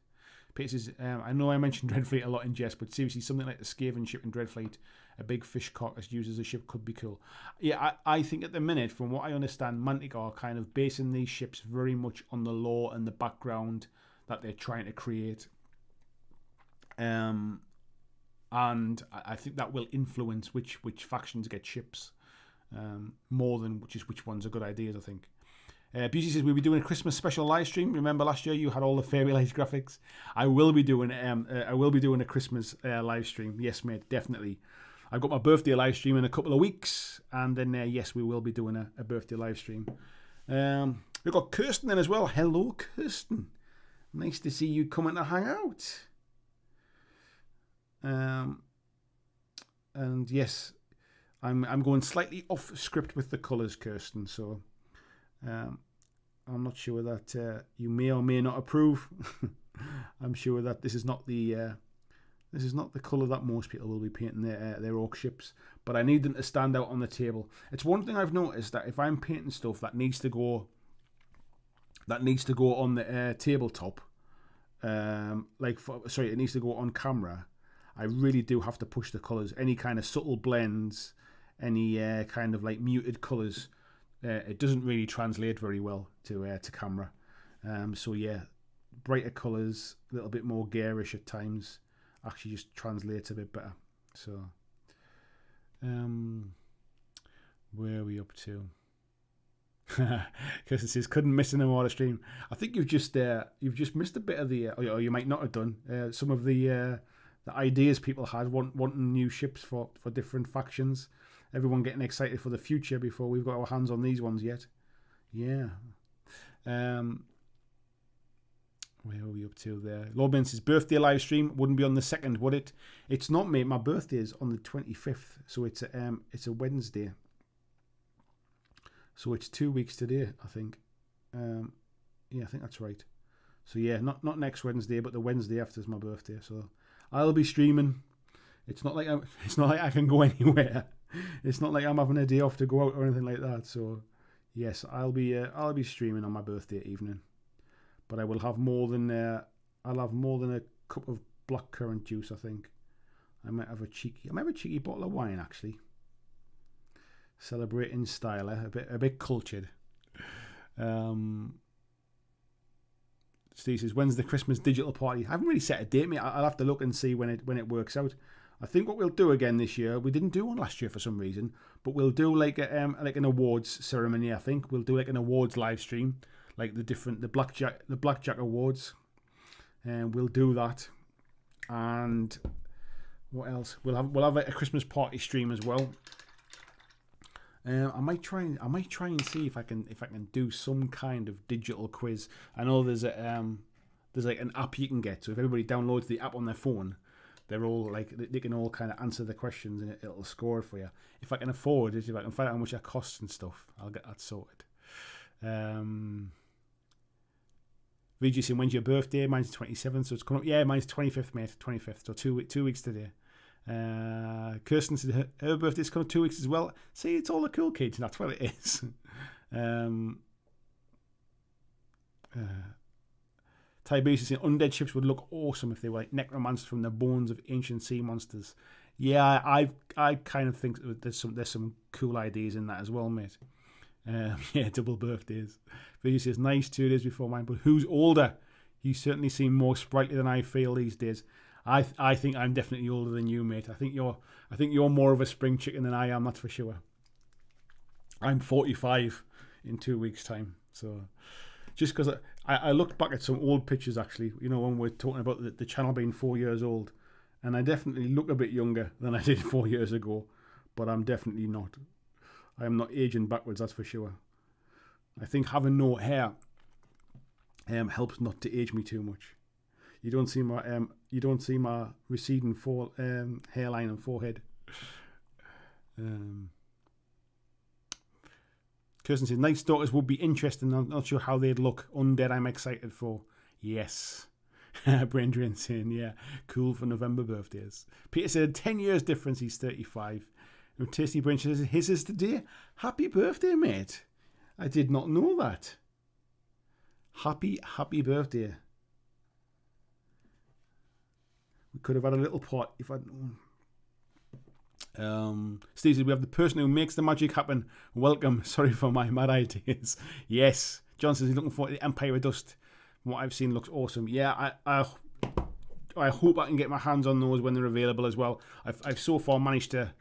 Peter says, I know I mentioned Dreadfleet a lot in jest, but seriously, something like the Skaven ship in Dreadfleet, a big fish carcass used as a ship, could be cool. Yeah, I think at the minute, from what I understand, Mantic are kind of basing these ships very much on the lore and the background that they're trying to create. And I think that will influence which factions get ships more than which ones are good ideas, I think. Beauty says we'll be doing a Christmas special live stream. Remember last year you had all the fairy light graphics. I will be doing a Christmas live stream. Yes, mate, definitely. I've got my birthday live stream in a couple of weeks, and then yes, we will be doing a birthday live stream. We've got Kirsten then as well. Hello, Kirsten. Nice to see you coming to hang out. And yes, I'm going slightly off script with the colours, Kirsten. So. I'm not sure that you may or may not approve. I'm sure that this is not the colour that most people will be painting their Orc ships, but I need them to stand out on the table. It's one thing I've noticed, that if I'm painting stuff that needs to go on the tabletop, it needs to go on camera, I really do have to push the colours. Any kind of subtle blends, any kind of like muted colours. It doesn't really translate very well to camera. So yeah, brighter colours, a little bit more garish at times, actually just translates a bit better. So, where are we up to? Because it says couldn't miss an Armada stream. I think you've just missed a bit of the, or you might not have done some of the ideas people had wanting new ships for different factions. Everyone getting excited for the future before we've got our hands on these ones yet. Yeah. Where are we up to there? Lord Ben's birthday live stream wouldn't be on the 2nd, would it? It's not, mate. My birthday is on the 25th, so it's a Wednesday. So it's 2 weeks today, I think. Yeah, I think that's right. So yeah, not next Wednesday, but the Wednesday after is my birthday. So I'll be streaming. It's not like I can go anywhere. It's not like I'm having a day off to go out or anything like that. So, yes, I'll be streaming on my birthday evening, but I will have more than a cup of blackcurrant juice. I think I might have a cheeky bottle of wine actually. Celebrating style, a bit cultured. Steve says, when's the Christmas digital party? I haven't really set a date, mate. I'll have to look and see when it works out. I think what we'll do again this year, we didn't do one last year for some reason, but we'll do like an awards ceremony. I think we'll do like an awards live stream, like the BlackJack awards, and we'll do that. And what else? We'll have a Christmas party stream as well. I might try and see if I can do some kind of digital quiz. I know there's like an app you can get, so if everybody downloads the app on their phone, they're all like they can all kind of answer the questions and it'll score for you. If I can afford it, if I can find out how much it costs and stuff, I'll get that sorted. VG saying, when's your birthday? Mine's 27th, so it's coming up. Yeah, mine's 25th, mate. 25th, so 2 weeks today. Kirsten said her birthday's coming 2 weeks as well. See, it's all the cool kids, and that's what it is. Tiberius is saying undead ships would look awesome if they were like necromanced from the bones of ancient sea monsters. Yeah, I kind of think there's some cool ideas in that as well, mate. Yeah, double birthdays. Video says nice 2 days before mine, but who's older? You certainly seem more sprightly than I feel these days. I think I'm definitely older than you, mate. I think you're more of a spring chicken than I am. That's for sure. I'm 45 in 2 weeks' time, so. Just because I looked back at some old pictures, actually, you know, when we're talking about the channel being 4 years old, and I definitely look a bit younger than I did 4 years ago, but I'm definitely not. I am not aging backwards, that's for sure. I think having no hair helps not to age me too much. You don't see my receding hairline and forehead. Kirsten says, Night Stalkers would be interesting. I'm not sure how they'd look. Undead, I'm excited for. Yes. Brain Drain saying, yeah, cool for November birthdays. Peter said, 10 years difference, he's 35. And Tasty Brain says, his is today. Happy birthday, mate. I did not know that. Happy birthday. We could have had a little pot if I'd known. Steve said, we have the person who makes the magic happen. Welcome. Sorry for my mad ideas. Yes. John says he's looking for the Empire of Dust. From what I've seen, looks awesome. Yeah, I hope I can get my hands on those when they're available as well. I've so far managed to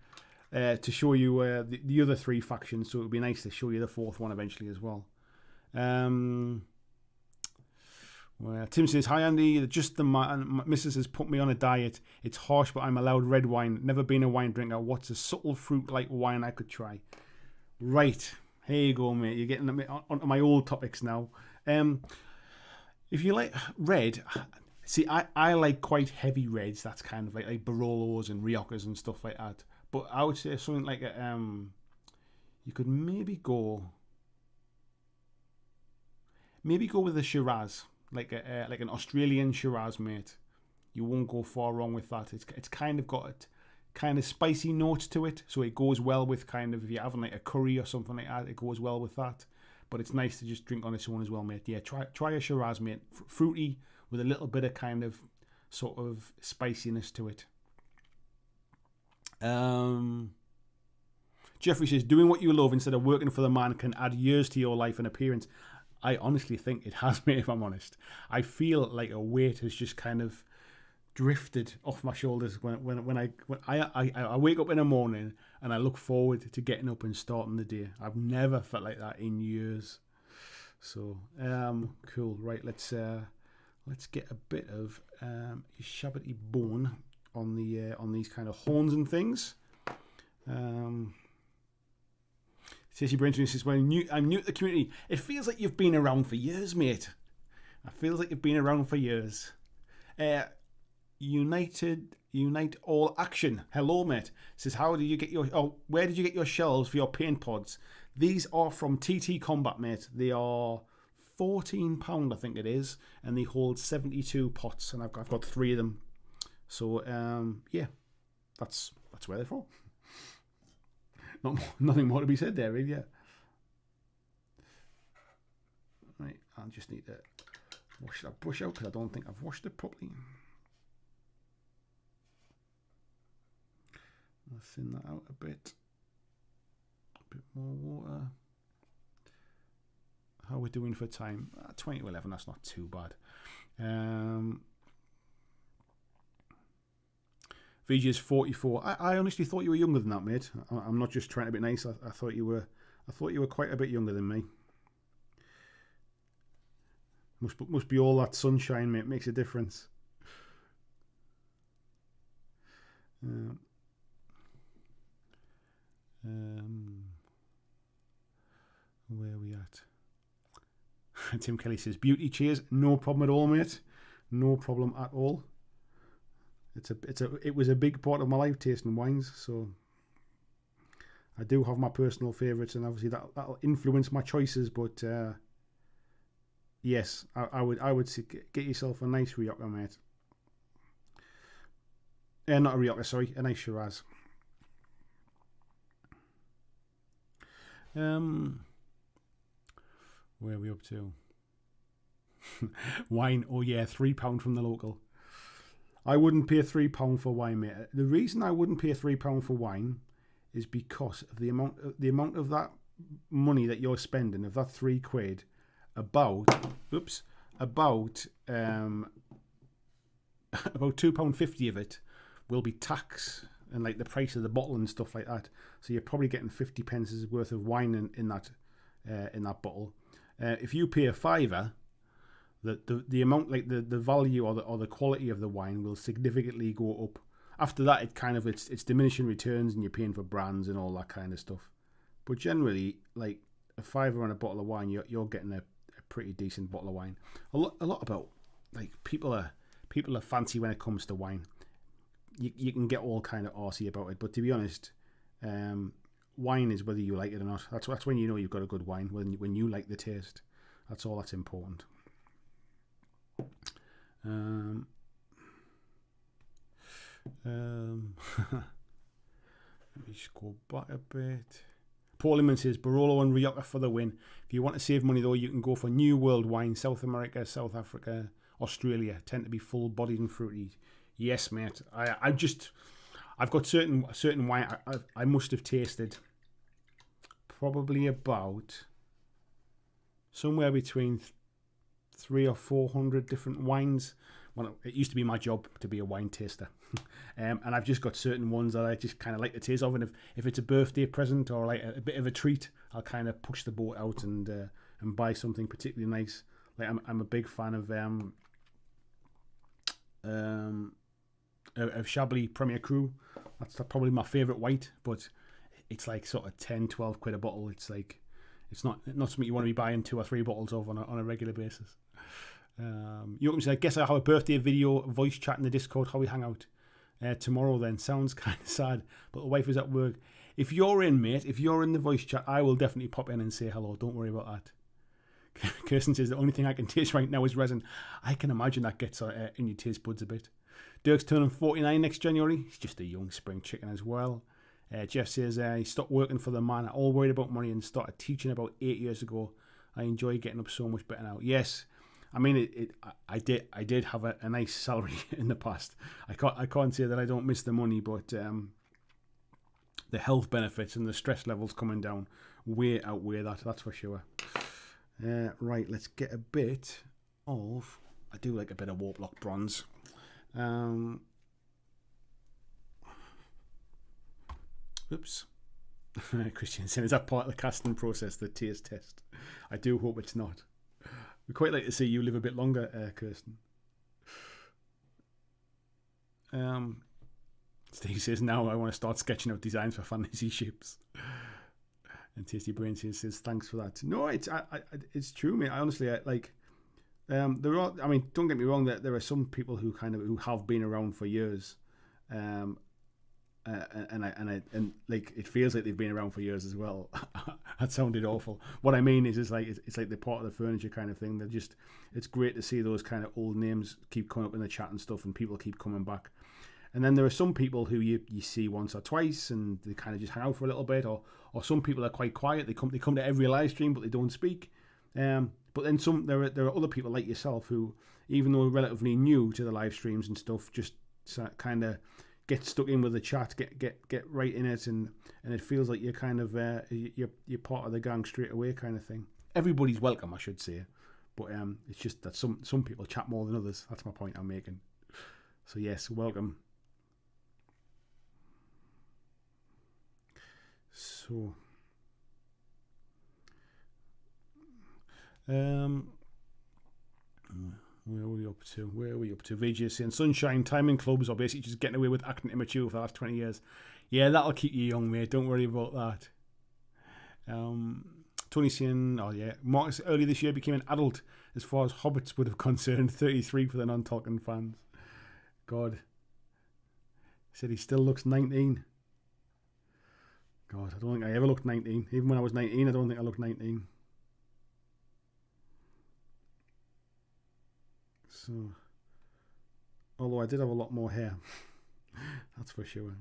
show you the other 3 factions, so it would be nice to show you the 4th one eventually as well. Well, Tim says, hi Andy, just the missus has put me on a diet. It's harsh, but I'm allowed red wine. Never been a wine drinker. What's a subtle fruit-like wine I could try? Right, here you go, mate. You're getting onto my old topics now. If you like red, see, I like quite heavy reds. That's kind of like Barolos and Riocas and stuff like that. But I would say something like you could maybe go with a Shiraz. Like an Australian Shiraz, mate. You won't go far wrong with that. It's kind of got kind of spicy notes to it, so it goes well with kind of if you're having like a curry or something like that. It goes well with that. But it's nice to just drink on its own as well, mate. Yeah, try a Shiraz, mate. Fruity with a little bit of kind of sort of spiciness to it. Jeffrey says, doing what you love instead of working for the man can add years to your life and appearance. I honestly think it has, mate, if I'm honest. I feel like a weight has just kind of drifted off my shoulders when I wake up in the morning and I look forward to getting up and starting the day. I've never felt like that in years. So, cool. Right, let's get a bit of Shabbaty bone on these kind of horns and things. Stacey Brenton says, well, I'm new to the community. It feels like you've been around for years, mate. It feels like you've been around for years. Unite All Action. Hello, mate. Says, where did you get your shells for your paint pods? These are from TT Combat, mate. They are £14, I think it is, and they hold 72 pots, and I've got 3 of them. So, yeah, that's where they're from. Nothing more to be said there, really, yeah. Right, I just need to wash that brush out because I don't think I've washed it properly. I'll thin that out a bit. A bit more water. How are we doing for time? 20 to 11, that's not too bad. VG is 44. I honestly thought you were younger than that, mate. I'm not just trying to be nice. I thought you were quite a bit younger than me. Must be all that sunshine, mate. Makes a difference. Where are we at? Tim Kelly says, beauty cheers. No problem at all, mate. No problem at all. It was a big part of my life tasting wines, so I do have my personal favourites, and obviously that'll influence my choices. But yes, I would say get yourself a nice Rioja, mate. Not a Rioja, sorry, a nice Shiraz. Where are we up to? Wine, oh yeah, £3 from the local. I wouldn't pay £3 for wine, mate. The reason I wouldn't pay £3 for wine is because of the amount of that money that you're spending, of that £3, about £2.50 of it will be tax and like the price of the bottle and stuff like that. So you're probably getting 50 pences worth of wine in that bottle. If you pay a £5, the amount, like the value or the quality of the wine will significantly go up. After that, it's diminishing returns, and you're paying for brands and all that kind of stuff. But generally, like a £5 on a bottle of wine, you're getting a pretty decent bottle of wine. A lot about like people are fancy when it comes to wine. You can get all kind of arsey about it, but to be honest, wine is whether you like it or not. That's when you know you've got a good wine, when you like the taste. That's all that's important. Let me just go back a bit. Paul Limon says, Barolo and Rioja for the win. If you want to save money, though, you can go for New World wine. South America, South Africa, Australia tend to be full-bodied and fruity. Yes, mate. I've got certain wine I must have tasted probably about somewhere between 300 or 400 different wines. Well, it used to be my job to be a wine taster. And I've just got certain ones that I just kind of like the taste of. And if it's a birthday present or like a bit of a treat, I'll kind of push the boat out and buy something particularly nice. Like I'm a big fan of Chablis Premier Cru. That's probably my favourite white, but it's like sort of 10, 12 quid a bottle. It's like, it's not something you want to be buying 2 or 3 bottles of on a regular basis. You can say, I guess I have a birthday video voice chat in the Discord Hobby Hangout tomorrow then. Sounds kind of sad, but the wife is at work. If you're in, mate, if you're in the voice chat, I will definitely pop in and say hello. Don't worry about that. Kirsten says, the only thing I can taste right now is resin. I can imagine that gets in your taste buds a bit. Dirk's turning 49 next January. He's just a young spring chicken as well. Jeff says, he stopped working for the man, all worried about money, and started teaching about 8 years ago. I enjoy getting up so much better now. Yes, I mean, I did have a nice salary in the past. I can't say that I don't miss the money, but the health benefits and the stress levels coming down way outweigh that's for sure. Right, let's get a bit of... I do like a bit of Warplock bronze. Oops. Christian saying, is that part of the casting process, the taste test? I do hope it's not. We'd quite like to see you live a bit longer, Kirsten. Steve says, now I want to start sketching out designs for fantasy ships. And Tasty Brain says, thanks for that. No, it's true, mate. I honestly, there are, I mean, don't get me wrong, there are some people who have been around for years. And like it feels like they've been around for years as well. That sounded awful. What I mean is it's like they're part of the furniture kind of thing. They're just, it's great to see those kind of old names keep coming up in the chat and stuff, and people keep coming back. And then there are some people who you see once or twice, and they kind of just hang out for a little bit, or some people are quite quiet. They come to every live stream, but they don't speak. But then there are other people like yourself who, even though relatively new to the live streams and stuff, just kind of get stuck in with the chat, get right in it, and it feels like you're kind of you're part of the gang straight away, kind of thing. Everybody's welcome, I should say, but it's just that some people chat more than others. That's my point I'm making. So yes, welcome. So where are we up to? VJ saying Sunshine timing clubs are basically just getting away with acting immature for the last 20 years. Yeah, that'll keep you young, mate. Don't worry about that. Tony saying, oh yeah, Marcus early this year became an adult as far as hobbits would have concerned. 33 for the non-Tolkien fans. God. He said he still looks 19. God, I don't think I ever looked 19. Even when I was 19, I don't think I looked 19. So, although I did have a lot more hair, that's for sure.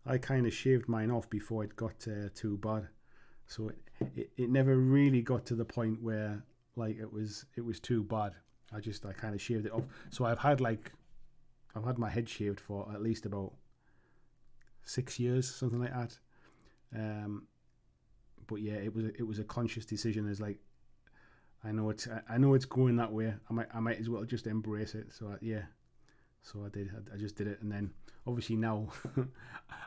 I kind of shaved mine off before it got too bad, so it never really got to the point where like it was too bad. I kind of shaved it off. So I've had my head shaved for at least about 6 years, something like that. But yeah, it was a conscious decision. As like, I know it's going that way. I might as well just embrace it. So so I did. I just did it, and then obviously now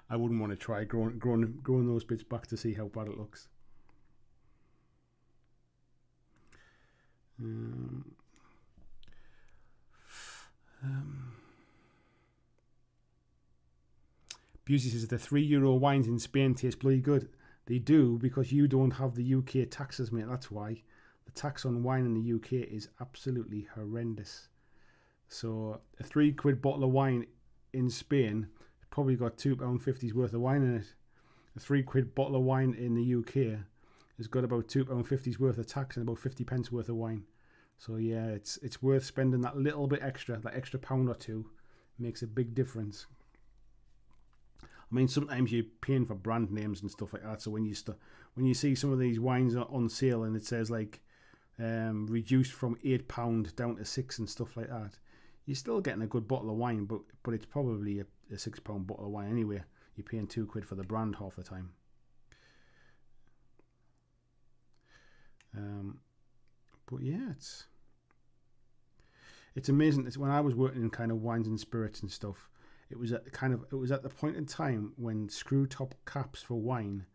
I wouldn't want to try growing those bits back to see how bad it looks. Busey says the €3 wines in Spain taste bloody good. They do, because you don't have the UK taxes, mate. That's why. The tax on wine in the UK is absolutely horrendous. So a £3 bottle of wine in Spain probably got £2.50's worth of wine in it. A £3 bottle of wine in the UK has got about £2.50's worth of tax and about 50 pence worth of wine. So yeah, it's worth spending that little bit extra, that extra pound or two makes a big difference. I mean, sometimes you're paying for brand names and stuff like that. So when you see some of these wines on sale and it says like reduced from £8 down to £6 and stuff like that, you're still getting a good bottle of wine, but it's probably a £6 bottle of wine anyway. You're paying £2 for the brand half the time. But yeah, it's amazing. It's when I was working in kind of wines and spirits and stuff. It was at the point in time when screw top caps for wine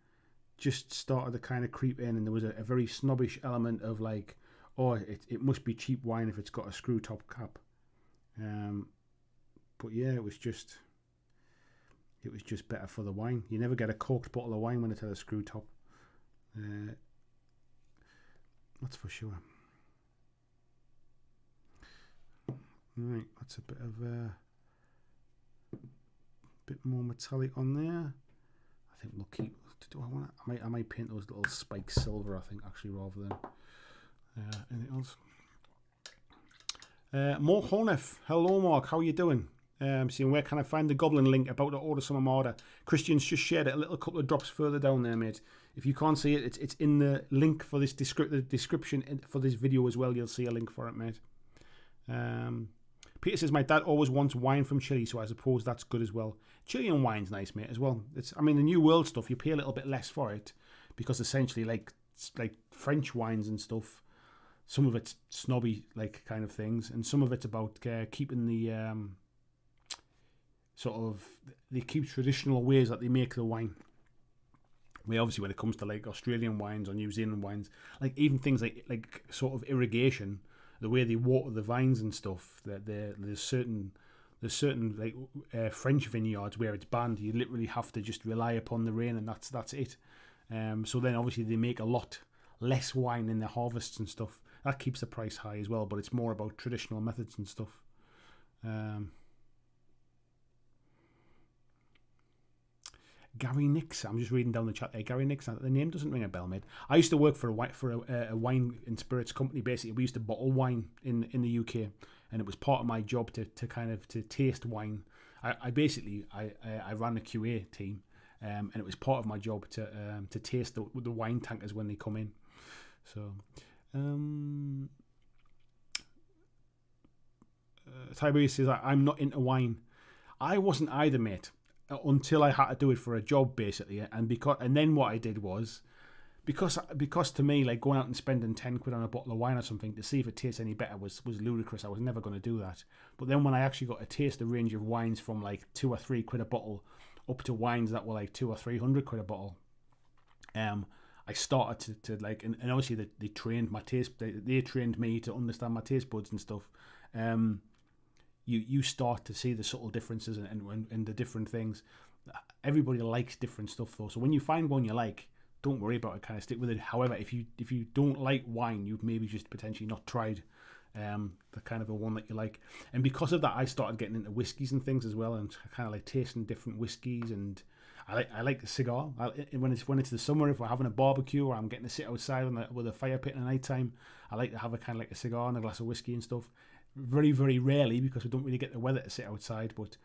just started to kind of creep in, and there was a very snobbish element of like, oh, it must be cheap wine if it's got a screw top cap. But yeah, it was just better for the wine. You never get a corked bottle of wine when it had a screw top. That's for sure. Right, that's a bit more metallic on there. I think we'll keep. I might paint those little spikes silver. I think actually rather than anything else. Mark Horneff, hello Mark, how are you doing? Seeing where can I find the Goblin link about to order some Armada? Christian's just shared it a little couple of drops further down there, mate. If you can't see it, it's in the link for this the description for this video as well. You'll see a link for it, mate. Peter says my dad always wants wine from Chile, so I suppose that's good as well. Chilean wine's nice, mate, as well. I mean, the New World stuff, you pay a little bit less for it because essentially, like French wines and stuff, some of it's snobby, like kind of things, and some of it's about keeping the they keep traditional ways that they make the wine. Obviously, when it comes to like Australian wines or New Zealand wines, like even things like sort of irrigation, the way they water the vines and stuff, that there's certain like French vineyards where it's banned. You literally have to just rely upon the rain, and that's it. So then obviously they make a lot less wine in their harvests and stuff. That keeps the price high as well, but it's more about traditional methods and stuff. Gary Nix, I'm just reading down the chat there. Gary Nix, the name doesn't ring a bell, mate. I used to work for a wine and spirits company. Basically, we used to bottle wine in the UK, and it was part of my job to taste wine. I ran the QA team, and it was part of my job to taste the wine tankers when they come in. So, Tiberius says I'm not into wine. I wasn't either, mate, until I had to do it for a job, basically. And then what I did was, because to me, like going out and spending £10 on a bottle of wine or something to see if it tastes any better was ludicrous. I was never going to do that. But then when I actually got to taste a range of wines from like £2 or £3 a bottle up to wines that were like £200 or £300 a bottle, I started to like, and obviously they trained my taste. They trained me to understand my taste buds and stuff. You start to see the subtle differences and the different things. Everybody likes different stuff though. So when you find one you like, don't worry about it. Kind of stick with it. However, if you don't like wine, you've maybe just potentially not tried the kind of a one that you like. And because of that, I started getting into whiskies and things as well, and kind of like tasting different whiskies. And I like the cigar. When it's the summer, if we're having a barbecue or I'm getting to sit outside with a fire pit in the night time, I like to have a kind of like a cigar and a glass of whiskey and stuff. Very, very rarely, because we don't really get the weather to sit outside, but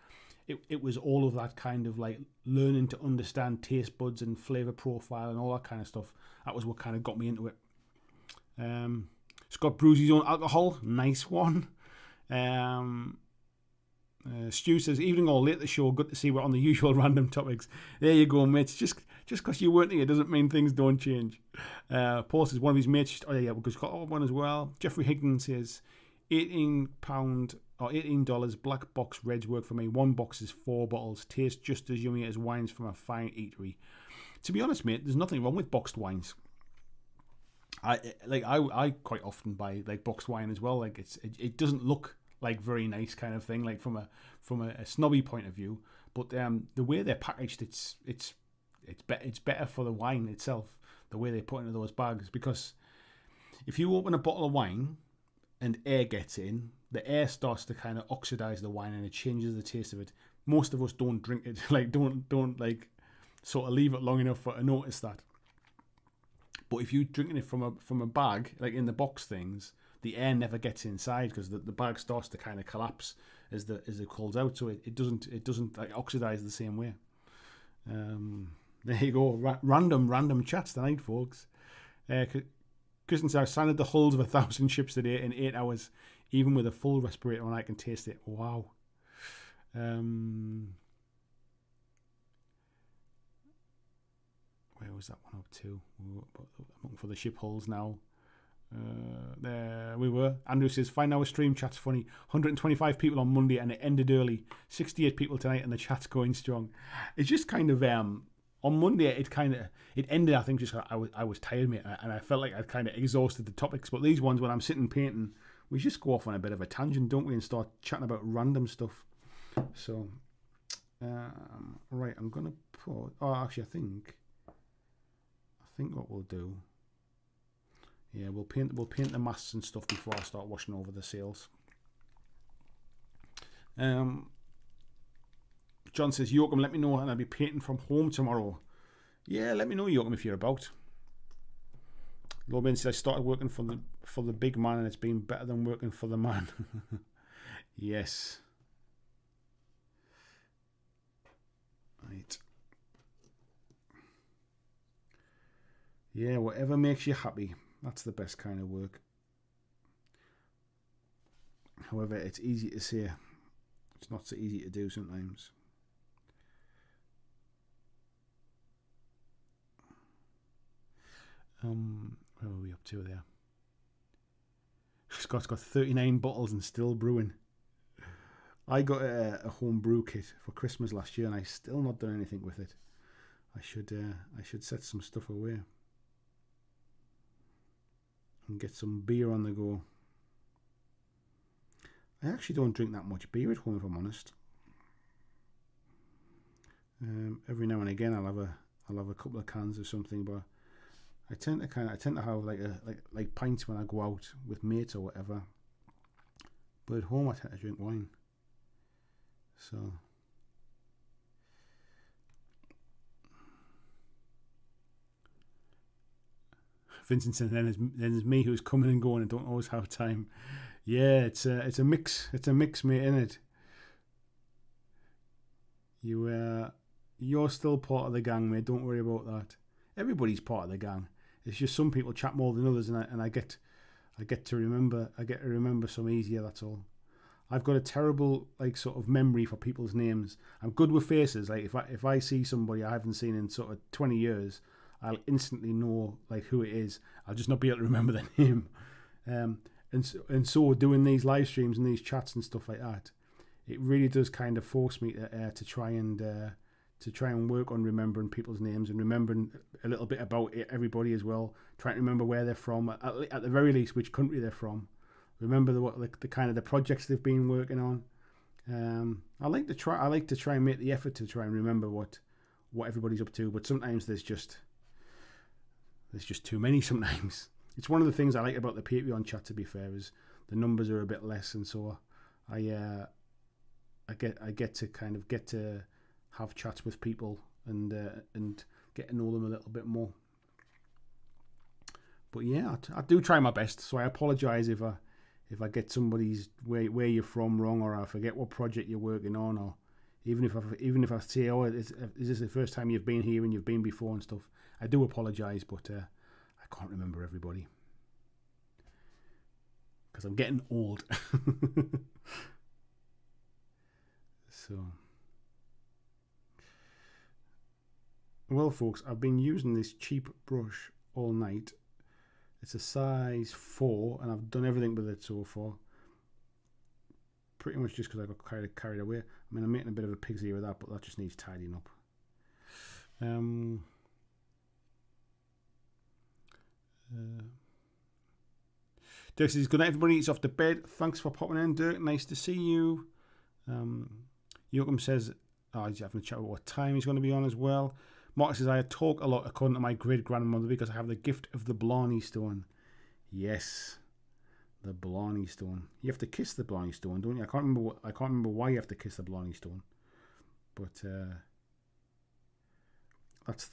it was all of that kind of like learning to understand taste buds and flavour profile and all that kind of stuff. That was what kind of got me into it. Scott brews his own alcohol. Nice one. Stu says, evening or late the show, good to see we're on the usual random topics. There you go, mates. Just because you weren't here doesn't mean things don't change. Paul says one of his mates, we've got one as well. Jeffrey Higgins says, £18 or $18 black box reds work for me. One box is 4 bottles. Taste just as yummy as wines from a fine eatery. To be honest, mate, there's nothing wrong with boxed wines. I quite often buy like boxed wine as well. Like it doesn't look like very nice kind of thing, like from a snobby point of view. But the way they're packaged, it's better for the wine itself. The way they put into those bags, because if you open a bottle of wine and air gets in, the air starts to kind of oxidize the wine and it changes the taste of it. Most of us don't drink it, like don't like sort of leave it long enough to notice that. But if you're drinking it from a bag, like in the box things, the air never gets inside because the bag starts to kind of collapse as it cools out, so it doesn't like oxidize the same way. There you go. Random chats tonight, folks. Kristen says, I signed the hulls of 1,000 ships today in 8 hours, even with a full respirator, and I can taste it. Wow. Where was that one up to? I'm looking for the ship hulls now. There we were. Andrew says, find our stream chat's funny. 125 people on Monday and it ended early. 68 people tonight and the chat's going strong. It's just kind of on Monday it ended. I think just I was tired, mate, and I felt like I'd kind of exhausted the topics. But these ones, when I'm sitting painting, we just go off on a bit of a tangent, don't we, and start chatting about random stuff. So right, I'm gonna put. Oh, actually, I think what we'll do. Yeah, we'll paint the masts and stuff before I start washing over the sails. John says, Yoakum, let me know, and I'll be painting from home tomorrow. Yeah, let me know, Yoakum, if you're about. Loban says, I started working for the big man, and it's been better than working for the man. Yes. Right. Yeah, whatever makes you happy. That's the best kind of work. However, it's easy to say. It's not so easy to do sometimes. Where are we up to there? Scott's got 39 bottles and still brewing. I got a home brew kit for Christmas last year and I still not done anything with it. I should set some stuff away. And get some beer on the go. I actually don't drink that much beer at home, if I'm honest. Every now and again, I'll have a couple of cans of something, but I tend to have like pints when I go out with mates or whatever. But at home, I tend to drink wine. So. Vincent said, then there's me who's coming and going and don't always have time. Yeah, it's a mix. It's a mix, mate, isn't it? You're still part of the gang, mate. Don't worry about that. Everybody's part of the gang. It's just some people chat more than others, and I get to remember some easier. That's all. I've got a terrible sort of memory for people's names. I'm good with faces. Like if I see somebody I haven't seen in sort of 20 years. I'll instantly know who it is. I'll just not be able to remember their name. And so doing these live streams and these chats and stuff like that, it really does kind of force me to try and work on remembering people's names and remembering a little bit about everybody as well. Trying to remember where they're from, at the very least which country they're from. Remember the kind of the projects they've been working on. I like to try and make the effort to try and remember what everybody's up to, but sometimes there's just too many sometimes. It's one of the things I like about the Patreon chat, to be fair, is the numbers are a bit less, and so I get to have chats with people and get to know them a little bit more. But yeah, I do try my best, so I apologise if I get somebody's where you're from wrong, or I forget what project you're working on, or even if I say, oh, is this the first time you've been here and you've been before and stuff. I do apologise, but I can't remember everybody because I'm getting old. So, well, folks, I've been using this cheap brush all night. It's a size 4, and I've done everything with it so far. Pretty much just because I got kind of carried away. I mean, I'm making a bit of a pig's ear with that, but that just needs tidying up. Dirk says, good night, everybody. It's off to bed. Thanks for popping in, Dirk. Nice to see you. Yoakum says, he's having a chat about what time he's going to be on as well. Mark says, I talk a lot according to my great grandmother because I have the gift of the Blarney Stone. Yes, the Blarney Stone. You have to kiss the Blarney Stone, don't you? I can't remember why you have to kiss the Blarney Stone, but that's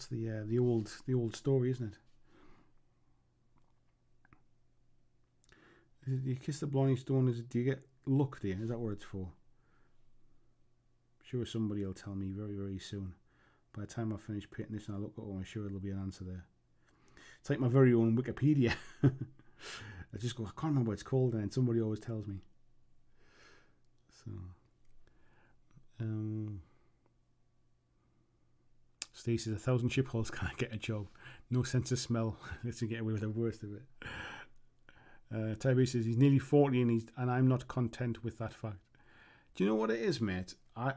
the old story, isn't it? You kiss the Blarney Stone. Do you get luck? Do you? Is that what it's for? Sure, somebody will tell me very, very soon. By the time I finish painting this and I look at it, I'm sure there'll be an answer there. It's like my very own Wikipedia. I just go, I can't remember what it's called, and then somebody always tells me. So, Steve says 1,000 ship hulls can't get a job. No sense of smell. Let's get away with the worst of it. Tyree says he's nearly 40 and I'm not content with that fact. Do you know what it is, mate? I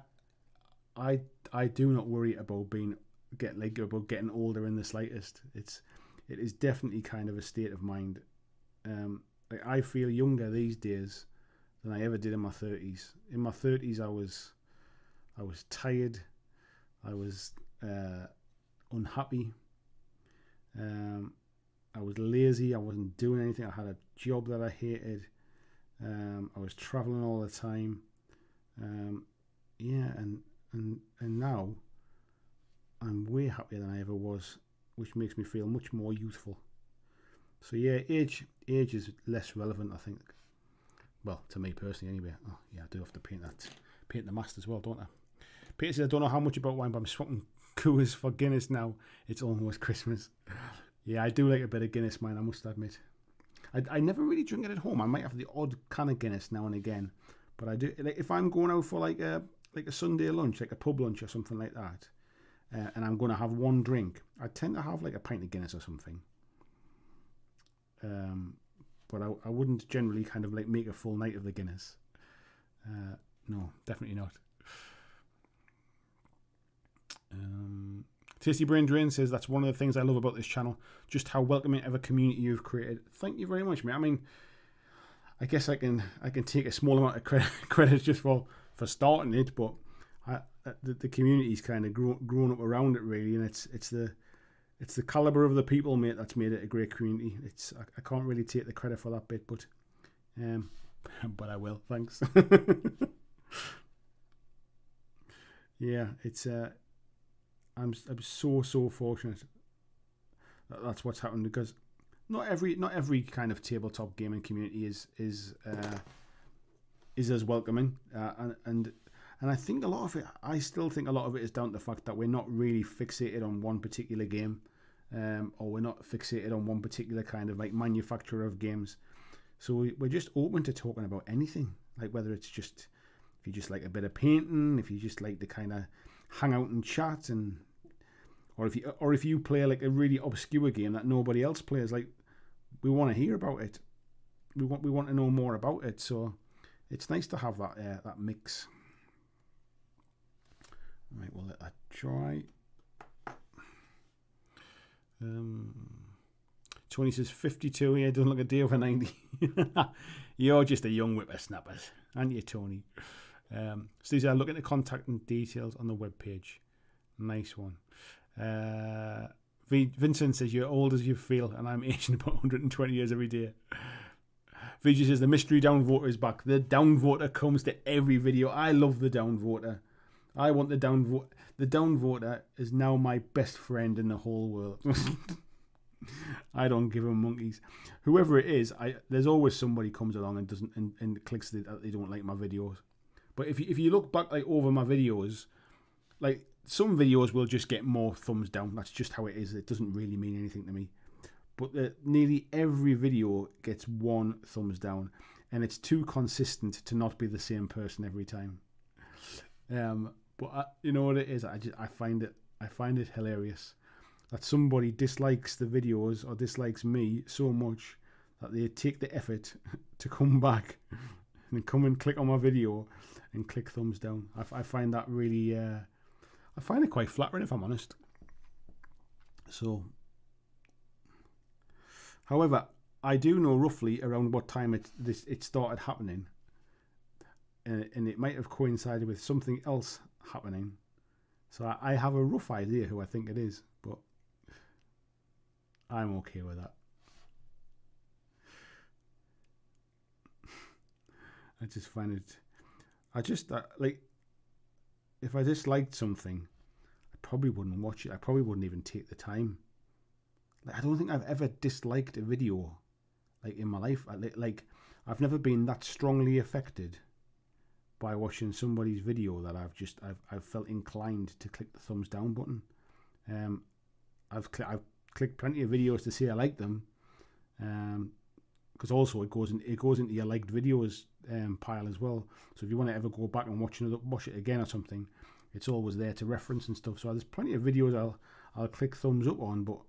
do not worry about getting older in the slightest. It is definitely kind of a state of mind. Like I feel younger these days than I ever did in my 30s. In my 30s, I was tired. I was unhappy. I was lazy. I wasn't doing anything. I had a job that I hated. I was traveling all the time. And now I'm way happier than I ever was, which makes me feel much more youthful. So yeah, age is less relevant, I think. Well, to me personally, anyway. Oh yeah, I do have to paint the mast as well, don't I? Peter says I don't know how much about wine, but I'm swapping Coors for Guinness now. It's almost Christmas. Yeah, I do like a bit of Guinness, man, I must admit. I never really drink it at home. I might have the odd can of Guinness now and again, but I do. Like if I'm going out for like a Sunday lunch, like a pub lunch or something like that, and I'm going to have one drink, I tend to have like a pint of Guinness or something. But I wouldn't generally kind of like make a full night of the Guinness. No, definitely not. Tasty Brain Drain says that's one of the things I love about this channel, just how welcoming of a community you've created. Thank you very much, mate. I mean, I guess I can take a small amount of credit just for starting it, but the community's kind of grown up around it really, and it's the caliber of the people, mate, that's made it a great community. I can't really take the credit for that bit, but I will. Thanks. Yeah, it's I'm so fortunate that that's what's happened, because not every kind of tabletop gaming community is as welcoming, and I think a lot of it. I still think a lot of it is down to the fact that we're not really fixated on one particular game, or we're not fixated on one particular kind of like manufacturer of games. So we're just open to talking about anything, like whether it's just if you just like a bit of painting, if you just like to kind of hang out and chat, or if you play like a really obscure game that nobody else plays, like we want to hear about it. We want to know more about it. So it's nice to have that mix. Right, we'll let that dry. Tony says 52. Yeah, doesn't look a day over 90. You're just a young whippersnappers, aren't you, Tony? Steve says, look at the contact and details on the webpage. Nice one. Vincent says, you're old as you feel, and I'm aging about 120 years every day. Vijay says, the mystery downvoter is back. The downvoter comes to every video. I love the downvoter. I want the downvoter. The downvoter is now my best friend in the whole world. I don't give a monkeys. Whoever it is, there's always somebody comes along and doesn't and clicks that they don't like my videos. But if you look back like over my videos, like some videos will just get more thumbs down. That's just how it is. It doesn't really mean anything to me. But nearly every video gets one thumbs down, and it's too consistent to not be the same person every time. But you know what it is? I find it hilarious that somebody dislikes the videos or dislikes me so much that they take the effort to come back and come and click on my video and click thumbs down. I find that really, I find it quite flattering, if I'm honest. So, however, I do know roughly around what time it started happening, and it might have coincided with something else happening. So I have a rough idea who I think it is, but I'm okay with that. I just find it. Like, if I disliked something, I probably wouldn't watch it. I probably wouldn't even take the time. Like, I don't think I've ever disliked a video, like in my life. Like I've never been that strongly affected by watching somebody's video that I've felt inclined to click the thumbs down button. I've clicked plenty of videos to say I like them, because also it goes into your liked videos pile as well. So if you want to ever go back and watch it again or something, it's always there to reference and stuff. So there's plenty of videos I'll click thumbs up on, but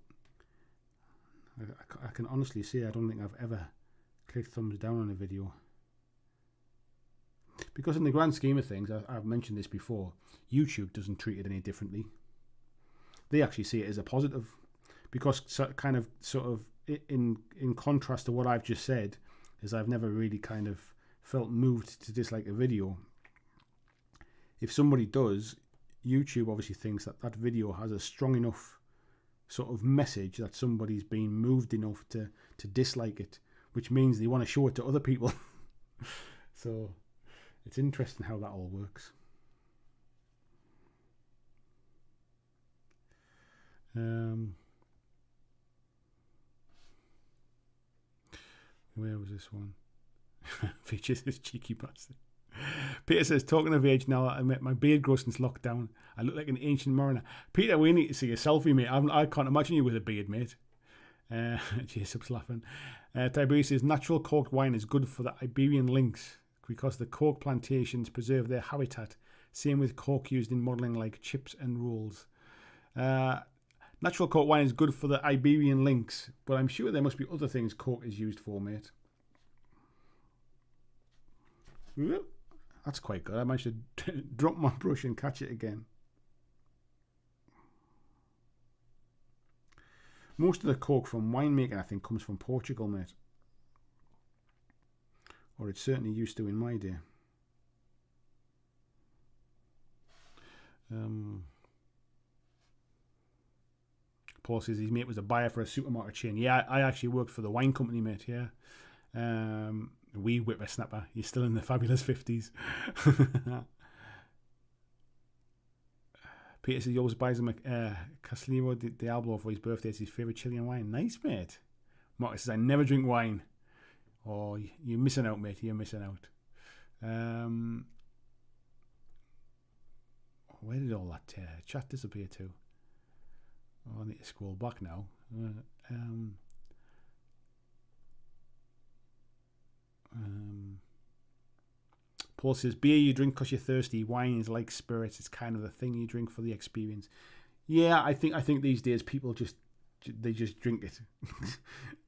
I can honestly say I don't think I've ever clicked thumbs down on a video. Because in the grand scheme of things, I've mentioned this before, YouTube doesn't treat it any differently. They actually see it as a positive, because kind of sort of in contrast to what I've just said, is I've never really kind of felt moved to dislike a video. If somebody does, YouTube obviously thinks that that video has a strong enough sort of message that somebody's been moved enough to dislike it, which means they want to show it to other people. So it's interesting how that all works. Where was this one? Features this cheeky bastard. Peter says, talking of age now, I met my beard grows since lockdown. I look like an ancient mariner. Peter, we need to see a selfie, mate. I can't imagine you with a beard, mate. Jacob's laughing. Tiberius says, natural corked wine is good for the Iberian lynx because the cork plantations preserve their habitat. Same with cork used in modelling like chips and rolls. Natural cork wine is good for the Iberian lynx, but I'm sure there must be other things cork is used for, mate. That's quite good. I managed to drop my brush and catch it again. Most of the cork from winemaking, I think, comes from Portugal, mate. Or it certainly used to in my day. Paul says his mate was a buyer for a supermarket chain. Yeah, I actually worked for the wine company, mate, yeah. Wee whippersnapper. You're still in the fabulous 50s. Peter says he always buys him a Castillo Diablo for his birthday. It's his favourite Chilean wine. Nice, mate. Marcus says, I never drink wine. Oh, you're missing out, mate. You're missing out. Where did all that chat disappear to? Oh, I need to scroll back now. Paul says, beer you drink because you're thirsty. Wine is like spirits. It's kind of the thing you drink for the experience. Yeah, I think these days people just drink it.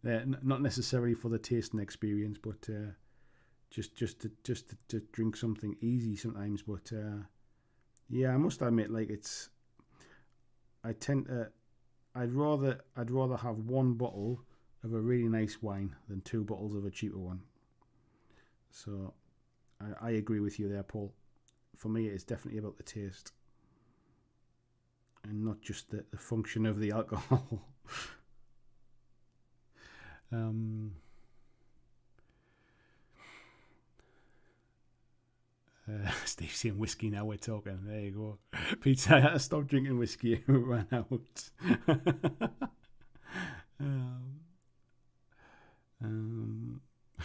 Not necessarily for the taste and experience, but just to drink something easy sometimes. But yeah, I must admit, like I'd rather have one bottle of a really nice wine than 2 bottles of a cheaper one. So I agree with you there, Paul. For me, it's definitely about the taste and not just the function of the alcohol. Steve's saying whiskey now we're talking. There you go. Peter, I had to stop drinking whiskey. It ran out.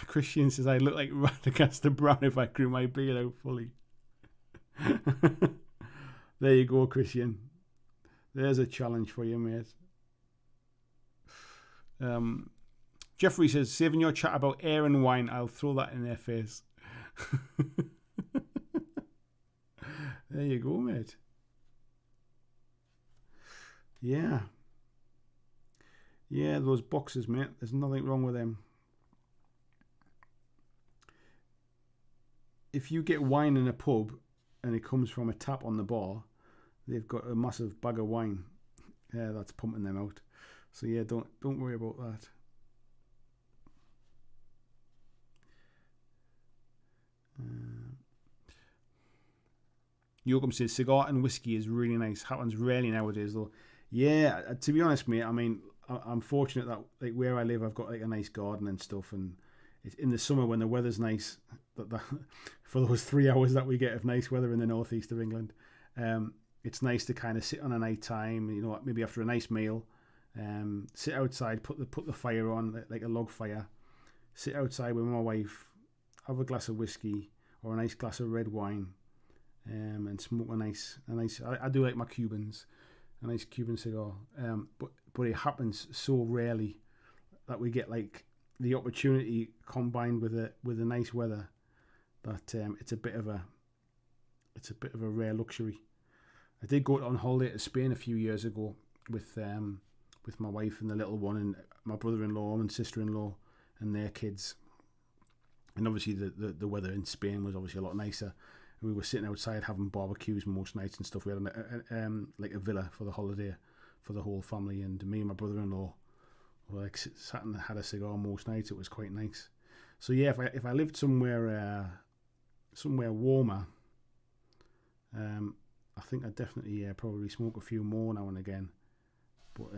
Christian says, I look like Radagasta Brown if I grew my beard out fully. There you go, Christian. There's a challenge for you, mate. Jeffrey says, saving your chat about air and wine, I'll throw that in their face. There you go, mate. Yeah. Yeah, those boxes, mate. There's nothing wrong with them. If you get wine in a pub and it comes from a tap on the bar, they've got a massive bag of wine. Yeah, that's pumping them out. So yeah, don't worry about that. Yoakum says cigar and whiskey is really nice. Happens rarely nowadays though. Yeah, to be honest, mate, I mean, I'm fortunate that like where I live, I've got like a nice garden and stuff, and it's in the summer when the weather's nice. That for those 3 hours that we get of nice weather in the northeast of England, it's nice to kind of sit on a night time. You know, maybe after a nice meal, sit outside, put the fire on like a log fire, sit outside with my wife, have a glass of whiskey or a nice glass of red wine, and smoke a nice. I do like my Cubans, a nice Cuban cigar. But it happens so rarely that we get like the opportunity combined with the nice weather that it's a bit of a rare luxury. I did go on holiday to Spain a few years ago with my wife and the little one, and my brother-in-law and sister-in-law and their kids. And obviously the weather in Spain was obviously a lot nicer. And we were sitting outside having barbecues most nights and stuff. We had like a villa for the holiday for the whole family, and me and my brother-in-law were like sat and had a cigar most nights. It was quite nice. So yeah, if I lived somewhere warmer, I think I'd definitely probably smoke a few more now and again. But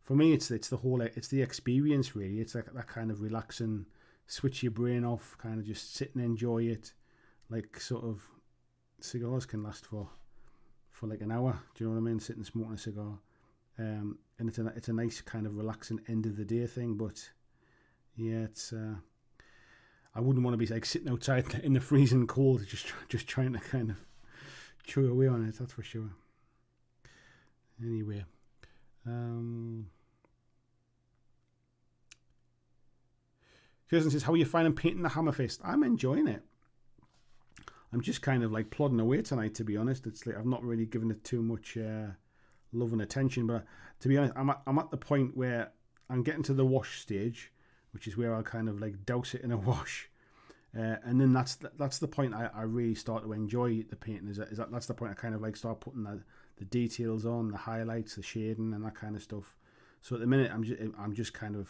for me, it's the experience really. It's like that kind of relaxing, switch your brain off, kind of just sit and enjoy it. Like sort of cigars can last for like an hour. Do you know what I mean? Sitting smoking a cigar, and it's a nice kind of relaxing end of the day thing. But yeah, it's I wouldn't want to be like sitting outside in the freezing cold, just trying to kind of chew away on it. That's for sure. Anyway, Kirsten says, how are you finding painting the Hammerfist? I'm enjoying it. I'm just kind of like plodding away tonight, to be honest. It's like I've not really given it too much love and attention, but to be honest, I'm at the point where I'm getting to the wash stage, which is where I'll kind of like douse it in a wash, and then that's the point I really start to enjoy the painting. That's the point I kind of like start putting the details on, the highlights, the shading, and that kind of stuff. So at the minute, I'm just kind of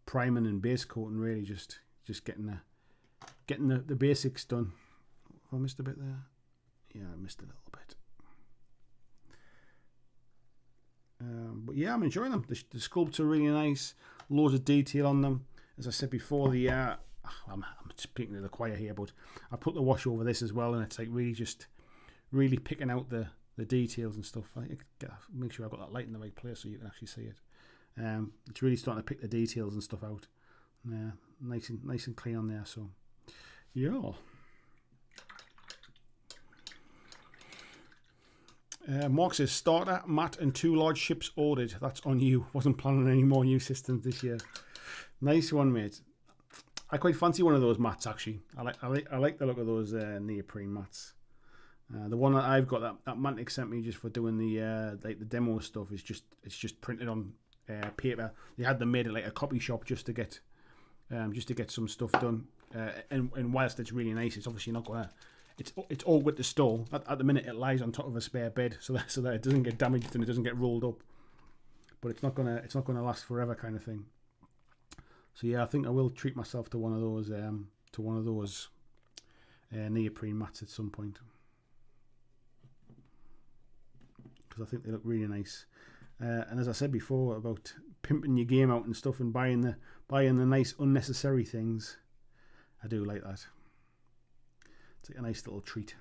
priming and base coating, really, just getting the basics done. Have I missed a bit there? Yeah, I missed a little bit. But yeah, I'm enjoying them. The sculpts are really nice. Loads of detail on them. As I said before, I'm speaking to the choir here, but I put the wash over this as well, and it's like really picking out the details and stuff. Make sure I've got that light in the right place so you can actually see it. It's really starting to pick the details and stuff out. Nice and clean on there. So yeah. Mark says, starter, mat and 2 large ships ordered. That's on you. Wasn't planning any more new systems this year. Nice one, mate. I quite fancy one of those mats, actually. I like the look of those neoprene mats. The one that I've got, that Mantic sent me just for doing the like the demo stuff, is just printed on paper. They had them made at like a copy shop just to get some stuff done. And whilst it's really nice, it's obviously not gonna. It's all with the store. At the minute, it lies on top of a spare bed, so that it doesn't get damaged and it doesn't get rolled up. But it's not gonna last forever, kind of thing. So yeah, I think I will treat myself to one of those neoprene mats at some point, because I think they look really nice. And as I said before about pimping your game out and stuff, and buying the nice unnecessary things, I do like that. It's like a nice little treat.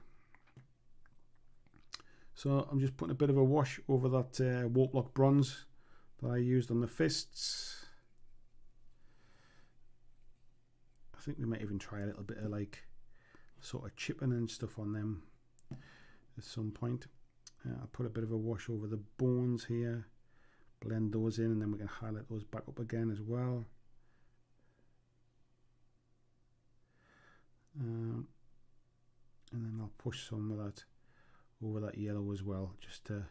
So I'm just putting a bit of a wash over that warp lock bronze that I used on the fists. I think we might even try a little bit of like sort of chipping and stuff on them at some point. I'll put a bit of a wash over the bones here, blend those in, and then we can highlight those back up again as well. And then I'll push some of that over that yellow as well, just to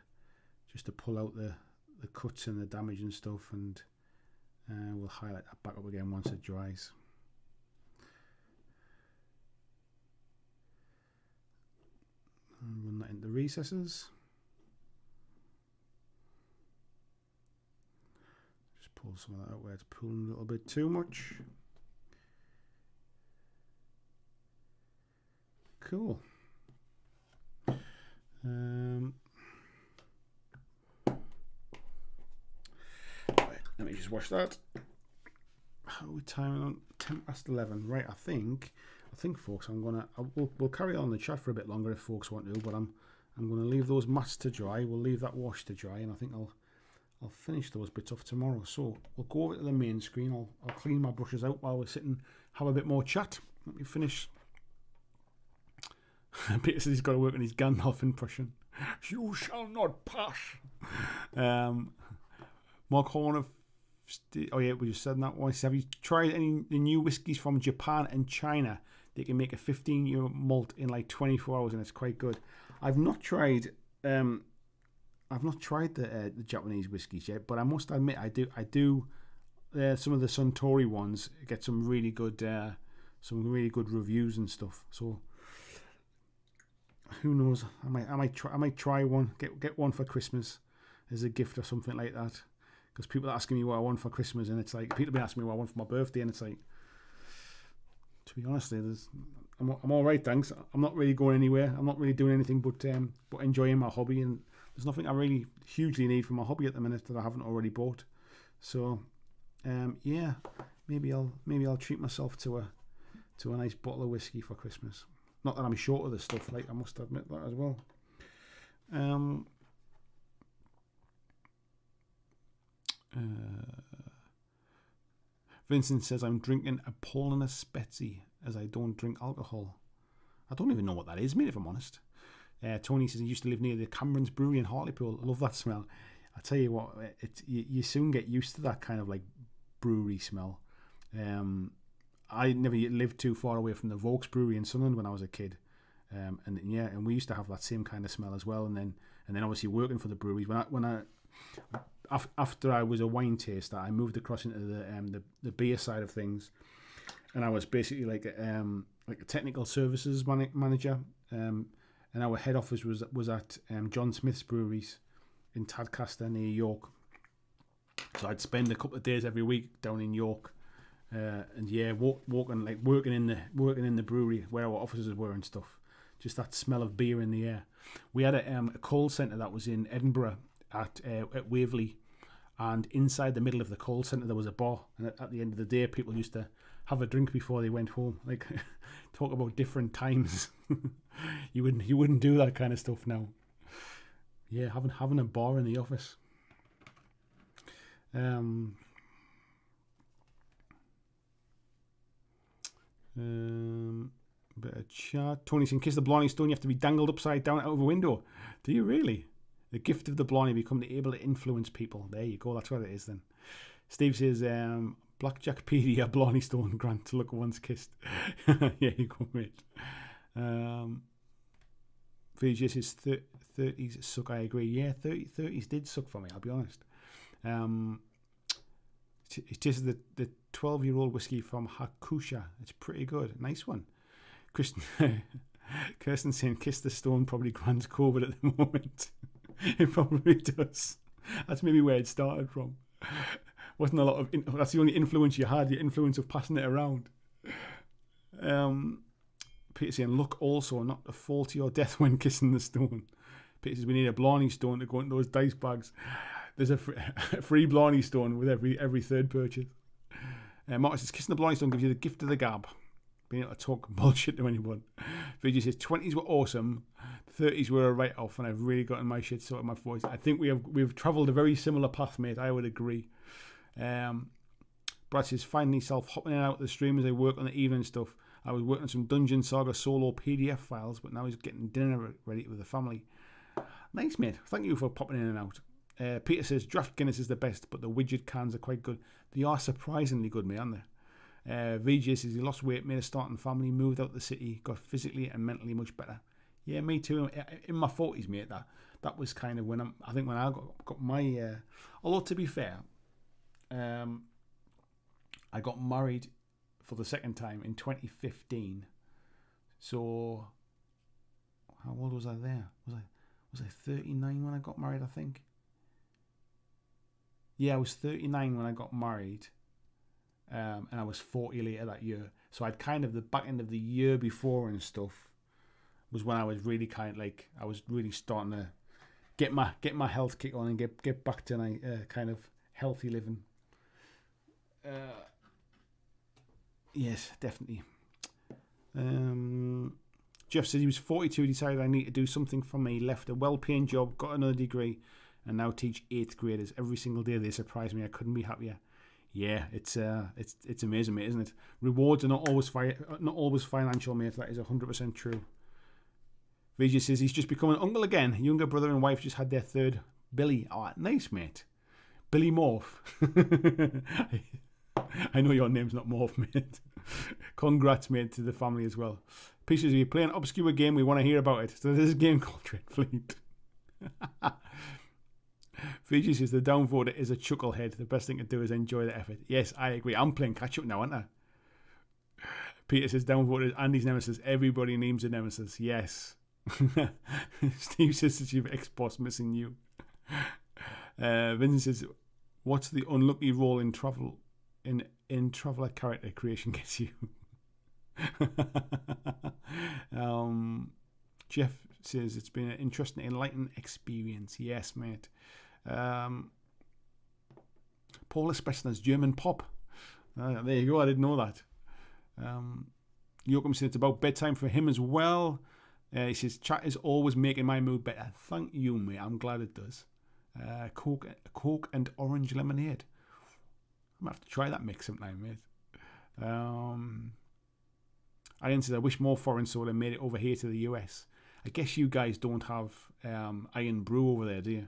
pull out the cuts and the damage and stuff, and we'll highlight that back up again once it dries. And run that into recesses. Just pull some of that out where it's pulling a little bit too much. Cool. Right, let me just wash that. How are we timing on? 11:10. Right, I think, folks, we'll carry on the chat for a bit longer if folks want to, but I'm going to leave those mats to dry. We'll leave that wash to dry, and I think I'll finish those bits off tomorrow. So we'll go over to the main screen. I'll clean my brushes out while we sit and have a bit more chat. Let me finish Peter says he's got to work on his Gandalf impression. You shall not pass. Mark Horner. Oh yeah, we just said that one. Have you tried any the new whiskies from Japan and China? They can make a 15-year malt in like 24 hours, and it's quite good. I've not tried. I've not tried the Japanese whiskies yet, but I must admit I do. Some of the Suntory ones get some really good reviews and stuff. So who knows? I might try one. Get one for Christmas as a gift or something like that. Because people are asking me what I want for Christmas, and it's like people have been asking me what I want for my birthday, and it's like, to be honest, I'm all right, thanks. I'm not really going anywhere. I'm not really doing anything but enjoying my hobby, and there's nothing I really hugely need for my hobby at the minute that I haven't already bought. So, yeah, maybe I'll treat myself to a nice bottle of whiskey for Christmas. Not that I'm short of the stuff, like I must admit that as well. Vincent says I'm drinking a Paulina Spezi as I don't drink alcohol. I don't even know what that is, mate, if I'm honest. Tony says he used to live near the Cameron's Brewery in Hartlepool. I love that smell. I tell you what, you soon get used to that kind of like brewery smell. I never lived too far away from the Vaux Brewery in Sunderland when I was a kid, and we used to have that same kind of smell as well. And then obviously working for the breweries after I was a wine taster, I moved across into the beer side of things, and I was basically like a technical services manager. And our head office was at John Smith's breweries in Tadcaster near York. So I'd spend a couple of days every week down in York, working in the brewery where our offices were and stuff. Just that smell of beer in the air. We had a call centre that was in Edinburgh at Waverley, and inside the middle of the call centre there was a bar, and at the end of the day people used to have a drink before they went home. Like, talk about different times. you wouldn't do that kind of stuff now. Yeah, having a bar in the office. Bit of chat. Tony saying, kiss the Blarney Stone, you have to be dangled upside down out of a window. Do you really? The gift of the Blarney, become able to influence people. There you go, that's what it is then. Steve says, BlackJack PD, Blarney Stone, grant to look once kissed. Yeah, you go, mate. VJ says 30s suck, I agree. Yeah, 30s did suck for me, I'll be honest. It tastes the 12-year-old whiskey from Hakusha. It's pretty good. Nice one. Kirsten saying, kiss the stone probably grants COVID at the moment. It probably does. That's maybe where it started from. Wasn't a lot of... that's the only influence you had, your influence of passing it around. Peter saying, look also, not to fall to your death when kissing the stone. Peter says, we need a Blarney Stone to go into those dice bags. There's a free Blarney Stone with every third purchase. Mark says, kissing the Blarney Stone gives you the gift of the gab. Being able to talk bullshit to anyone. VJ says, 20s were awesome, 30s were a write-off, and I've really gotten my shit sorted, my voice. I think we've travelled a very similar path, mate. I would agree. Brad says, finding myself hopping in and out of the stream as I work on the evening stuff. I was working on some Dungeon Saga solo PDF files, but now he's getting dinner ready with the family. Nice, mate. Thank you for popping in and out. Peter says, Draft Guinness is the best, but the widget cans are quite good. They are surprisingly good, mate, aren't they? VJ says he lost weight, made a start in family, moved out the city, got physically and mentally much better. Yeah, me too. In my 40s, mate, that was kind of when I got my... although, to be fair, I got married for the second time in 2015. So, how old was I there? Was I 39 when I got married, I think? Yeah, I was 39 when I got married. And I was 40 later that year. So I'd kind of the back end of the year before and stuff was when I was really I was really starting to get my health kick on and get back to kind of healthy living. Yes, definitely. Jeff says he was 42, decided I need to do something for me, left a well-paying job, got another degree, and now teach 8th graders. Every single day they surprise me. I couldn't be happier. Yeah, it's amazing, mate, isn't it? Rewards are not always financial, mate. That is 100% true. Vijay says he's just become an uncle again. Younger brother and wife just had their third Billy. Oh, nice, mate. Billy Morph. I know your name's not Morph, mate. Congrats, mate, to the family as well. Pieces, if you play an obscure game, we want to hear about it. So there's a game called Dread Fleet. Fiji says the downvoter is a chucklehead. The best thing to do is enjoy the effort. Yes, I agree. I'm playing catch up now, aren't I? Peter says downvoter is Andy's nemesis. Everybody names a nemesis. Yes. Steve says that you've ex-boss missing you. Vincent says, what's the unlucky role in traveler character creation gets you? Jeff says it's been an interesting, enlightening experience. Yes, mate. Paul Espresso has German pop. There you go. I didn't know that. Joachim says it's about bedtime for him as well. He says chat is always making my mood better. Thank you, mate. I'm glad it does. Coke and orange lemonade. I'm gonna have to try that mix sometime, mate. Ian says I wish more foreign soda made it over here to the US. I guess you guys don't have Iron Brew over there, do you?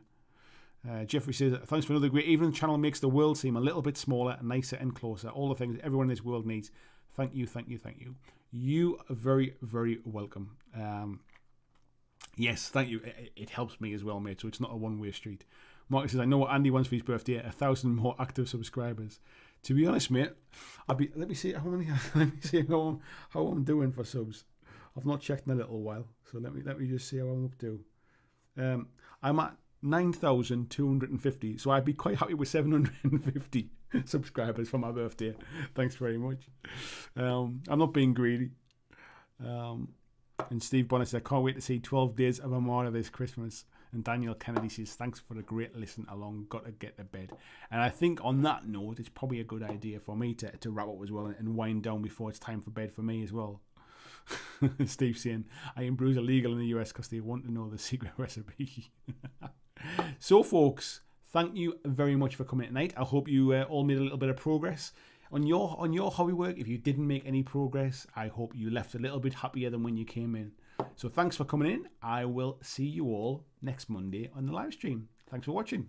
Jeffrey says, thanks for another great evening. The channel makes the world seem a little bit smaller, nicer and closer. All the things everyone in this world needs. Thank you, thank you, thank you. You are very, very welcome. Yes, thank you. It helps me as well, mate, so it's not a one-way street. Mark says, I know what Andy wants for his birthday, 1,000 more active subscribers. To be honest, mate, let me see how I'm doing for subs. I've not checked in a little while, so let me just see how I'm up to. I'm at 9,250, so I'd be quite happy with 750 subscribers for my birthday. Thanks very much. I'm not being greedy. And Steve Bonner says, I can't wait to see 12 Days of Armada this Christmas. And Daniel Kennedy says, thanks for a great listen along. Got to get to bed. And I think on that note, it's probably a good idea for me to wrap up as well and wind down before it's time for bed for me as well. Steve saying, Iron Brew's illegal in the US because they want to know the secret recipe. So, folks, thank you very much for coming tonight. I hope you all made a little bit of progress on your hobby work. If you didn't make any progress, I hope you left a little bit happier than when you came in. So thanks for coming in. I will see you all next Monday on the live stream. Thanks for watching.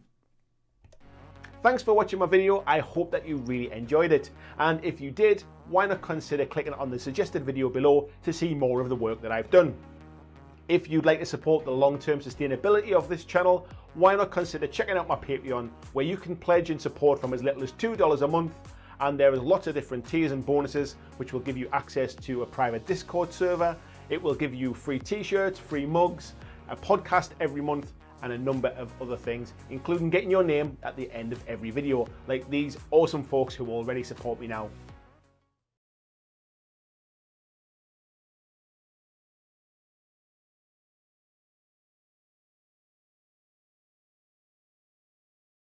Thanks for watching my video. I hope that you really enjoyed it. And if you did, why not consider clicking on the suggested video below to see more of the work that I've done. If you'd like to support the long-term sustainability of this channel, why not consider checking out my Patreon, where you can pledge and support from as little as $2 a month. And there is lots of different tiers and bonuses, which will give you access to a private Discord server. It will give you free t-shirts, free mugs, a podcast every month, and a number of other things, including getting your name at the end of every video, like these awesome folks who already support me now.